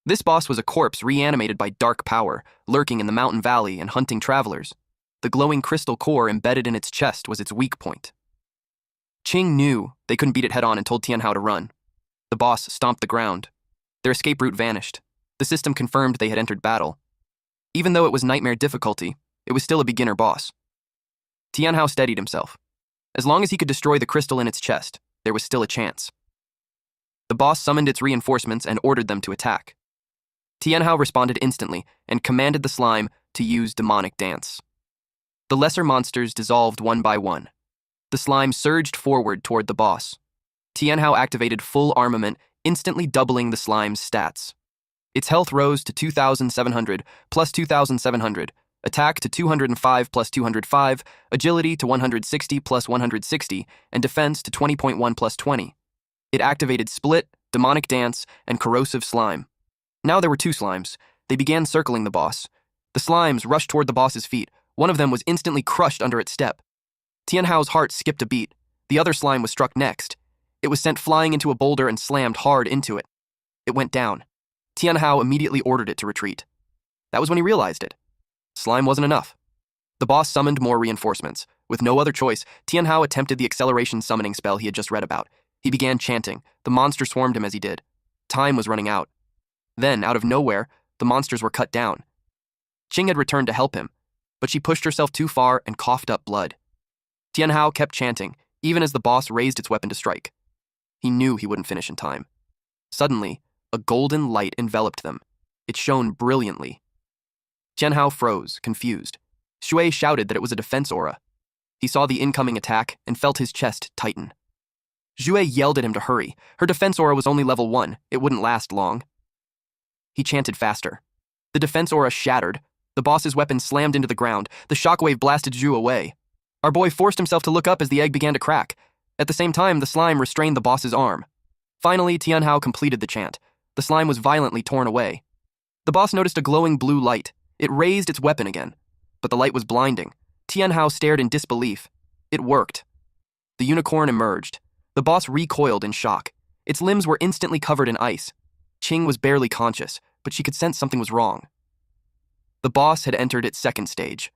This boss was a corpse reanimated by dark power, lurking in the mountain valley and hunting travelers. The glowing crystal core embedded in its chest was its weak point. Qing knew they couldn't beat it head-on and told Tianhao to run. The boss stomped the ground. Their escape route vanished. The system confirmed they had entered battle. Even though it was nightmare difficulty, it was still a beginner boss. Tianhao steadied himself. As long as he could destroy the crystal in its chest, there was still a chance. The boss summoned its reinforcements and ordered them to attack. Tianhao responded instantly and commanded the slime to use demonic dance. The lesser monsters dissolved one by one. The slime surged forward toward the boss. Tianhao activated Full Armament, instantly doubling the slime's stats. Its health rose to 2,700 plus 2,700, attack to 205 plus 205, agility to 160 plus 160, and defense to 20.1 plus 20. It activated Split, Demonic Dance, and Corrosive Slime. Now there were 2 slimes. They began circling the boss. The slimes rushed toward the boss's feet. One of them was instantly crushed under its step. Tianhao's heart skipped a beat. The other slime was struck next. It was sent flying into a boulder and slammed hard into it. It went down. Tianhao immediately ordered it to retreat. That was when he realized it. Slime wasn't enough. The boss summoned more reinforcements. With no other choice, Tianhao attempted the acceleration summoning spell he had just read about. He began chanting. The monster swarmed him as he did. Time was running out. Then, out of nowhere, the monsters were cut down. Qing had returned to help him, but she pushed herself too far and coughed up blood. Tianhao kept chanting, even as the boss raised its weapon to strike. He knew he wouldn't finish in time. Suddenly, a golden light enveloped them. It shone brilliantly. Tianhao froze, confused. Shui shouted that it was a defense aura. He saw the incoming attack and felt his chest tighten. Zhue yelled at him to hurry. Her defense aura was only level 1. It wouldn't last long. He chanted faster. The defense aura shattered. The boss's weapon slammed into the ground. The shockwave blasted Zhu away. Our boy forced himself to look up as the egg began to crack. At the same time, the slime restrained the boss's arm. Finally, Tianhao completed the chant. The slime was violently torn away. The boss noticed a glowing blue light. It raised its weapon again. But the light was blinding. Tianhao stared in disbelief. It worked. The unicorn emerged. The boss recoiled in shock. Its limbs were instantly covered in ice. Qing was barely conscious, but she could sense something was wrong. The boss had entered its second stage.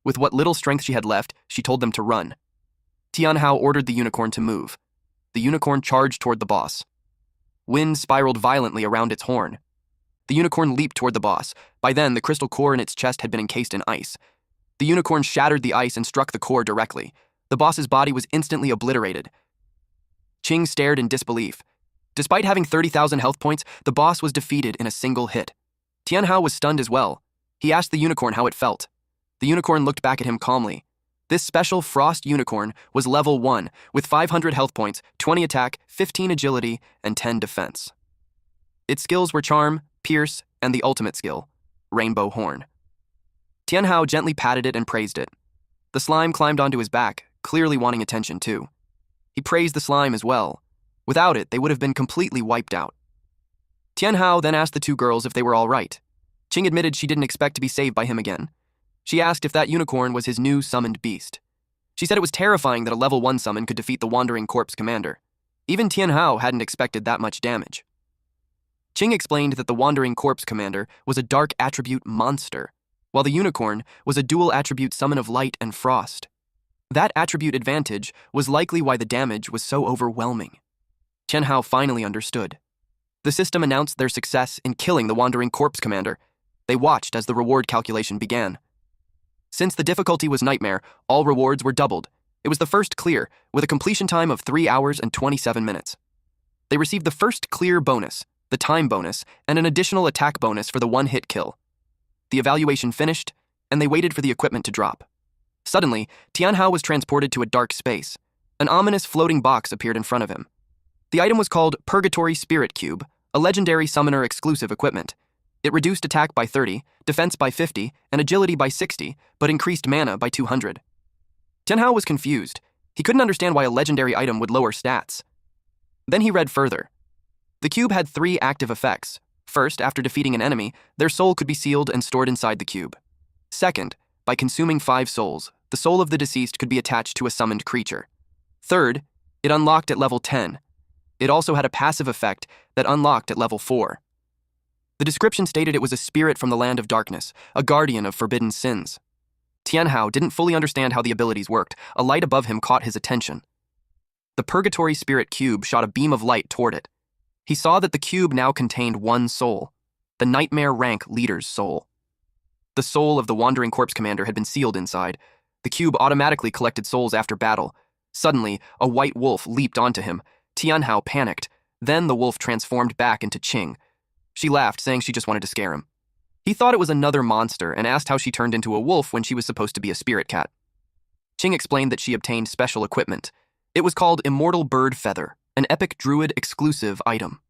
With what little strength she had left, she told them to run. Tianhao ordered the unicorn to move. The unicorn charged toward the boss. Wind spiraled violently around its horn. The unicorn leaped toward the boss. By then, the crystal core in its chest had been encased in ice. The unicorn shattered the ice and struck the core directly. The boss's body was instantly obliterated. Qing stared in disbelief. Despite having 30,000 health points, the boss was defeated in a single hit. Tianhao was stunned as well. He asked the unicorn how it felt. The unicorn looked back at him calmly. This special frost unicorn was level 1, with 500 health points, 20 attack, 15 agility, and 10 defense. Its skills were Charm, Pierce, and the ultimate skill, Rainbow Horn. Tianhao gently patted it and praised it. The slime climbed onto his back, clearly wanting attention too. He praised the slime as well. Without it, they would have been completely wiped out. Tianhao then asked the two girls if they were all right. Qing admitted she didn't expect to be saved by him again. She asked if that unicorn was his new summoned beast. She said it was terrifying that a level 1 summon could defeat the Wandering Corpse commander. Even Tianhao hadn't expected that much damage. Qing explained that the Wandering Corpse commander was a dark attribute monster, while the unicorn was a dual attribute summon of light and frost. That attribute advantage was likely why the damage was so overwhelming. Tianhao finally understood. The system announced their success in killing the Wandering Corpse commander. They watched as the reward calculation began. Since the difficulty was Nightmare, all rewards were doubled. It was the first clear, with a completion time of 3 hours and 27 minutes. They received the first clear bonus, the time bonus, and an additional attack bonus for the one-hit kill. The evaluation finished, and they waited for the equipment to drop. Suddenly, Tianhao was transported to a dark space. An ominous floating box appeared in front of him. The item was called Purgatory Spirit Cube, a legendary summoner-exclusive equipment. It reduced attack by 30, defense by 50, and agility by 60, but increased mana by 200. Tianhao was confused. He couldn't understand why a legendary item would lower stats. Then he read further. The cube had 3 active effects. First, after defeating an enemy, their soul could be sealed and stored inside the cube. Second, by consuming 5 souls, the soul of the deceased could be attached to a summoned creature. Third, it unlocked at level 10. It also had a passive effect that unlocked at level 4. The description stated it was a spirit from the land of darkness, a guardian of forbidden sins. Tianhao didn't fully understand how the abilities worked. A light above him caught his attention. The Purgatory Spirit Cube shot a beam of light toward it. He saw that the cube now contained 1 soul, the Nightmare Rank leader's soul. The soul of the Wandering Corpse commander had been sealed inside. The cube automatically collected souls after battle. Suddenly, a white wolf leaped onto him. Tianhao panicked. Then the wolf transformed back into Qing. She laughed, saying she just wanted to scare him. He thought it was another monster and asked how she turned into a wolf when she was supposed to be a spirit cat. Qing explained that she obtained special equipment. It was called Immortal Bird Feather, an epic druid exclusive item.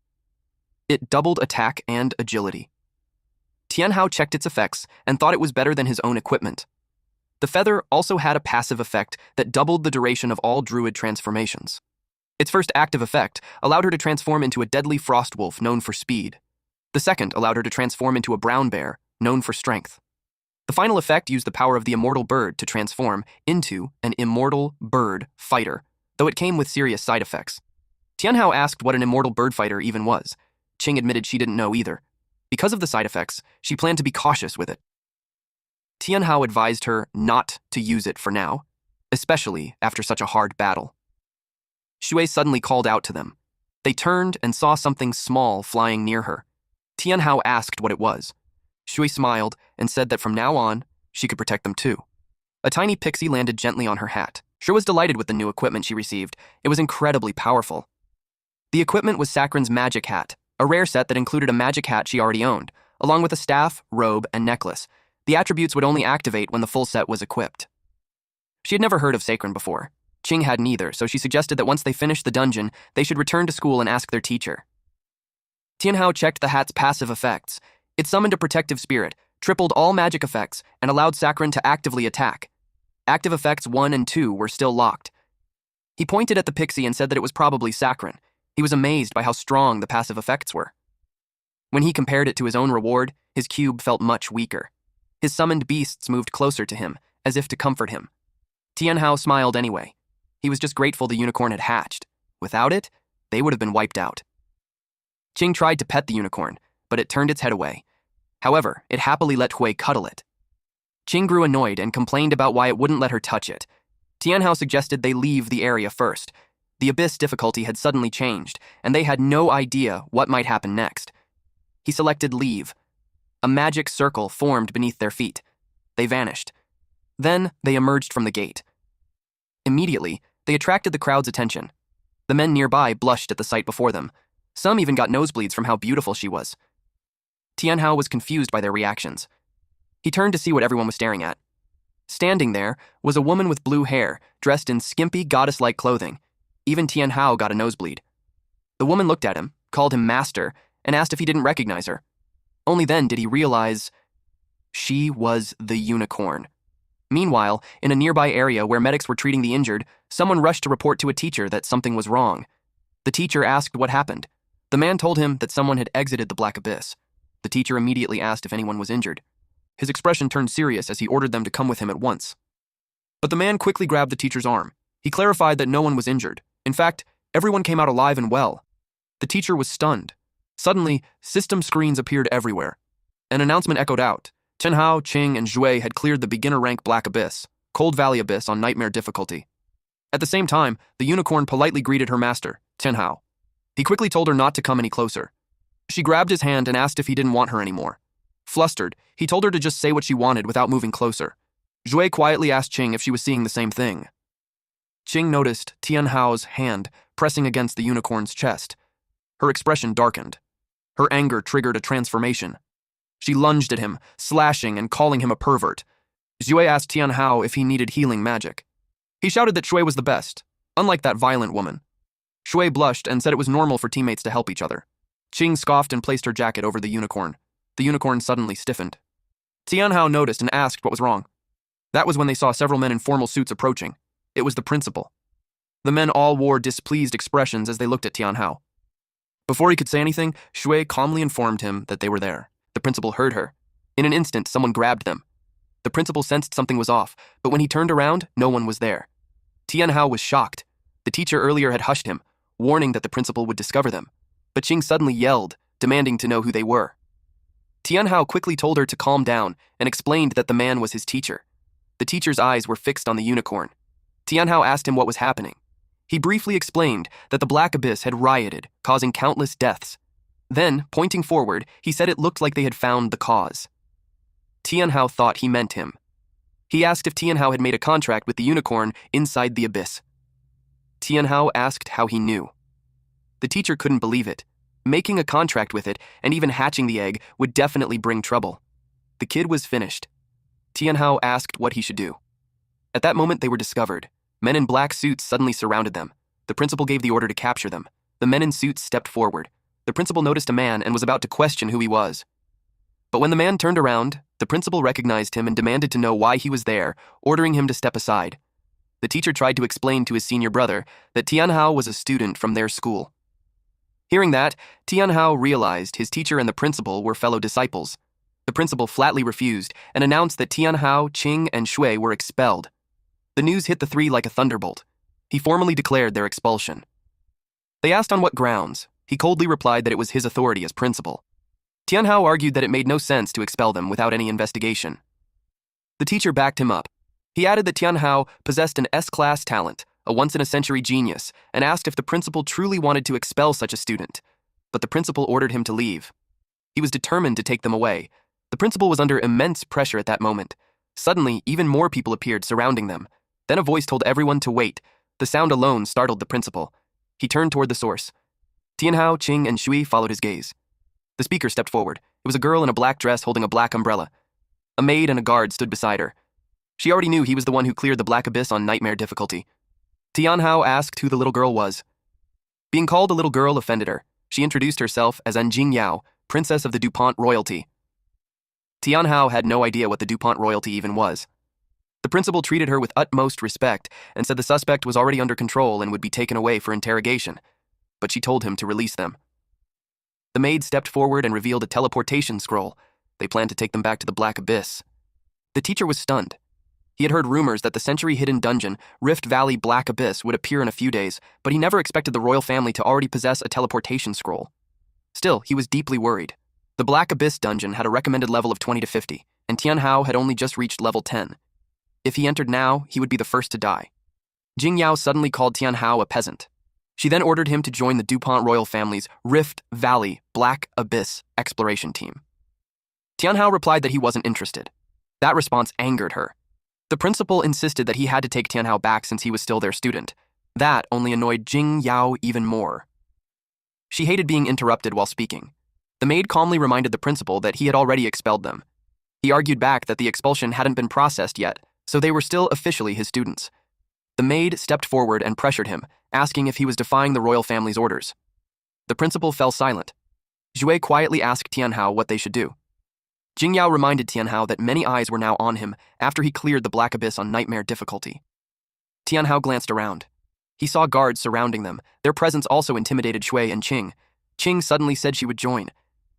It doubled attack and agility. Tianhao checked its effects and thought it was better than his own equipment. The feather also had a passive effect that doubled the duration of all druid transformations. Its first active effect allowed her to transform into a deadly frost wolf known for speed. The second allowed her to transform into a brown bear, known for strength. The final effect used the power of the immortal bird to transform into an immortal bird fighter, though it came with serious side effects. Tianhao asked what an immortal bird fighter even was. Qing admitted she didn't know either. Because of the side effects, she planned to be cautious with it. Tianhao advised her not to use it for now, especially after such a hard battle. Shui suddenly called out to them. They turned and saw something small flying near her. Tianhao asked what it was. Shui smiled and said that from now on, she could protect them too. A tiny pixie landed gently on her hat. Shui was delighted with the new equipment she received. It was incredibly powerful. The equipment was Sakran's magic hat, a rare set that included a magic hat she already owned, along with a staff, robe, and necklace. The attributes would only activate when the full set was equipped. She had never heard of Sacred before. Qing hadn't either, so she suggested that once they finished the dungeon, they should return to school and ask their teacher. Tianhao checked the hat's passive effects. It summoned a protective spirit, tripled all magic effects, and allowed Sacred to actively attack. Active effects 1 and 2 were still locked. He pointed at the pixie and said that it was probably Sacred. He was amazed by how strong the passive effects were. When he compared it to his own reward, his cube felt much weaker. His summoned beasts moved closer to him, as if to comfort him. Tianhao smiled anyway. He was just grateful the unicorn had hatched. Without it, they would have been wiped out. Qing tried to pet the unicorn, but it turned its head away. However, it happily let Hui cuddle it. Qing grew annoyed and complained about why it wouldn't let her touch it. Tianhao suggested they leave the area first. The abyss difficulty had suddenly changed, and they had no idea what might happen next. He selected leave. A magic circle formed beneath their feet. They vanished. Then they emerged from the gate. Immediately, they attracted the crowd's attention. The men nearby blushed at the sight before them. Some even got nosebleeds from how beautiful she was. Tianhao was confused by their reactions. He turned to see what everyone was staring at. Standing there was a woman with blue hair, dressed in skimpy, goddess-like clothing. Even Tianhao got a nosebleed. The woman looked at him, called him master, and asked if he didn't recognize her. Only then did he realize she was the unicorn. Meanwhile, in a nearby area where medics were treating the injured, someone rushed to report to a teacher that something was wrong. The teacher asked what happened. The man told him that someone had exited the Black Abyss. The teacher immediately asked if anyone was injured. His expression turned serious as he ordered them to come with him at once. But the man quickly grabbed the teacher's arm. He clarified that no one was injured. In fact, everyone came out alive and well. The teacher was stunned. Suddenly, system screens appeared everywhere. An announcement echoed out. Tianhao, Qing, and Zhui had cleared the beginner rank Black Abyss, Cold Valley Abyss on Nightmare difficulty. At the same time, the unicorn politely greeted her master, Tianhao. He quickly told her not to come any closer. She grabbed his hand and asked if he didn't want her anymore. Flustered, he told her to just say what she wanted without moving closer. Zhui quietly asked Qing if she was seeing the same thing. Qing noticed Tianhao's hand pressing against the unicorn's chest. Her expression darkened. Her anger triggered a transformation. She lunged at him, slashing and calling him a pervert. Zhui asked Tianhao if he needed healing magic. He shouted that Shui was the best, unlike that violent woman. Shui blushed and said it was normal for teammates to help each other. Qing scoffed and placed her jacket over the unicorn. The unicorn suddenly stiffened. Tianhao noticed and asked what was wrong. That was when they saw several men in formal suits approaching. It was the principal. The men all wore displeased expressions as they looked at Tianhao. Before he could say anything, Shui calmly informed him that they were there. The principal heard her. In an instant, someone grabbed them. The principal sensed something was off, but when he turned around, no one was there. Tianhao was shocked. The teacher earlier had hushed him, warning that the principal would discover them. But Qing suddenly yelled, demanding to know who they were. Tianhao quickly told her to calm down and explained that the man was his teacher. The teacher's eyes were fixed on the unicorn. Tianhao asked him what was happening. He briefly explained that the Black Abyss had rioted, causing countless deaths. Then, pointing forward, he said it looked like they had found the cause. Tianhao thought he meant him. He asked if Tianhao had made a contract with the unicorn inside the abyss. Tianhao asked how he knew. The teacher couldn't believe it. Making a contract with it, and even hatching the egg, would definitely bring trouble. The kid was finished. Tianhao asked what he should do. At that moment, they were discovered. Men in black suits suddenly surrounded them. The principal gave the order to capture them. The men in suits stepped forward. The principal noticed a man and was about to question who he was. But when the man turned around, the principal recognized him and demanded to know why he was there, ordering him to step aside. The teacher tried to explain to his senior brother that Tianhao was a student from their school. Hearing that, Tianhao realized his teacher and the principal were fellow disciples. The principal flatly refused and announced that Tianhao, Qing, and Shui were expelled. The news hit the three like a thunderbolt. He formally declared their expulsion. They asked on what grounds. He coldly replied that it was his authority as principal. Tianhao argued that it made no sense to expel them without any investigation. The teacher backed him up. He added that Tianhao possessed an S-class talent, a once-in-a-century genius, and asked if the principal truly wanted to expel such a student. But the principal ordered him to leave. He was determined to take them away. The principal was under immense pressure at that moment. Suddenly, even more people appeared surrounding them. Then a voice told everyone to wait. The sound alone startled the principal. He turned toward the source. Tianhao, Qing, and Shui followed his gaze. The speaker stepped forward. It was a girl in a black dress holding a black umbrella. A maid and a guard stood beside her. She already knew he was the one who cleared the Black Abyss on nightmare difficulty. Tianhao asked who the little girl was. Being called a little girl offended her. She introduced herself as Anjing Yao, princess of the DuPont royalty. Tianhao had no idea what the DuPont royalty even was. The principal treated her with utmost respect and said the suspect was already under control and would be taken away for interrogation, but she told him to release them. The maid stepped forward and revealed a teleportation scroll. They planned to take them back to the Black Abyss. The teacher was stunned. He had heard rumors that the century-hidden dungeon, Rift Valley Black Abyss, would appear in a few days, but he never expected the royal family to already possess a teleportation scroll. Still, he was deeply worried. The Black Abyss dungeon had a recommended level of 20 to 50, and Tianhao had only just reached level 10. If he entered now, he would be the first to die. Jing Yao suddenly called Tianhao a peasant. She then ordered him to join the DuPont royal family's Rift Valley Black Abyss exploration team. Tianhao replied that he wasn't interested. That response angered her. The principal insisted that he had to take Tianhao back since he was still their student. That only annoyed Jing Yao even more. She hated being interrupted while speaking. The maid calmly reminded the principal that he had already expelled them. He argued back that the expulsion hadn't been processed yet, so they were still officially his students. The maid stepped forward and pressured him, asking if he was defying the royal family's orders. The principal fell silent. Jue quietly asked Tianhao what they should do. Jing Yao reminded Tianhao that many eyes were now on him after he cleared the Black Abyss on nightmare difficulty. Tianhao glanced around. He saw guards surrounding them. Their presence also intimidated Shui and Qing. Qing suddenly said she would join.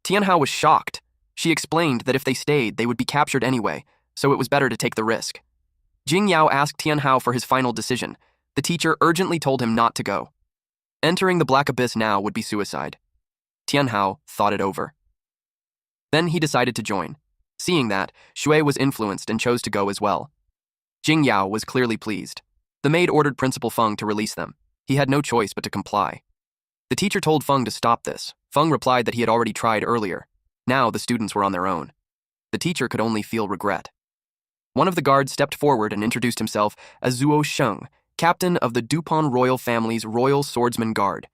Tianhao was shocked. She explained that if they stayed, they would be captured anyway, so it was better to take the risk. Jing Yao asked Tianhao for his final decision. The teacher urgently told him not to go. Entering the Black Abyss now would be suicide. Tianhao thought it over. Then he decided to join. Seeing that, Shui was influenced and chose to go as well. Jing Yao was clearly pleased. The maid ordered Principal Feng to release them. He had no choice but to comply. The teacher told Feng to stop this. Feng replied that he had already tried earlier. Now the students were on their own. The teacher could only feel regret. One of the guards stepped forward and introduced himself as Zuo Sheng, captain of the DuPont royal family's Royal Swordsman Guard.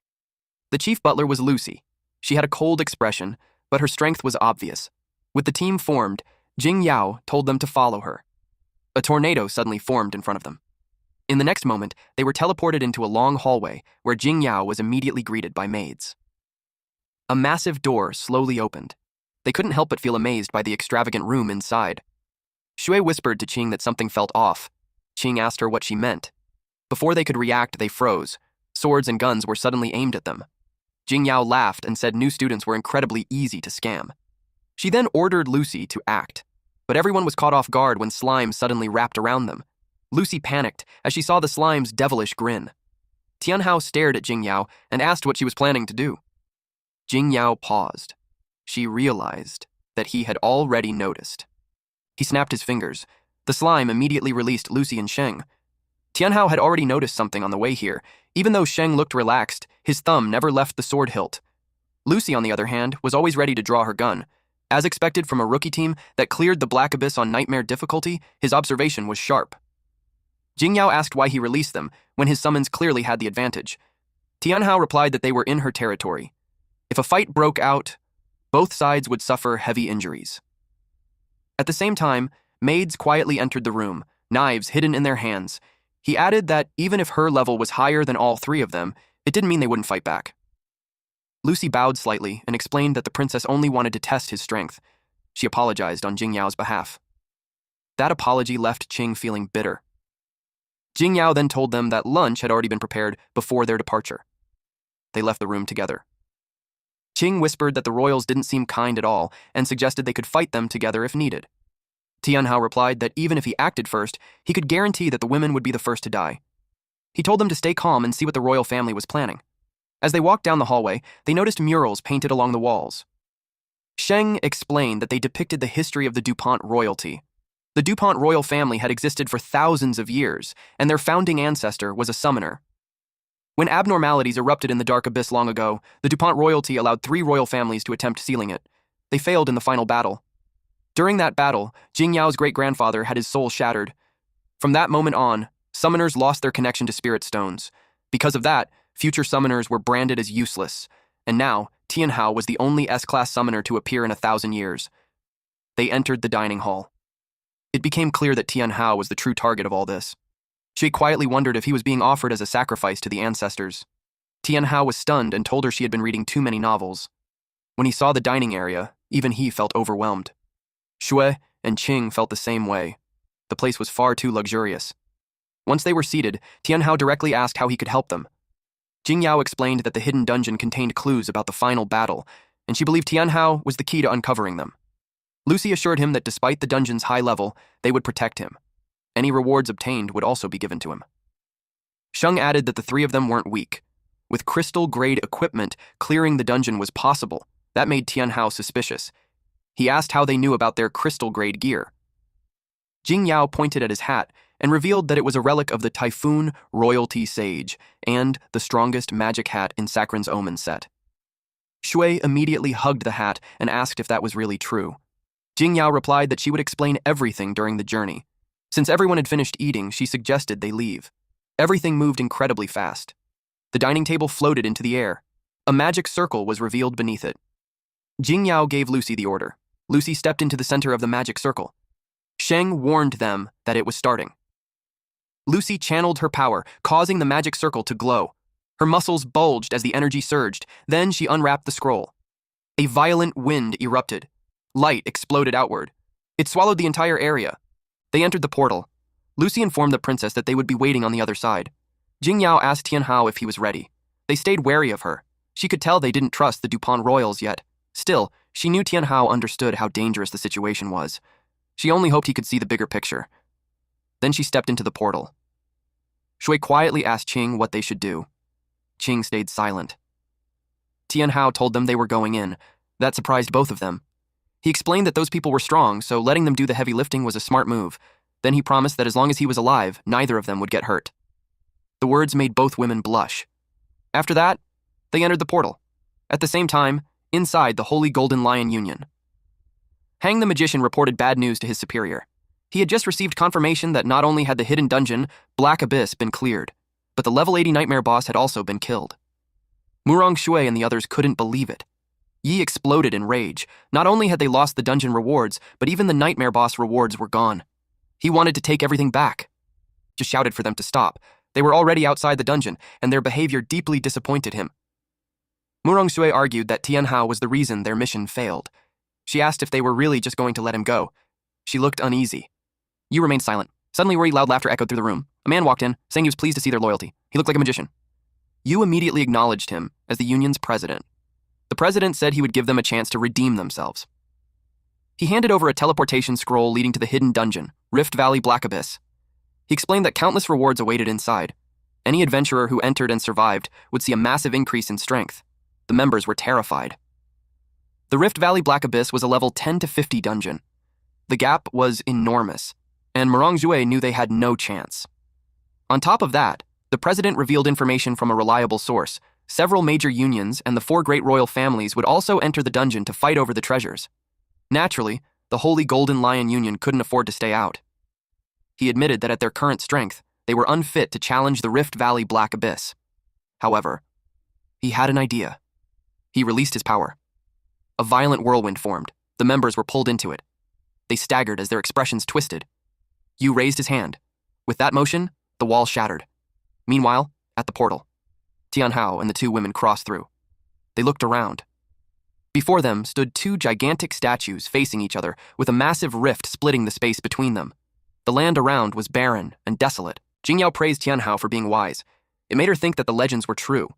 The chief butler was Lucy. She had a cold expression, but her strength was obvious. With the team formed, Jing Yao told them to follow her. A tornado suddenly formed in front of them. In the next moment, they were teleported into a long hallway where Jing Yao was immediately greeted by maids. A massive door slowly opened. They couldn't help but feel amazed by the extravagant room inside. Shui whispered to Qing that something felt off. Qing asked her what she meant. Before they could react, they froze. Swords and guns were suddenly aimed at them. Jing Yao laughed and said new students were incredibly easy to scam. She then ordered Lucy to act, but everyone was caught off guard when slime suddenly wrapped around them. Lucy panicked as she saw the slime's devilish grin. Tianhao stared at Jing Yao and asked what she was planning to do. Jing Yao paused. She realized that he had already noticed. He snapped his fingers. The slime immediately released Lucy and Sheng. Tianhao had already noticed something on the way here. Even though Sheng looked relaxed, his thumb never left the sword hilt. Lucy, on the other hand, was always ready to draw her gun. As expected from a rookie team that cleared the Black Abyss on nightmare difficulty, his observation was sharp. Jing Yao asked why he released them, when his summons clearly had the advantage. Tianhao replied that they were in her territory. If a fight broke out, both sides would suffer heavy injuries. At the same time, maids quietly entered the room, knives hidden in their hands. He added that even if her level was higher than all three of them, it didn't mean they wouldn't fight back. Lucy bowed slightly and explained that the princess only wanted to test his strength. She apologized on Jing Yao's behalf. That apology left Qing feeling bitter. Jing Yao then told them that lunch had already been prepared before their departure. They left the room together. Qing whispered that the royals didn't seem kind at all and suggested they could fight them together if needed. Tianhao replied that even if he acted first, he could guarantee that the women would be the first to die. He told them to stay calm and see what the royal family was planning. As they walked down the hallway, they noticed murals painted along the walls. Sheng explained that they depicted the history of the DuPont royalty. The DuPont royal family had existed for thousands of years, and their founding ancestor was a summoner. When abnormalities erupted in the Dark Abyss long ago, the DuPont royalty allowed 3 royal families to attempt sealing it. They failed in the final battle. During that battle, Jing Yao's great-grandfather had his soul shattered. From that moment on, summoners lost their connection to spirit stones. Because of that, future summoners were branded as useless, and now Tianhao was the only S-class summoner to appear in 1,000 years. They entered the dining hall. It became clear that Tianhao was the true target of all this. She quietly wondered if he was being offered as a sacrifice to the ancestors. Tianhao was stunned and told her she had been reading too many novels. When he saw the dining area, even he felt overwhelmed. Shui and Qing felt the same way. The place was far too luxurious. Once they were seated, Tianhao directly asked how he could help them. Jingyao explained that the hidden dungeon contained clues about the final battle, and she believed Tianhao was the key to uncovering them. Lucy assured him that despite the dungeon's high level, they would protect him. Any rewards obtained would also be given to him. Sheng added that the three of them weren't weak. With crystal-grade equipment, clearing the dungeon was possible. That made Tianhao suspicious. He asked how they knew about their crystal-grade gear. Jingyao pointed at his hat and revealed that it was a relic of the Typhoon Royalty Sage and the strongest magic hat in Sakran's Omen set. Shui immediately hugged the hat and asked if that was really true. Jingyao replied that she would explain everything during the journey. Since everyone had finished eating, she suggested they leave. Everything moved incredibly fast. The dining table floated into the air. A magic circle was revealed beneath it. Jingyao gave Lucy the order. Lucy stepped into the center of the magic circle. Sheng warned them that it was starting. Lucy channeled her power, causing the magic circle to glow. Her muscles bulged as the energy surged. Then she unwrapped the scroll. A violent wind erupted. Light exploded outward. It swallowed the entire area. They entered the portal. Lucy informed the princess that they would be waiting on the other side. Jingyao asked Tianhao if he was ready. They stayed wary of her. She could tell they didn't trust the Dupont royals yet. Still, she knew Tianhao understood how dangerous the situation was. She only hoped he could see the bigger picture. Then she stepped into the portal. Shui quietly asked Qing what they should do. Qing stayed silent. Tianhao told them they were going in. That surprised both of them. He explained that those people were strong, so letting them do the heavy lifting was a smart move. Then he promised that as long as he was alive, neither of them would get hurt. The words made both women blush. After that, they entered the portal. At the same time, inside the Holy Golden Lion Union. Hang the Magician reported bad news to his superior. He had just received confirmation that not only had the hidden dungeon, Black Abyss, been cleared, but the level 80 nightmare boss had also been killed. Murong Shui and the others couldn't believe it. Yi exploded in rage. Not only had they lost the dungeon rewards, but even the nightmare boss rewards were gone. He wanted to take everything back. Just shouted for them to stop. They were already outside the dungeon, and their behavior deeply disappointed him. Murong Shui argued that Tianhao was the reason their mission failed. She asked if they were really just going to let him go. She looked uneasy. Yu remained silent. Suddenly, worried loud laughter echoed through the room. A man walked in, saying he was pleased to see their loyalty. He looked like a magician. Yu immediately acknowledged him as the union's president. The president said he would give them a chance to redeem themselves. He handed over a teleportation scroll leading to the hidden dungeon, Rift Valley Black Abyss. He explained that countless rewards awaited inside. Any adventurer who entered and survived would see a massive increase in strength. The members were terrified. The Rift Valley Black Abyss was a level 10 to 50 dungeon. The gap was enormous, and Murong Shui knew they had no chance. On top of that, the president revealed information from a reliable source. Several major unions and the 4 great royal families would also enter the dungeon to fight over the treasures. Naturally, the Holy Golden Lion Union couldn't afford to stay out. He admitted that at their current strength, they were unfit to challenge the Rift Valley Black Abyss. However, he had an idea. He released his power. A violent whirlwind formed. The members were pulled into it. They staggered as their expressions twisted. Yu raised his hand. With that motion, the wall shattered. Meanwhile, at the portal, Tianhao and the 2 women crossed through. They looked around. Before them stood 2 gigantic statues facing each other, with a massive rift splitting the space between them. The land around was barren and desolate. Jingyao praised Tianhao for being wise. It made her think that the legends were true.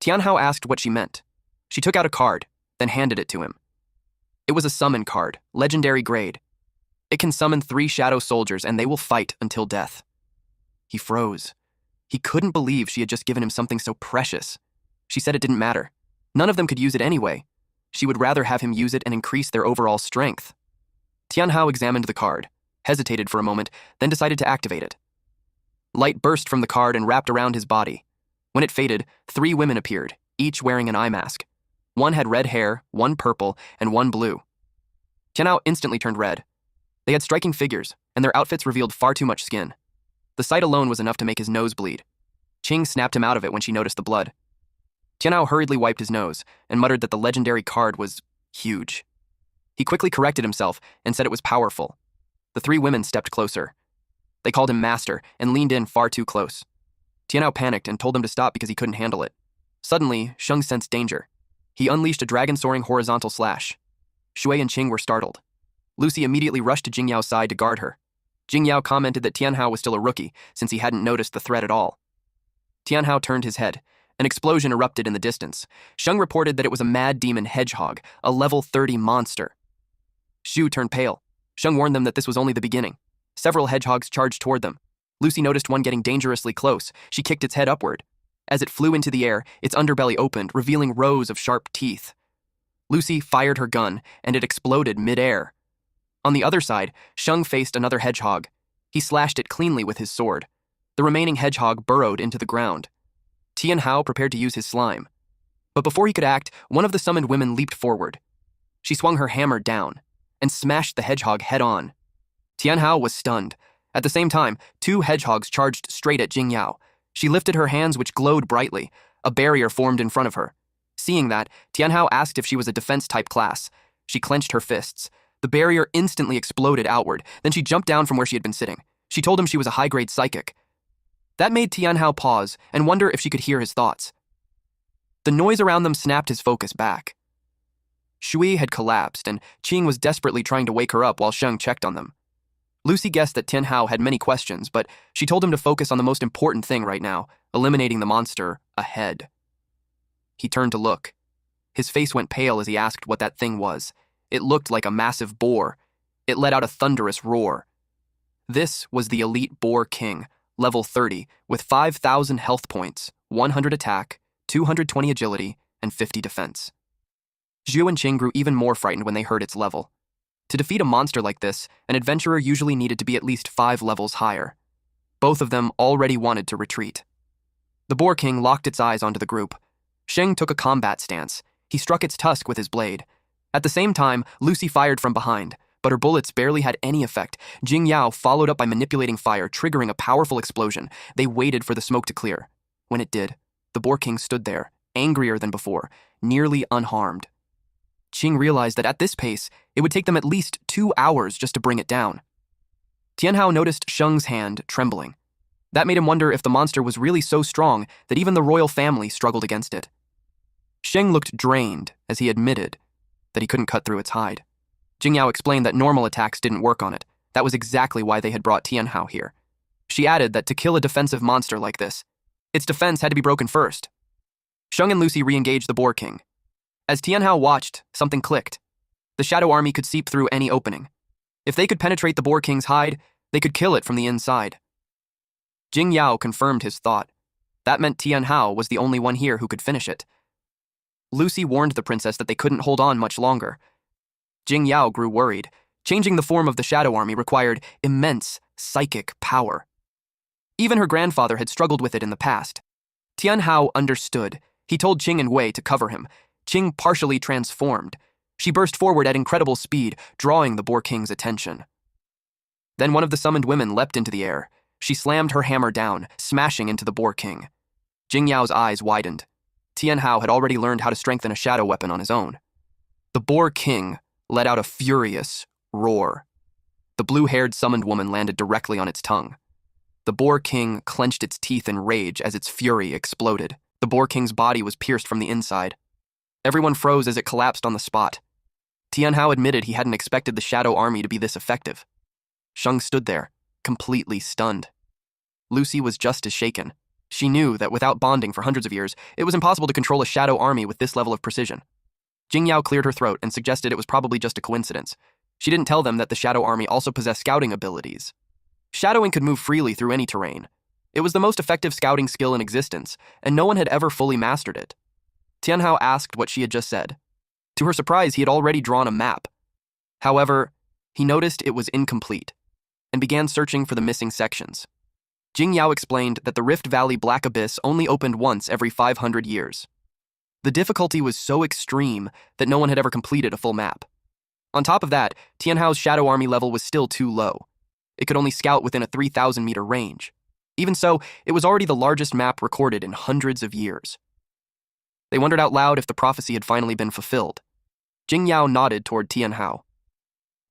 Tianhao asked what she meant. She took out a card, then handed it to him. It was a summon card, legendary grade. It can summon 3 shadow soldiers and they will fight until death. He froze. He couldn't believe she had just given him something so precious. She said it didn't matter. None of them could use it anyway. She would rather have him use it and increase their overall strength. Tianhao examined the card, hesitated for a moment, then decided to activate it. Light burst from the card and wrapped around his body. When it faded, 3 women appeared, each wearing an eye mask. One had red hair, one purple, and one blue. Tianhao instantly turned red. They had striking figures, and their outfits revealed far too much skin. The sight alone was enough to make his nose bleed. Qing snapped him out of it when she noticed the blood. Tianhao hurriedly wiped his nose and muttered that the legendary card was huge. He quickly corrected himself and said it was powerful. The three women stepped closer. They called him master and leaned in far too close. Tianhao panicked and told them to stop because he couldn't handle it. Suddenly, Sheng sensed danger. He unleashed a dragon-soaring horizontal slash. Shui and Qing were startled. Lucy immediately rushed to Jingyao's side to guard her. Jingyao commented that Tianhao was still a rookie, since he hadn't noticed the threat at all. Tianhao turned his head. An explosion erupted in the distance. Sheng reported that it was a mad demon hedgehog, a level 30 monster. Shu turned pale. Sheng warned them that this was only the beginning. Several hedgehogs charged toward them. Lucy noticed one getting dangerously close. She kicked its head upward. As it flew into the air, its underbelly opened, revealing rows of sharp teeth. Lucy fired her gun, and it exploded mid-air. On the other side, Sheng faced another hedgehog. He slashed it cleanly with his sword. The remaining hedgehog burrowed into the ground. Tianhao prepared to use his slime. But before he could act, one of the summoned women leaped forward. She swung her hammer down and smashed the hedgehog head-on. Tianhao was stunned. At the same time, two hedgehogs charged straight at Jingyao. She lifted her hands, which glowed brightly. A barrier formed in front of her. Seeing that, Tianhao asked if she was a defense-type class. She clenched her fists. The barrier instantly exploded outward. Then she jumped down from where she had been sitting. She told him she was a high-grade psychic. That made Tianhao pause and wonder if she could hear his thoughts. The noise around them snapped his focus back. Shui had collapsed, and Qing was desperately trying to wake her up while Sheng checked on them. Lucy guessed that Tianhao had many questions, but she told him to focus on the most important thing right now, eliminating the monster ahead. He turned to look. His face went pale as he asked what that thing was. It looked like a massive boar. It let out a thunderous roar. This was the elite Boar King, level 30, with 5,000 health points, 100 attack, 220 agility, and 50 defense. Zhu and Qing grew even more frightened when they heard its level. To defeat a monster like this, an adventurer usually needed to be at least 5 levels higher. Both of them already wanted to retreat. The Boar King locked its eyes onto the group. Sheng took a combat stance. He struck its tusk with his blade. At the same time, Lucy fired from behind, but her bullets barely had any effect. Jingyao followed up by manipulating fire, triggering a powerful explosion. They waited for the smoke to clear. When it did, the Boar King stood there, angrier than before, nearly unharmed. Qing realized that at this pace, it would take them at least 2 hours just to bring it down. Tianhao noticed Sheng's hand trembling. That made him wonder if the monster was really so strong that even the royal family struggled against it. Sheng looked drained as he admitted that he couldn't cut through its hide. Jingyao explained that normal attacks didn't work on it. That was exactly why they had brought Tianhao here. She added that to kill a defensive monster like this, its defense had to be broken first. Sheng and Lucy re-engaged the Boar King. As Tianhao watched, something clicked. The Shadow Army could seep through any opening. If they could penetrate the Boar King's hide, they could kill it from the inside. Jingyao confirmed his thought. That meant Tianhao was the only one here who could finish it. Lucy warned the princess that they couldn't hold on much longer. Jingyao grew worried. Changing the form of the Shadow Army required immense psychic power. Even her grandfather had struggled with it in the past. Tianhao understood. He told Qing and Wei to cover him. Qing partially transformed. She burst forward at incredible speed, drawing the Boar King's attention. Then one of the summoned women leapt into the air. She slammed her hammer down, smashing into the Boar King. Jingyao's eyes widened. Tianhao had already learned how to strengthen a shadow weapon on his own. The Boar King let out a furious roar. The blue-haired summoned woman landed directly on its tongue. The Boar King clenched its teeth in rage as its fury exploded. The Boar King's body was pierced from the inside. Everyone froze as it collapsed on the spot. Tianhao admitted he hadn't expected the Shadow Army to be this effective. Sheng stood there, completely stunned. Lucy was just as shaken. She knew that without bonding for hundreds of years, it was impossible to control a Shadow Army with this level of precision. Jingyao cleared her throat and suggested it was probably just a coincidence. She didn't tell them that the Shadow Army also possessed scouting abilities. Shadowing could move freely through any terrain. It was the most effective scouting skill in existence, and no one had ever fully mastered it. Tianhao asked what she had just said. To her surprise, he had already drawn a map. However, he noticed it was incomplete, and began searching for the missing sections. Jingyao explained that the Rift Valley Black Abyss only opened once every 500 years. The difficulty was so extreme that no one had ever completed a full map. On top of that, Tianhao's Shadow Army level was still too low. It could only scout within a 3,000-meter range. Even so, it was already the largest map recorded in hundreds of years. They wondered out loud if the prophecy had finally been fulfilled. Jingyao nodded toward Tianhao.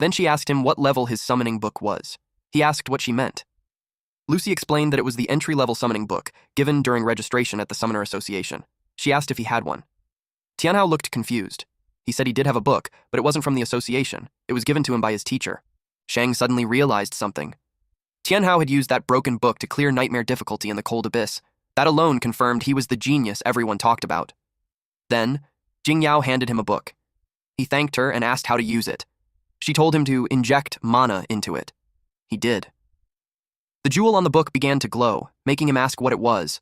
Then she asked him what level his summoning book was. He asked what she meant. Lucy explained that it was the entry-level summoning book, given during registration at the Summoner Association. She asked if he had one. Tianhao looked confused. He said he did have a book, but it wasn't from the association. It was given to him by his teacher. Shang suddenly realized something. Tianhao had used that broken book to clear nightmare difficulty in the cold abyss. That alone confirmed he was the genius everyone talked about. Then, Jingyao handed him a book. He thanked her and asked how to use it. She told him to inject mana into it. He did. The jewel on the book began to glow, making him ask what it was.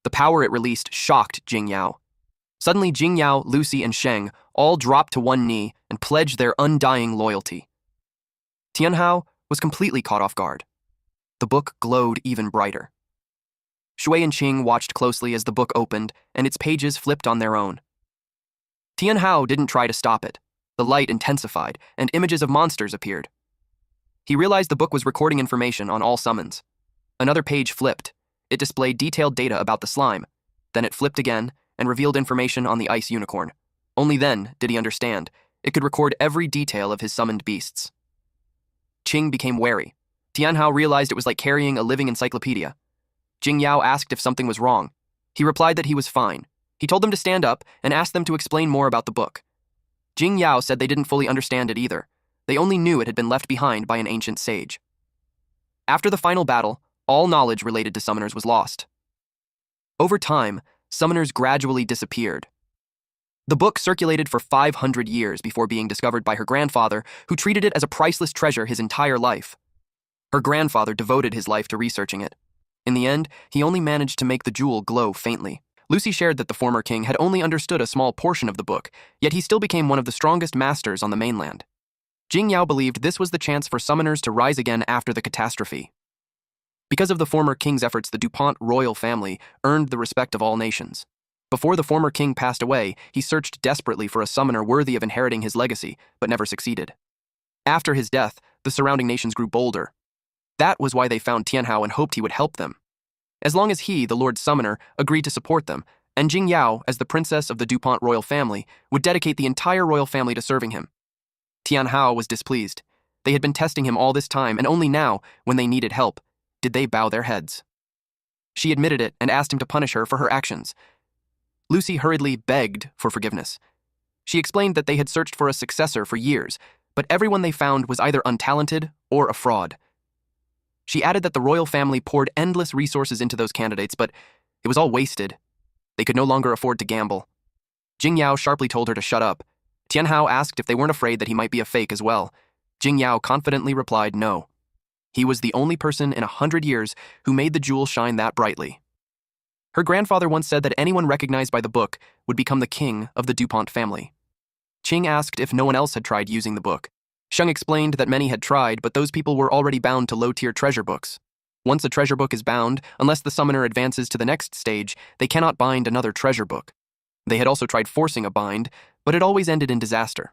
The power it released shocked Jingyao. Suddenly, Jingyao, Lucy, and Sheng all dropped to one knee and pledged their undying loyalty. Tianhao was completely caught off guard. The book glowed even brighter. Shui and Qing watched closely as the book opened and its pages flipped on their own. Tianhao didn't try to stop it. The light intensified and images of monsters appeared. He realized the book was recording information on all summons. Another page flipped. It displayed detailed data about the slime. Then it flipped again and revealed information on the ice unicorn. Only then did he understand. It could record every detail of his summoned beasts. Qing became wary. Tianhao realized it was like carrying a living encyclopedia. Jingyao asked if something was wrong. He replied that he was fine. He told them to stand up and asked them to explain more about the book. Jingyao said they didn't fully understand it either. They only knew it had been left behind by an ancient sage. After the final battle, all knowledge related to summoners was lost. Over time, summoners gradually disappeared. The book circulated for 500 years before being discovered by her grandfather, who treated it as a priceless treasure his entire life. Her grandfather devoted his life to researching it. In the end, he only managed to make the jewel glow faintly. Lucy shared that the former king had only understood a small portion of the book, yet he still became one of the strongest masters on the mainland. Jingyao believed this was the chance for summoners to rise again after the catastrophe. Because of the former king's efforts, the DuPont royal family earned the respect of all nations. Before the former king passed away, he searched desperately for a summoner worthy of inheriting his legacy, but never succeeded. After his death, the surrounding nations grew bolder. That was why they found Tianhao and hoped he would help them. As long as he, the Lord Summoner, agreed to support them, and Jingyao, as the princess of the DuPont royal family, would dedicate the entire royal family to serving him. Tianhao was displeased. They had been testing him all this time, and only now, when they needed help, did they bow their heads. She admitted it and asked him to punish her for her actions. Lucy hurriedly begged for forgiveness. She explained that they had searched for a successor for years, but everyone they found was either untalented or a fraud. She added that the royal family poured endless resources into those candidates, but it was all wasted. They could no longer afford to gamble. Jingyao sharply told her to shut up. Tianhao asked if they weren't afraid that he might be a fake as well. Jingyao confidently replied no. He was the only person in 100 years who made the jewel shine that brightly. Her grandfather once said that anyone recognized by the book would become the king of the DuPont family. Qing asked if no one else had tried using the book. Sheng explained that many had tried, but those people were already bound to low-tier treasure books. Once a treasure book is bound, unless the summoner advances to the next stage, they cannot bind another treasure book. They had also tried forcing a bind, but it always ended in disaster.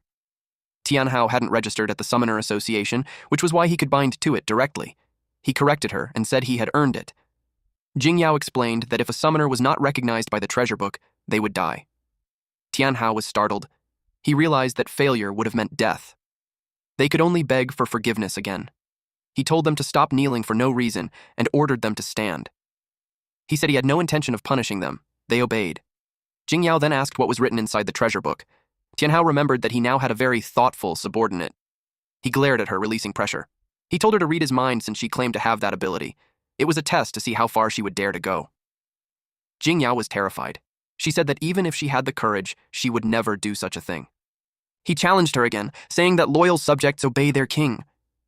Tianhao hadn't registered at the Summoner Association, which was why he could bind to it directly. He corrected her and said he had earned it. Jingyao explained that if a summoner was not recognized by the treasure book, they would die. Tianhao was startled. He realized that failure would have meant death. They could only beg for forgiveness again. He told them to stop kneeling for no reason and ordered them to stand. He said he had no intention of punishing them. They obeyed. Jingyao then asked what was written inside the treasure book. Tianhao remembered that he now had a very thoughtful subordinate. He glared at her, releasing pressure. He told her to read his mind since she claimed to have that ability. It was a test to see how far she would dare to go. Jingyao was terrified. She said that even if she had the courage, she would never do such a thing. He challenged her again, saying that loyal subjects obey their king.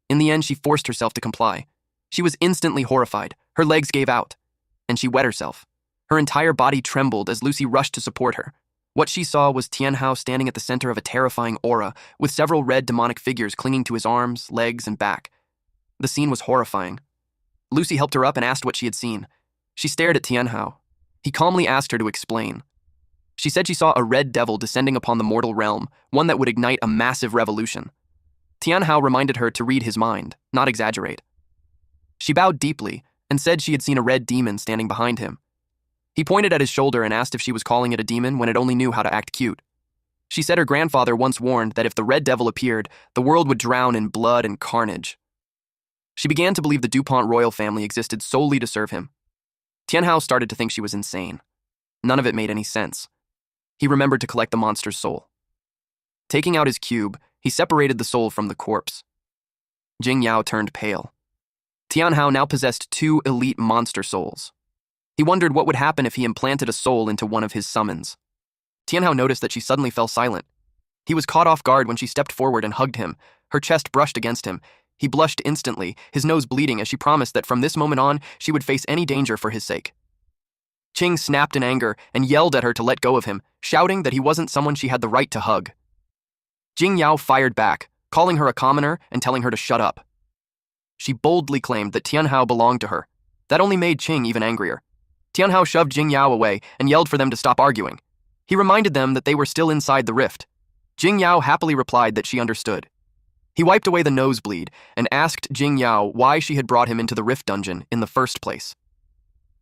In the end, she forced herself to comply. She was instantly horrified. Her legs gave out, and she wet herself. Her entire body trembled as Lucy rushed to support her. What she saw was Tianhao standing at the center of a terrifying aura, with several red demonic figures clinging to his arms, legs, and back. The scene was horrifying. Lucy helped her up and asked what she had seen. She stared at Tianhao. He calmly asked her to explain. She said she saw a red devil descending upon the mortal realm, one that would ignite a massive revolution. Tianhao reminded her to read his mind, not exaggerate. She bowed deeply and said she had seen a red demon standing behind him. He pointed at his shoulder and asked if she was calling it a demon when it only knew how to act cute. She said her grandfather once warned that if the Red Devil appeared, the world would drown in blood and carnage. She began to believe the DuPont royal family existed solely to serve him. Tianhao started to think she was insane. None of it made any sense. He remembered to collect the monster's soul. Taking out his cube, he separated the soul from the corpse. Jingyao turned pale. Tianhao now possessed 2 elite monster souls. He wondered what would happen if he implanted a soul into one of his summons. Tianhao noticed that she suddenly fell silent. He was caught off guard when she stepped forward and hugged him. Her chest brushed against him. He blushed instantly, his nose bleeding as she promised that from this moment on, she would face any danger for his sake. Qing snapped in anger and yelled at her to let go of him, shouting that he wasn't someone she had the right to hug. Jingyao fired back, calling her a commoner and telling her to shut up. She boldly claimed that Tianhao belonged to her. That only made Qing even angrier. Tianhao shoved Jingyao away and yelled for them to stop arguing. He reminded them that they were still inside the rift. Jingyao happily replied that she understood. He wiped away the nosebleed and asked Jingyao why she had brought him into the rift dungeon in the first place.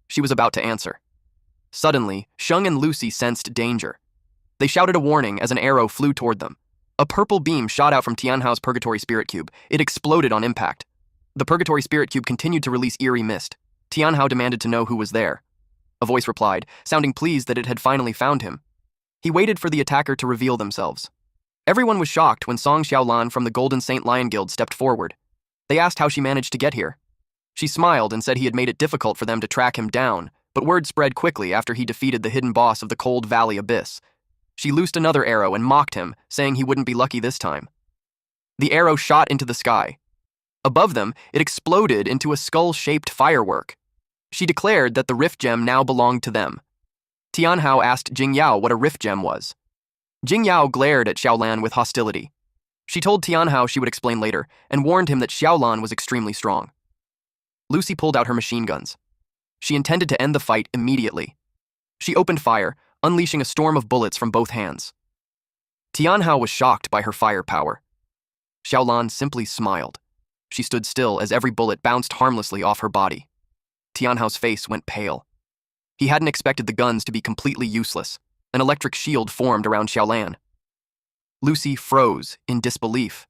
She was about to answer. Suddenly, Sheng and Lucy sensed danger. They shouted a warning as an arrow flew toward them. A purple beam shot out from Tianhao's Purgatory Spirit Cube. It exploded on impact. The Purgatory Spirit Cube continued to release eerie mist. Tianhao demanded to know who was there. A voice replied, sounding pleased that it had finally found him. He waited for the attacker to reveal themselves. Everyone was shocked when Song Xiaolan from the Golden Saint Lion Guild stepped forward. They asked how she managed to get here. She smiled and said he had made it difficult for them to track him down, but word spread quickly after he defeated the hidden boss of the Cold Valley Abyss. She loosed another arrow and mocked him, saying he wouldn't be lucky this time. The arrow shot into the sky. Above them, it exploded into a skull-shaped firework. She declared that the rift gem now belonged to them. Tianhao asked Jingyao what a rift gem was. Jingyao glared at Xiaolan with hostility. She told Tianhao she would explain later, and warned him that Xiaolan was extremely strong. Lucy pulled out her machine guns. She intended to end the fight immediately. She opened fire, unleashing a storm of bullets from both hands. Tianhao was shocked by her firepower. Xiaolan simply smiled. She stood still as every bullet bounced harmlessly off her body. Tianhao's face went pale. He hadn't expected the guns to be completely useless. An electric shield formed around Xiaolan. Lucy froze in disbelief.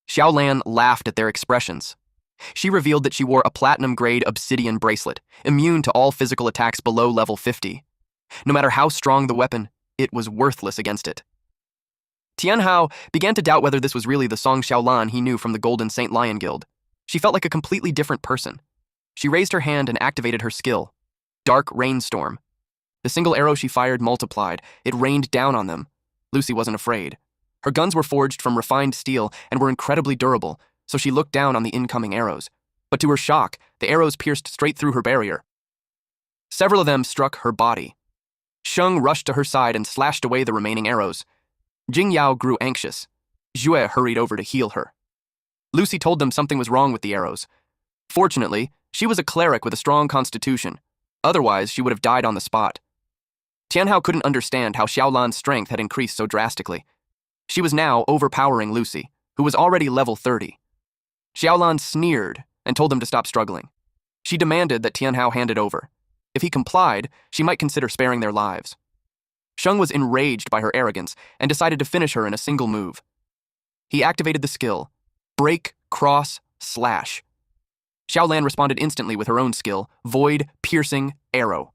Xiaolan laughed at their expressions. She revealed that she wore a platinum-grade obsidian bracelet, immune to all physical attacks below level 50. No matter how strong the weapon, it was worthless against it. Tianhao began to doubt whether this was really the Song Xiaolan he knew from the Golden Saint Lion Guild. She felt like a completely different person. She raised her hand and activated her skill, Dark Rainstorm. The single arrow she fired multiplied. It rained down on them. Lucy wasn't afraid. Her guns were forged from refined steel and were incredibly durable, so she looked down on the incoming arrows. But to her shock, the arrows pierced straight through her barrier. Several of them struck her body. Sheng rushed to her side and slashed away the remaining arrows. Jingyao grew anxious. Jue hurried over to heal her. Lucy told them something was wrong with the arrows. Fortunately, she was a cleric with a strong constitution. Otherwise, she would have died on the spot. Tianhao couldn't understand how Xiaolan's strength had increased so drastically. She was now overpowering Lucy, who was already level 30. Xiaolan sneered and told them to stop struggling. She demanded that Tianhao hand it over. If he complied, she might consider sparing their lives. Sheng was enraged by her arrogance and decided to finish her in a single move. He activated the skill, Break, Cross, Slash. Xiaolan responded instantly with her own skill, Void, Piercing, Arrow.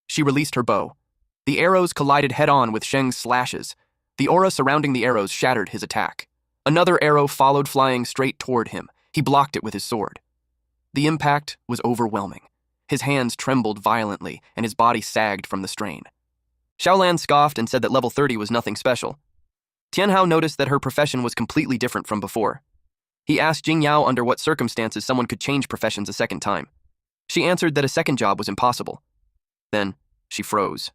She released her bow. The arrows collided head-on with Sheng's slashes. The aura surrounding the arrows shattered his attack. Another arrow followed, flying straight toward him. He blocked it with his sword. The impact was overwhelming. His hands trembled violently, and his body sagged from the strain. Xiaolan scoffed and said that level 30 was nothing special. Tianhao noticed that her profession was completely different from before. He asked Jingyao under what circumstances someone could change professions a second time. She answered that a second job was impossible. Then, she froze.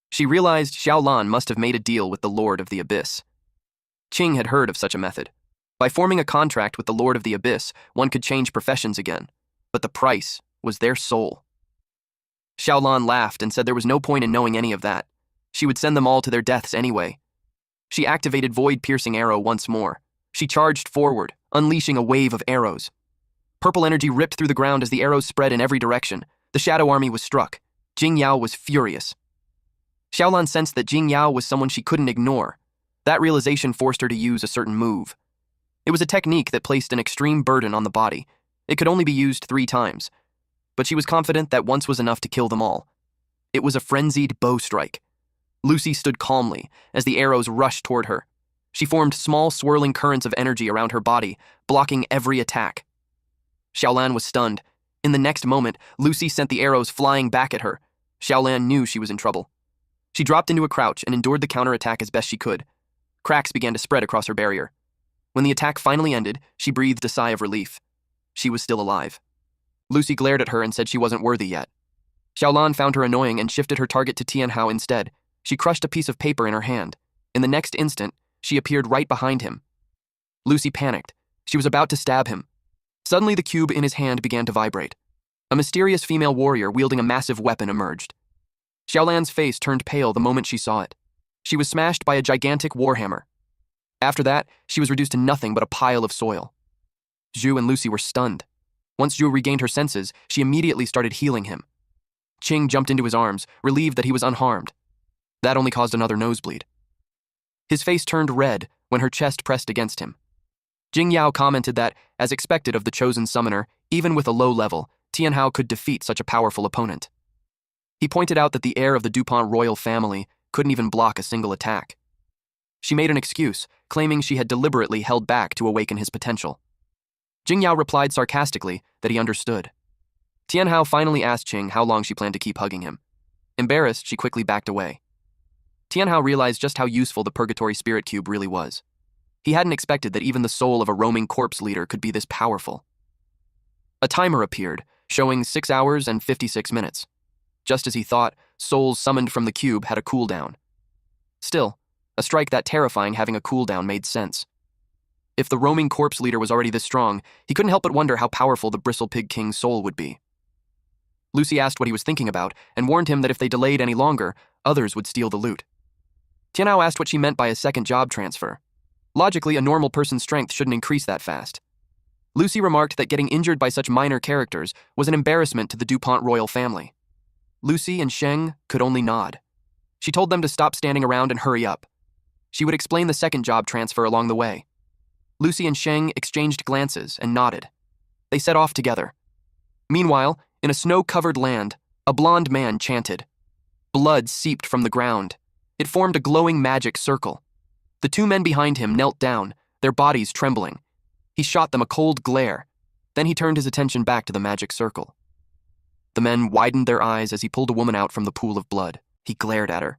She realized Xiaolan must have made a deal with the Lord of the Abyss. Qing had heard of such a method. By forming a contract with the Lord of the Abyss, one could change professions again, but the price was their soul. Xiaolan laughed and said there was no point in knowing any of that. She would send them all to their deaths anyway. She activated Void Piercing Arrow once more. She charged forward, unleashing a wave of arrows. Purple energy ripped through the ground as the arrows spread in every direction. The Shadow Army was struck. Jingyao was furious. Xiaolan sensed that Jingyao was someone she couldn't ignore. That realization forced her to use a certain move. It was a technique that placed an extreme burden on the body. It could only be used 3 times, but she was confident that once was enough to kill them all. It was a frenzied bow strike. Lucy stood calmly as the arrows rushed toward her. She formed small swirling currents of energy around her body, blocking every attack. Xiaolan was stunned. In the next moment, Lucy sent the arrows flying back at her. Xiaolan knew she was in trouble. She dropped into a crouch and endured the counterattack as best she could. Cracks began to spread across her barrier. When the attack finally ended, she breathed a sigh of relief. She was still alive. Lucy glared at her and said she wasn't worthy yet. Xiaolan found her annoying and shifted her target to Tianhao instead. She crushed a piece of paper in her hand. In the next instant, she appeared right behind him. Lucy panicked. She was about to stab him. Suddenly, the cube in his hand began to vibrate. A mysterious female warrior wielding a massive weapon emerged. Xiaolan's face turned pale the moment she saw it. She was smashed by a gigantic warhammer. After that, she was reduced to nothing but a pile of soil. Zhu and Lucy were stunned. Once Zhu regained her senses, she immediately started healing him. Qing jumped into his arms, relieved that he was unharmed. That only caused another nosebleed. His face turned red when her chest pressed against him. Jing Yao commented that, as expected of the chosen summoner, even with a low level, Tianhao could defeat such a powerful opponent. He pointed out that the heir of the DuPont royal family couldn't even block a single attack. She made an excuse, claiming she had deliberately held back to awaken his potential. Jing Yao replied sarcastically that he understood. Tianhao finally asked Qing how long she planned to keep hugging him. Embarrassed, she quickly backed away. Tianhao realized just how useful the Purgatory Spirit Cube really was. He hadn't expected that even the soul of a roaming corpse leader could be this powerful. A timer appeared, showing 6 hours and 56 minutes. Just as he thought, souls summoned from the cube had a cooldown. Still, a strike that terrifying having a cooldown made sense. If the roaming corpse leader was already this strong, he couldn't help but wonder how powerful the Bristlepig King's soul would be. Lucy asked what he was thinking about and warned him that if they delayed any longer, others would steal the loot. Tianhao asked what she meant by a second job transfer. Logically, a normal person's strength shouldn't increase that fast. Lucy remarked that getting injured by such minor characters was an embarrassment to the DuPont royal family. Lucy and Sheng could only nod. She told them to stop standing around and hurry up. She would explain the second job transfer along the way. Lucy and Sheng exchanged glances and nodded. They set off together. Meanwhile, in a snow-covered land, a blond man chanted. Blood seeped from the ground. It formed a glowing magic circle. The 2 men behind him knelt down, their bodies trembling. He shot them a cold glare. Then he turned his attention back to the magic circle. The men widened their eyes as he pulled a woman out from the pool of blood. He glared at her.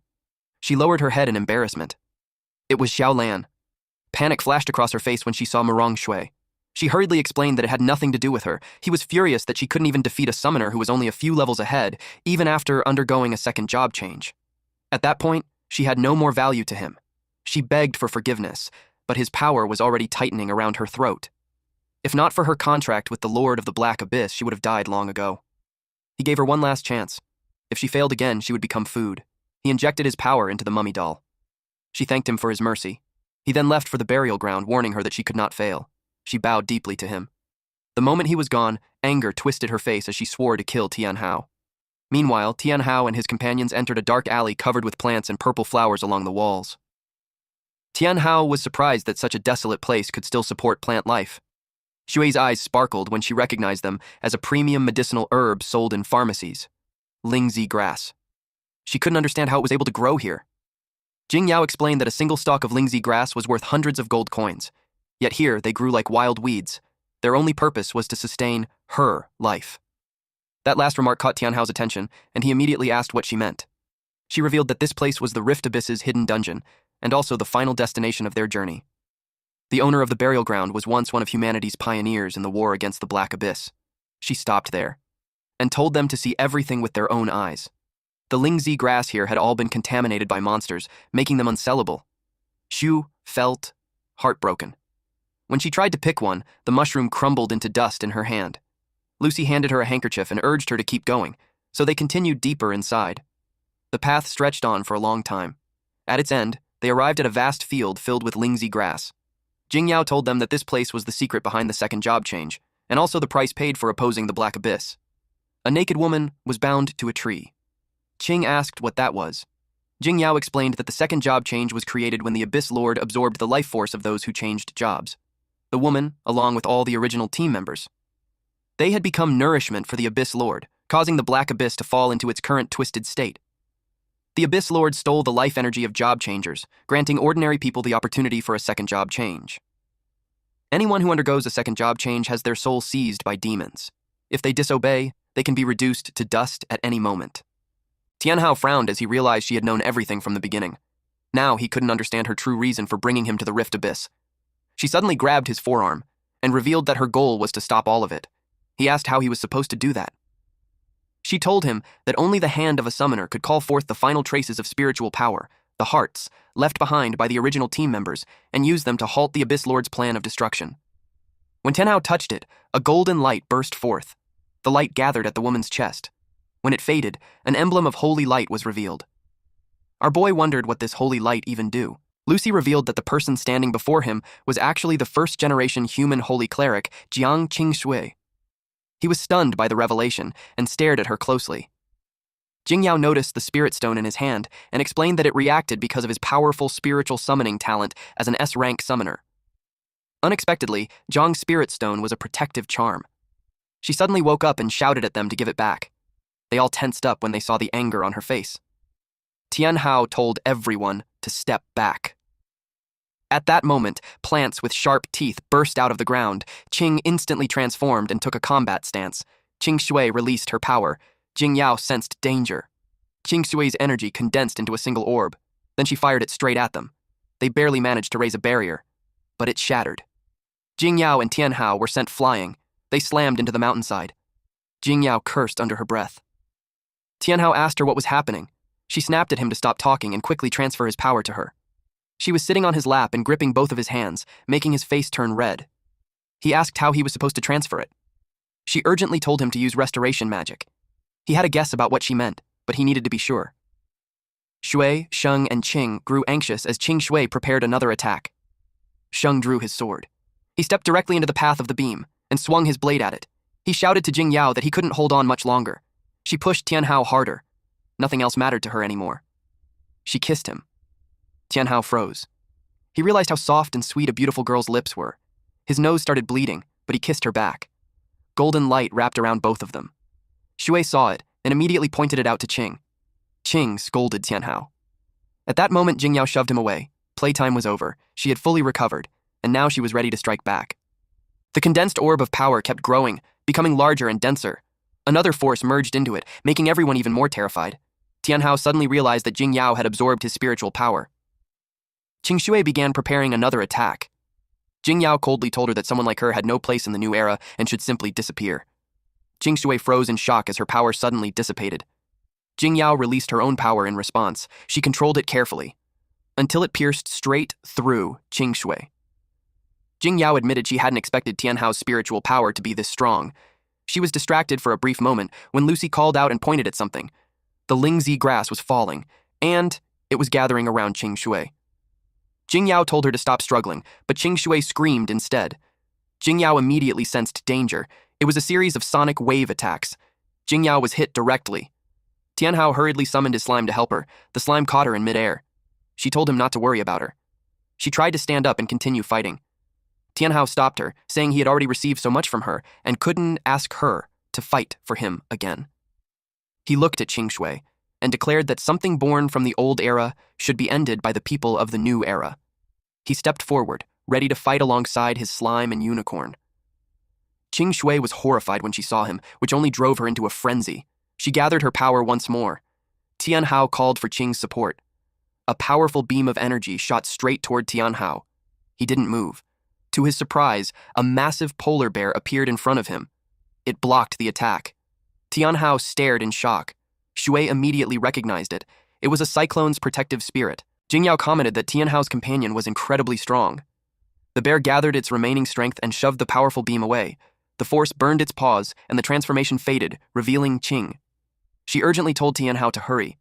She lowered her head in embarrassment. It was Xiaolan. Panic flashed across her face when she saw Murong Shui. She hurriedly explained that it had nothing to do with her. He was furious that she couldn't even defeat a summoner who was only a few levels ahead, even after undergoing a second job change. At that point, she had no more value to him. She begged for forgiveness, but his power was already tightening around her throat. If not for her contract with the Lord of the Black Abyss, she would have died long ago. He gave her one last chance. If she failed again, she would become food. He injected his power into the mummy doll. She thanked him for his mercy. He then left for the burial ground, warning her that she could not fail. She bowed deeply to him. The moment he was gone, anger twisted her face as she swore to kill Tianhao. Meanwhile, Tianhao and his companions entered a dark alley covered with plants and purple flowers along the walls. Tianhao was surprised that such a desolate place could still support plant life. Xue's eyes sparkled when she recognized them as a premium medicinal herb sold in pharmacies. Lingzi grass. She couldn't understand how it was able to grow here. Jing Yao explained that a single stalk of Lingzi grass was worth hundreds of gold coins. Yet here, they grew like wild weeds. Their only purpose was to sustain her life. That last remark caught Tianhao's attention, and he immediately asked what she meant. She revealed that this place was the Rift Abyss's hidden dungeon, and also the final destination of their journey. The owner of the burial ground was once one of humanity's pioneers in the war against the Black Abyss. She stopped there, and told them to see everything with their own eyes. The Lingzi grass here had all been contaminated by monsters, making them unsellable. Xu felt heartbroken. When she tried to pick one, the mushroom crumbled into dust in her hand. Lucy handed her a handkerchief and urged her to keep going, so they continued deeper inside. The path stretched on for a long time. At its end, they arrived at a vast field filled with Lingzi grass. Jing Yao told them that this place was the secret behind the second job change, and also the price paid for opposing the Black Abyss. A naked woman was bound to a tree. Qing asked what that was. Jing Yao explained that the second job change was created when the Abyss Lord absorbed the life force of those who changed jobs. The woman, along with all the original team members. They had become nourishment for the Abyss Lord, causing the Black Abyss to fall into its current twisted state. The Abyss Lord stole the life energy of job changers, granting ordinary people the opportunity for a second job change. Anyone who undergoes a second job change has their soul seized by demons. If they disobey, they can be reduced to dust at any moment. Tianhao frowned as he realized she had known everything from the beginning. Now he couldn't understand her true reason for bringing him to the Rift Abyss. She suddenly grabbed his forearm and revealed that her goal was to stop all of it. He asked how he was supposed to do that. She told him that only the hand of a summoner could call forth the final traces of spiritual power, the hearts, left behind by the original team members, and use them to halt the Abyss Lord's plan of destruction. When Tianhao touched it, a golden light burst forth. The light gathered at the woman's chest. When it faded, an emblem of holy light was revealed. Our boy wondered what this holy light even do. Lucy revealed that the person standing before him was actually the first-generation human holy cleric, Jiang Qingshui. He was stunned by the revelation and stared at her closely. Jing Yao noticed the spirit stone in his hand and explained that it reacted because of his powerful spiritual summoning talent as an S-rank summoner. Unexpectedly, Zhang's spirit stone was a protective charm. She suddenly woke up and shouted at them to give it back. They all tensed up when they saw the anger on her face. Tianhao told everyone to step back. At that moment, plants with sharp teeth burst out of the ground. Qing instantly transformed and took a combat stance. Qing Shui released her power. Jing Yao sensed danger. Qing Shui's energy condensed into a single orb. Then she fired it straight at them. They barely managed to raise a barrier, but it shattered. Jing Yao and Tianhao were sent flying. They slammed into the mountainside. Jing Yao cursed under her breath. Tianhao asked her what was happening. She snapped at him to stop talking and quickly transfer his power to her. She was sitting on his lap and gripping both of his hands, making his face turn red. He asked how he was supposed to transfer it. She urgently told him to use restoration magic. He had a guess about what she meant, but he needed to be sure. Shui, Sheng, and Qing grew anxious as Qing Shui prepared another attack. Sheng drew his sword. He stepped directly into the path of the beam and swung his blade at it. He shouted to Jing Yao that he couldn't hold on much longer. She pushed Tianhao harder. Nothing else mattered to her anymore. She kissed him. Tianhao froze. He realized how soft and sweet a beautiful girl's lips were. His nose started bleeding, but he kissed her back. Golden light wrapped around both of them. Shui saw it and immediately pointed it out to Qing. Qing scolded Tianhao. At that moment, Jing Yao shoved him away. Playtime was over. She had fully recovered, and now she was ready to strike back. The condensed orb of power kept growing, becoming larger and denser. Another force merged into it, making everyone even more terrified. Tianhao suddenly realized that Jing Yao had absorbed his spiritual power. Qing Shui began preparing another attack. Jing Yao coldly told her that someone like her had no place in the new era and should simply disappear. Qing Shui froze in shock as her power suddenly dissipated. Jing Yao released her own power in response. She controlled it carefully, until it pierced straight through Qing Shui. Jing Yao admitted she hadn't expected Tianhao's spiritual power to be this strong. She was distracted for a brief moment when Lucy called out and pointed at something. The Lingzi grass was falling, and it was gathering around Qing Shui. Jing Yao told her to stop struggling, but Qing Shui screamed instead. Jing Yao immediately sensed danger. It was a series of sonic wave attacks. Jing Yao was hit directly. Tianhao hurriedly summoned his slime to help her. The slime caught her in midair. She told him not to worry about her. She tried to stand up and continue fighting. Tianhao stopped her, saying he had already received so much from her and couldn't ask her to fight for him again. He looked at Qing Shui and declared that something born from the old era should be ended by the people of the new era. He stepped forward, ready to fight alongside his slime and unicorn. Qing Shui was horrified when she saw him, which only drove her into a frenzy. She gathered her power once more. Tianhao called for Qing's support. A powerful beam of energy shot straight toward Tianhao. He didn't move. To his surprise, a massive polar bear appeared in front of him. It blocked the attack. Tianhao stared in shock. Shui immediately recognized it. It was a cyclone's protective spirit. Jing Yao commented that Tianhao's companion was incredibly strong. The bear gathered its remaining strength and shoved the powerful beam away. The force burned its paws, and the transformation faded, revealing Qing. She urgently told Tianhao to hurry.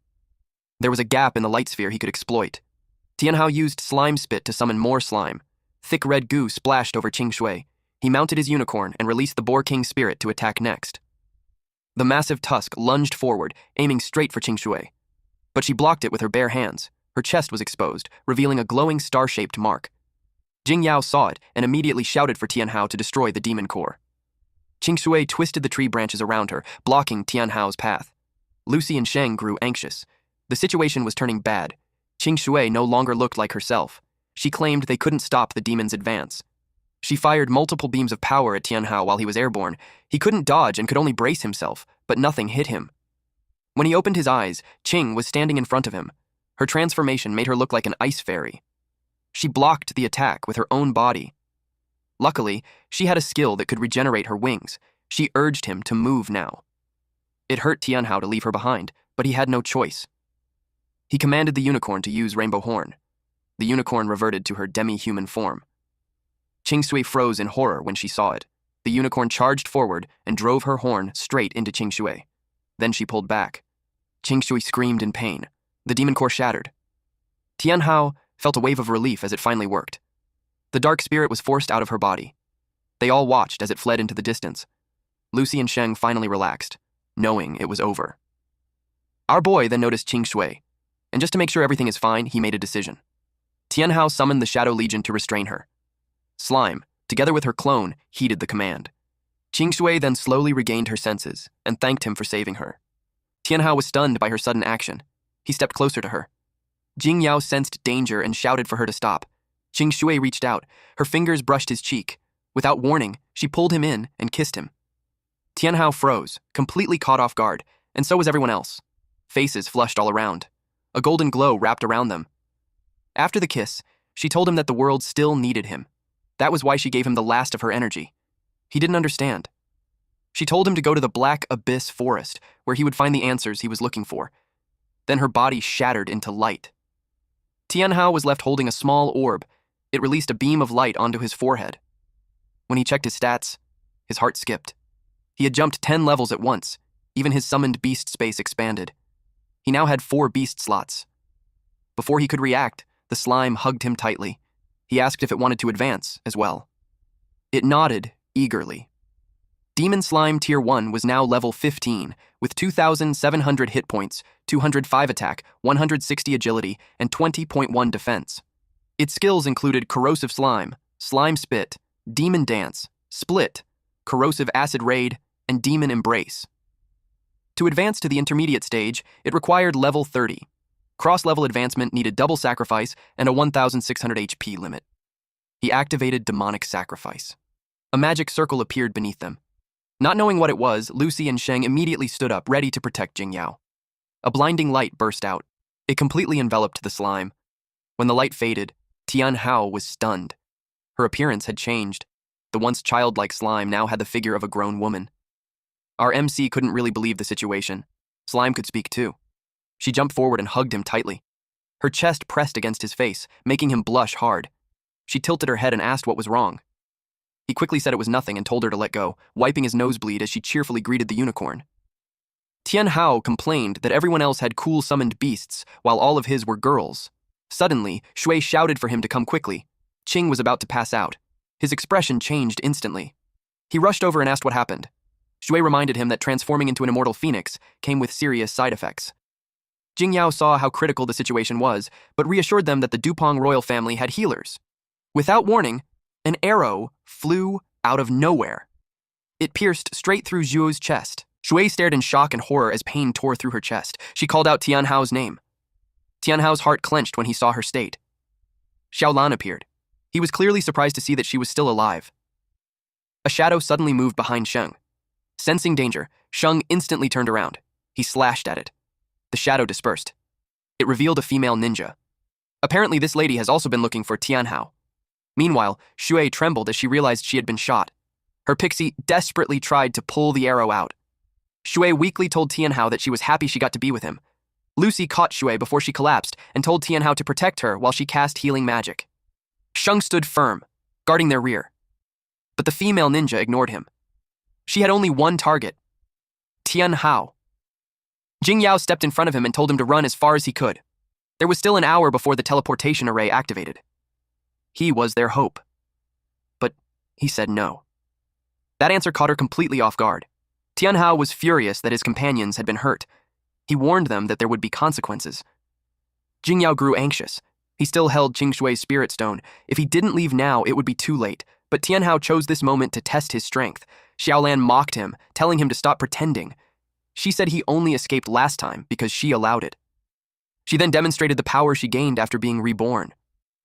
There was a gap in the light sphere he could exploit. Tianhao used slime spit to summon more slime. Thick red goo splashed over Qing Shui. He mounted his unicorn and released the Boar King spirit to attack next. The massive tusk lunged forward, aiming straight for Qing Shui. but she blocked it with her bare hands. Her chest was exposed, revealing a glowing star-shaped mark. Jing Yao saw it and immediately shouted for Tianhao to destroy the demon core. Qing Shui twisted the tree branches around her, blocking Tianhao's path. Lucy and Sheng grew anxious. The situation was turning bad. Qing Shui no longer looked like herself. She claimed they couldn't stop the demon's advance. She fired multiple beams of power at Tianhao while he was airborne. He couldn't dodge and could only brace himself, but nothing hit him. When he opened his eyes, Qing was standing in front of him. Her transformation made her look like an ice fairy. She blocked the attack with her own body. Luckily, she had a skill that could regenerate her wings. She urged him to move now. It hurt Tianhao to leave her behind, but he had no choice. He commanded the unicorn to use Rainbow Horn. The unicorn reverted to her demi-human form. Qing Shui froze in horror when she saw it. The unicorn charged forward and drove her horn straight into Qing Shui. Then she pulled back. Qing Shui screamed in pain. The demon core shattered. Tianhao felt a wave of relief as it finally worked. The dark spirit was forced out of her body. They all watched as it fled into the distance. Lucy and Sheng finally relaxed, knowing it was over. Our boy then noticed Qing Shui, and just to make sure everything is fine, he made a decision. Tianhao summoned the Shadow Legion to restrain her. Slime, together with her clone, heeded the command. Qing Shui then slowly regained her senses and thanked him for saving her. Tianhao was stunned by her sudden action. He stepped closer to her. Jing Yao sensed danger and shouted for her to stop. Qing Shui reached out. Her fingers brushed his cheek. Without warning, she pulled him in and kissed him. Tianhao froze, completely caught off guard, and so was everyone else. Faces flushed all around. A golden glow wrapped around them. After the kiss, she told him that the world still needed him. That was why she gave him the last of her energy. He didn't understand. She told him to go to the Black Abyss Forest, where he would find the answers he was looking for. Then her body shattered into light. Tianhao was left holding a small orb. It released a beam of light onto his forehead. When he checked his stats, his heart skipped. He had jumped 10 levels at once. Even his summoned beast space expanded. He now had 4 beast slots. Before he could react, the slime hugged him tightly. He asked if it wanted to advance as well. It nodded eagerly. Demon Slime Tier 1 was now level 15, with 2,700 hit points, 205 attack, 160 agility, and 20.1 defense. Its skills included Corrosive Slime, Slime Spit, Demon Dance, Split, Corrosive Acid Raid, and Demon Embrace. To advance to the intermediate stage, it required level 30. Cross-level advancement needed double sacrifice and a 1,600 HP limit. He activated Demonic Sacrifice. A magic circle appeared beneath them. Not knowing what it was, Lucy and Sheng immediately stood up, ready to protect Jing Yao. A blinding light burst out. It completely enveloped the slime. When the light faded, Tianhao was stunned. Her appearance had changed. The once childlike slime now had the figure of a grown woman. Our MC couldn't really believe the situation. Slime could speak too. She jumped forward and hugged him tightly. Her chest pressed against his face, making him blush hard. She tilted her head and asked what was wrong. He quickly said it was nothing and told her to let go, wiping his nosebleed as she cheerfully greeted the unicorn. Tianhao complained that everyone else had cool summoned beasts, while all of his were girls. Suddenly, Shui shouted for him to come quickly. Qing was about to pass out. His expression changed instantly. He rushed over and asked what happened. Shui reminded him that transforming into an immortal phoenix came with serious side effects. Jing Yao saw how critical the situation was, but reassured them that the Dupong royal family had healers. Without warning, an arrow flew out of nowhere. It pierced straight through Zhuo's chest. Shui stared in shock and horror as pain tore through her chest. She called out Tianhao's name. Tianhao's heart clenched when he saw her state. Xiaolan appeared. He was clearly surprised to see that she was still alive. A shadow suddenly moved behind Sheng. Sensing danger, Sheng instantly turned around. He slashed at it. The shadow dispersed. It revealed a female ninja. Apparently, this lady has also been looking for Tianhao. Meanwhile, Shui trembled as she realized she had been shot. Her pixie desperately tried to pull the arrow out. Shui weakly told Tianhao that she was happy she got to be with him. Lucy caught Shui before she collapsed and told Tianhao to protect her while she cast healing magic. Sheng stood firm, guarding their rear. But the female ninja ignored him. She had only one target: Tianhao. Jing Yao stepped in front of him and told him to run as far as he could. There was still an hour before the teleportation array activated. He was their hope. But he said no. That answer caught her completely off guard. Tianhao was furious that his companions had been hurt. He warned them that there would be consequences. Jingyao grew anxious. He still held Qingshui's spirit stone. If he didn't leave now, it would be too late. But Tianhao chose this moment to test his strength. Xiaolan mocked him, telling him to stop pretending. She said he only escaped last time because she allowed it. She then demonstrated the power she gained after being reborn.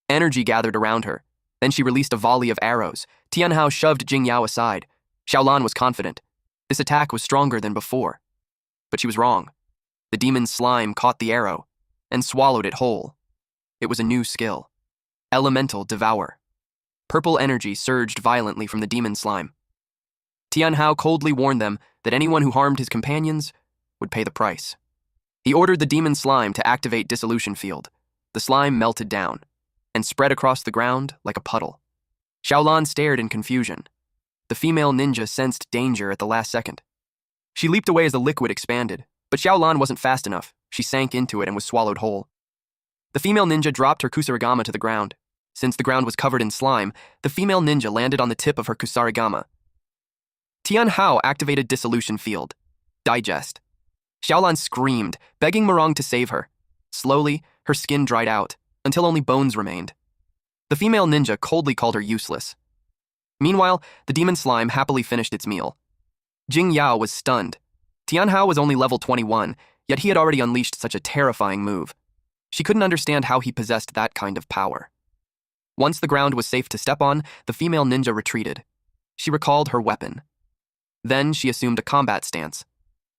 Energy gathered around her. Then she released a volley of arrows. Tianhao shoved Jingyao aside. Xiaolan was confident. This attack was stronger than before. But she was wrong. The demon's slime caught the arrow and swallowed it whole. It was a new skill. Elemental Devour. Purple energy surged violently from the demon slime. Tianhao coldly warned them that anyone who harmed his companions would pay the price. He ordered the demon slime to activate Dissolution Field. The slime melted down and spread across the ground like a puddle. Xiaolan stared in confusion. The female ninja sensed danger at the last second. She leaped away as the liquid expanded, but Xiaolan wasn't fast enough. She sank into it and was swallowed whole. The female ninja dropped her kusarigama to the ground. Since the ground was covered in slime, the female ninja landed on the tip of her kusarigama. Tianhao activated Dissolution Field. Digest. Xiaolan screamed, begging Morong to save her. Slowly, her skin dried out, until only bones remained. The female ninja coldly called her useless. Meanwhile, the demon slime happily finished its meal. Jing Yao was stunned. Tianhao was only level 21, yet he had already unleashed such a terrifying move. She couldn't understand how he possessed that kind of power. Once the ground was safe to step on, the female ninja retreated. She recalled her weapon. Then she assumed a combat stance.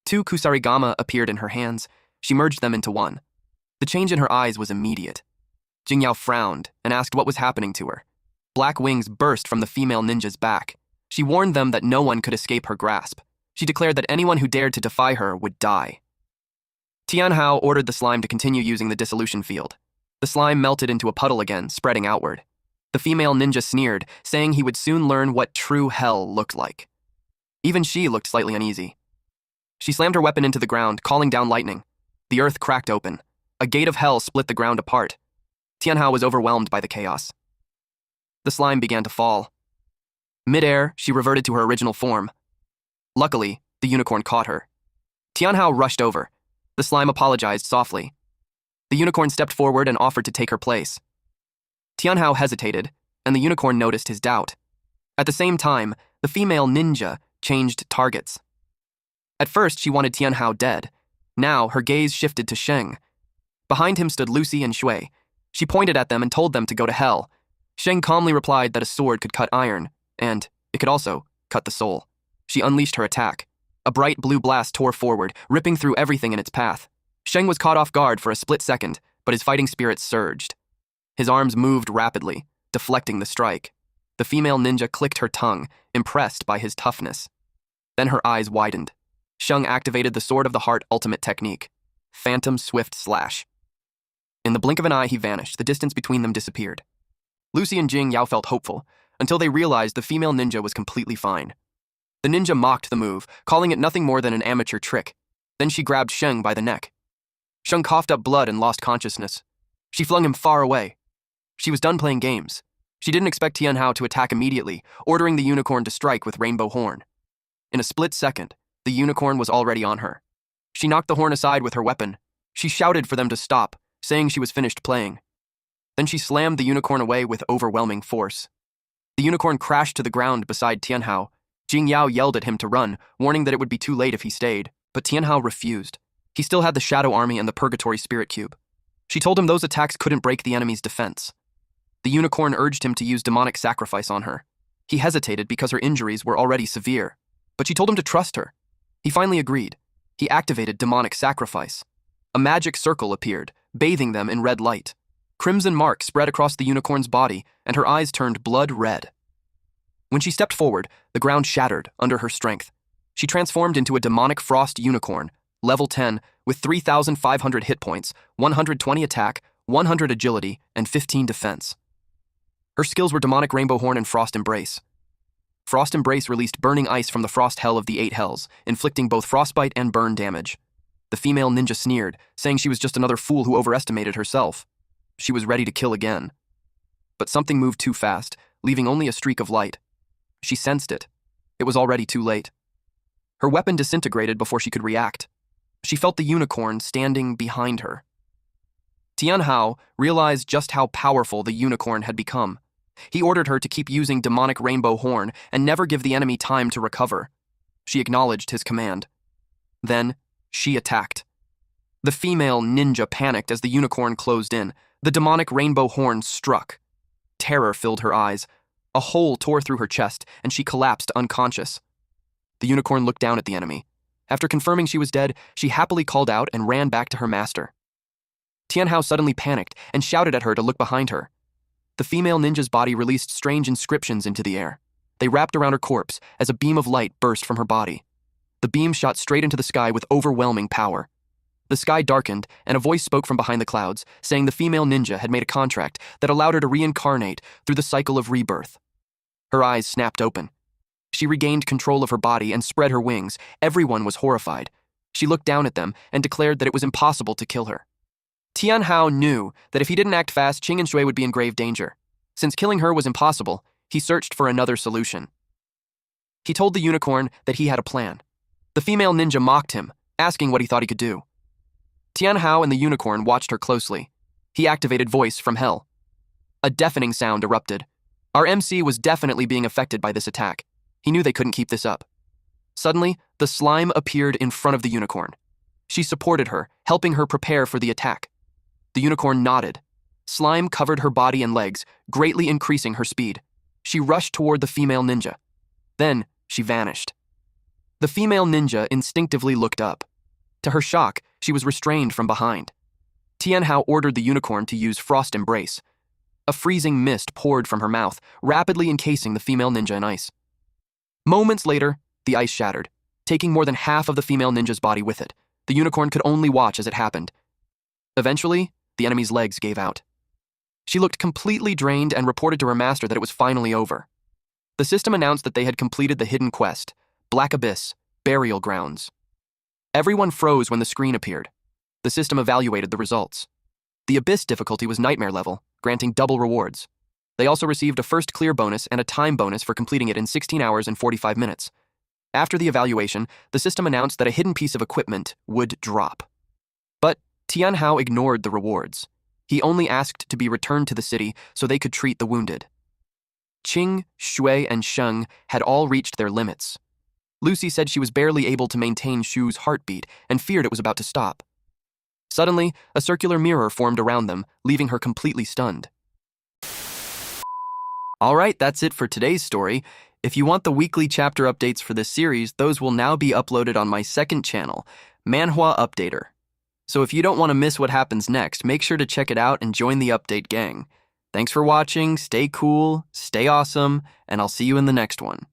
2 kusarigama appeared in her hands. She merged them into one. The change in her eyes was immediate. Jingyao frowned and asked what was happening to her. Black wings burst from the female ninja's back. She warned them that no one could escape her grasp. She declared that anyone who dared to defy her would die. Tianhao ordered the slime to continue using the Dissolution Field. The slime melted into a puddle again, spreading outward. The female ninja sneered, saying he would soon learn what true hell looked like. Even she looked slightly uneasy. She slammed her weapon into the ground, calling down lightning. The earth cracked open. A gate of hell split the ground apart. Tianhao was overwhelmed by the chaos. The slime began to fall. Mid-air, she reverted to her original form. Luckily, the unicorn caught her. Tianhao rushed over. The slime apologized softly. The unicorn stepped forward and offered to take her place. Tianhao hesitated, and the unicorn noticed his doubt. At the same time, the female ninja changed targets. At first, she wanted Tianhao dead. Now, her gaze shifted to Sheng. Behind him stood Lucy and Shui. She pointed at them and told them to go to hell. Sheng calmly replied that a sword could cut iron, and it could also cut the soul. She unleashed her attack. A bright blue blast tore forward, ripping through everything in its path. Sheng was caught off guard for a split second, but his fighting spirit surged. His arms moved rapidly, deflecting the strike. The female ninja clicked her tongue, impressed by his toughness. Then her eyes widened. Sheng activated the Sword of the Heart ultimate technique, Phantom Swift Slash. In the blink of an eye, he vanished. The distance between them disappeared. Lucy and Jing Yao felt hopeful, until they realized the female ninja was completely fine. The ninja mocked the move, calling it nothing more than an amateur trick. Then she grabbed Sheng by the neck. Sheng coughed up blood and lost consciousness. She flung him far away. She was done playing games. She didn't expect Tianhao to attack immediately, ordering the unicorn to strike with Rainbow Horn. In a split second, the unicorn was already on her. She knocked the horn aside with her weapon. She shouted for them to stop, saying she was finished playing. Then she slammed the unicorn away with overwhelming force. The unicorn crashed to the ground beside Tianhao. Jing Yao yelled at him to run, warning that it would be too late if he stayed, but Tianhao refused. He still had the Shadow Army and the Purgatory Spirit Cube. She told him those attacks couldn't break the enemy's defense. The unicorn urged him to use demonic sacrifice on her. He hesitated because her injuries were already severe, but she told him to trust her. He finally agreed. He activated demonic sacrifice. A magic circle appeared, bathing them in red light. Crimson marks spread across the unicorn's body, and her eyes turned blood red. When she stepped forward, the ground shattered under her strength. She transformed into a demonic frost unicorn, level 10, with 3,500 hit points, 120 attack, 100 agility, and 15 defense. Her skills were Demonic Rainbow Horn and Frost Embrace. Frost Embrace released burning ice from the frost hell of the 8 hells, inflicting both frostbite and burn damage. The female ninja sneered, saying she was just another fool who overestimated herself. She was ready to kill again. But something moved too fast, leaving only a streak of light. She sensed it. It was already too late. Her weapon disintegrated before she could react. She felt the unicorn standing behind her. Tianhao realized just how powerful the unicorn had become. He ordered her to keep using demonic rainbow horn and never give the enemy time to recover. She acknowledged his command. Then, she attacked. The female ninja panicked as the unicorn closed in. The demonic rainbow horn struck. Terror filled her eyes. A hole tore through her chest, and she collapsed unconscious. The unicorn looked down at the enemy. After confirming she was dead, she happily called out and ran back to her master. Tianhao suddenly panicked and shouted at her to look behind her. The female ninja's body released strange inscriptions into the air. They wrapped around her corpse as a beam of light burst from her body. The beam shot straight into the sky with overwhelming power. The sky darkened, and a voice spoke from behind the clouds, saying the female ninja had made a contract that allowed her to reincarnate through the cycle of rebirth. Her eyes snapped open. She regained control of her body and spread her wings. Everyone was horrified. She looked down at them and declared that it was impossible to kill her. Tianhao knew that if he didn't act fast, Qing and Shui would be in grave danger. Since killing her was impossible, he searched for another solution. He told the unicorn that he had a plan. The female ninja mocked him, asking what he thought he could do. Tianhao and the unicorn watched her closely. He activated Voice from Hell. A deafening sound erupted. Our MC was definitely being affected by this attack. He knew they couldn't keep this up. Suddenly, the slime appeared in front of the unicorn. She supported her, helping her prepare for the attack. The unicorn nodded. Slime covered her body and legs, greatly increasing her speed. She rushed toward the female ninja. Then, she vanished. The female ninja instinctively looked up. To her shock, she was restrained from behind. Tianhao ordered the unicorn to use Frost Embrace. A freezing mist poured from her mouth, rapidly encasing the female ninja in ice. Moments later, the ice shattered, taking more than half of the female ninja's body with it. The unicorn could only watch as it happened. Eventually, the enemy's legs gave out. She looked completely drained and reported to her master that it was finally over. The system announced that they had completed the hidden quest, Black Abyss, Burial Grounds. Everyone froze when the screen appeared. The system evaluated the results. The Abyss difficulty was Nightmare level, granting double rewards. They also received a first clear bonus and a time bonus for completing it in 16 hours and 45 minutes. After the evaluation, the system announced that a hidden piece of equipment would drop. But Tianhao ignored the rewards. He only asked to be returned to the city so they could treat the wounded. Qing, Shui, and Sheng had all reached their limits. Lucy said she was barely able to maintain Shu's heartbeat and feared it was about to stop. Suddenly, a circular mirror formed around them, leaving her completely stunned. Alright, that's it for today's story. If you want the weekly chapter updates for this series, those will now be uploaded on my second channel, Manhwa Updater. So if you don't want to miss what happens next, make sure to check it out and join the update gang. Thanks for watching, stay cool, stay awesome, and I'll see you in the next one.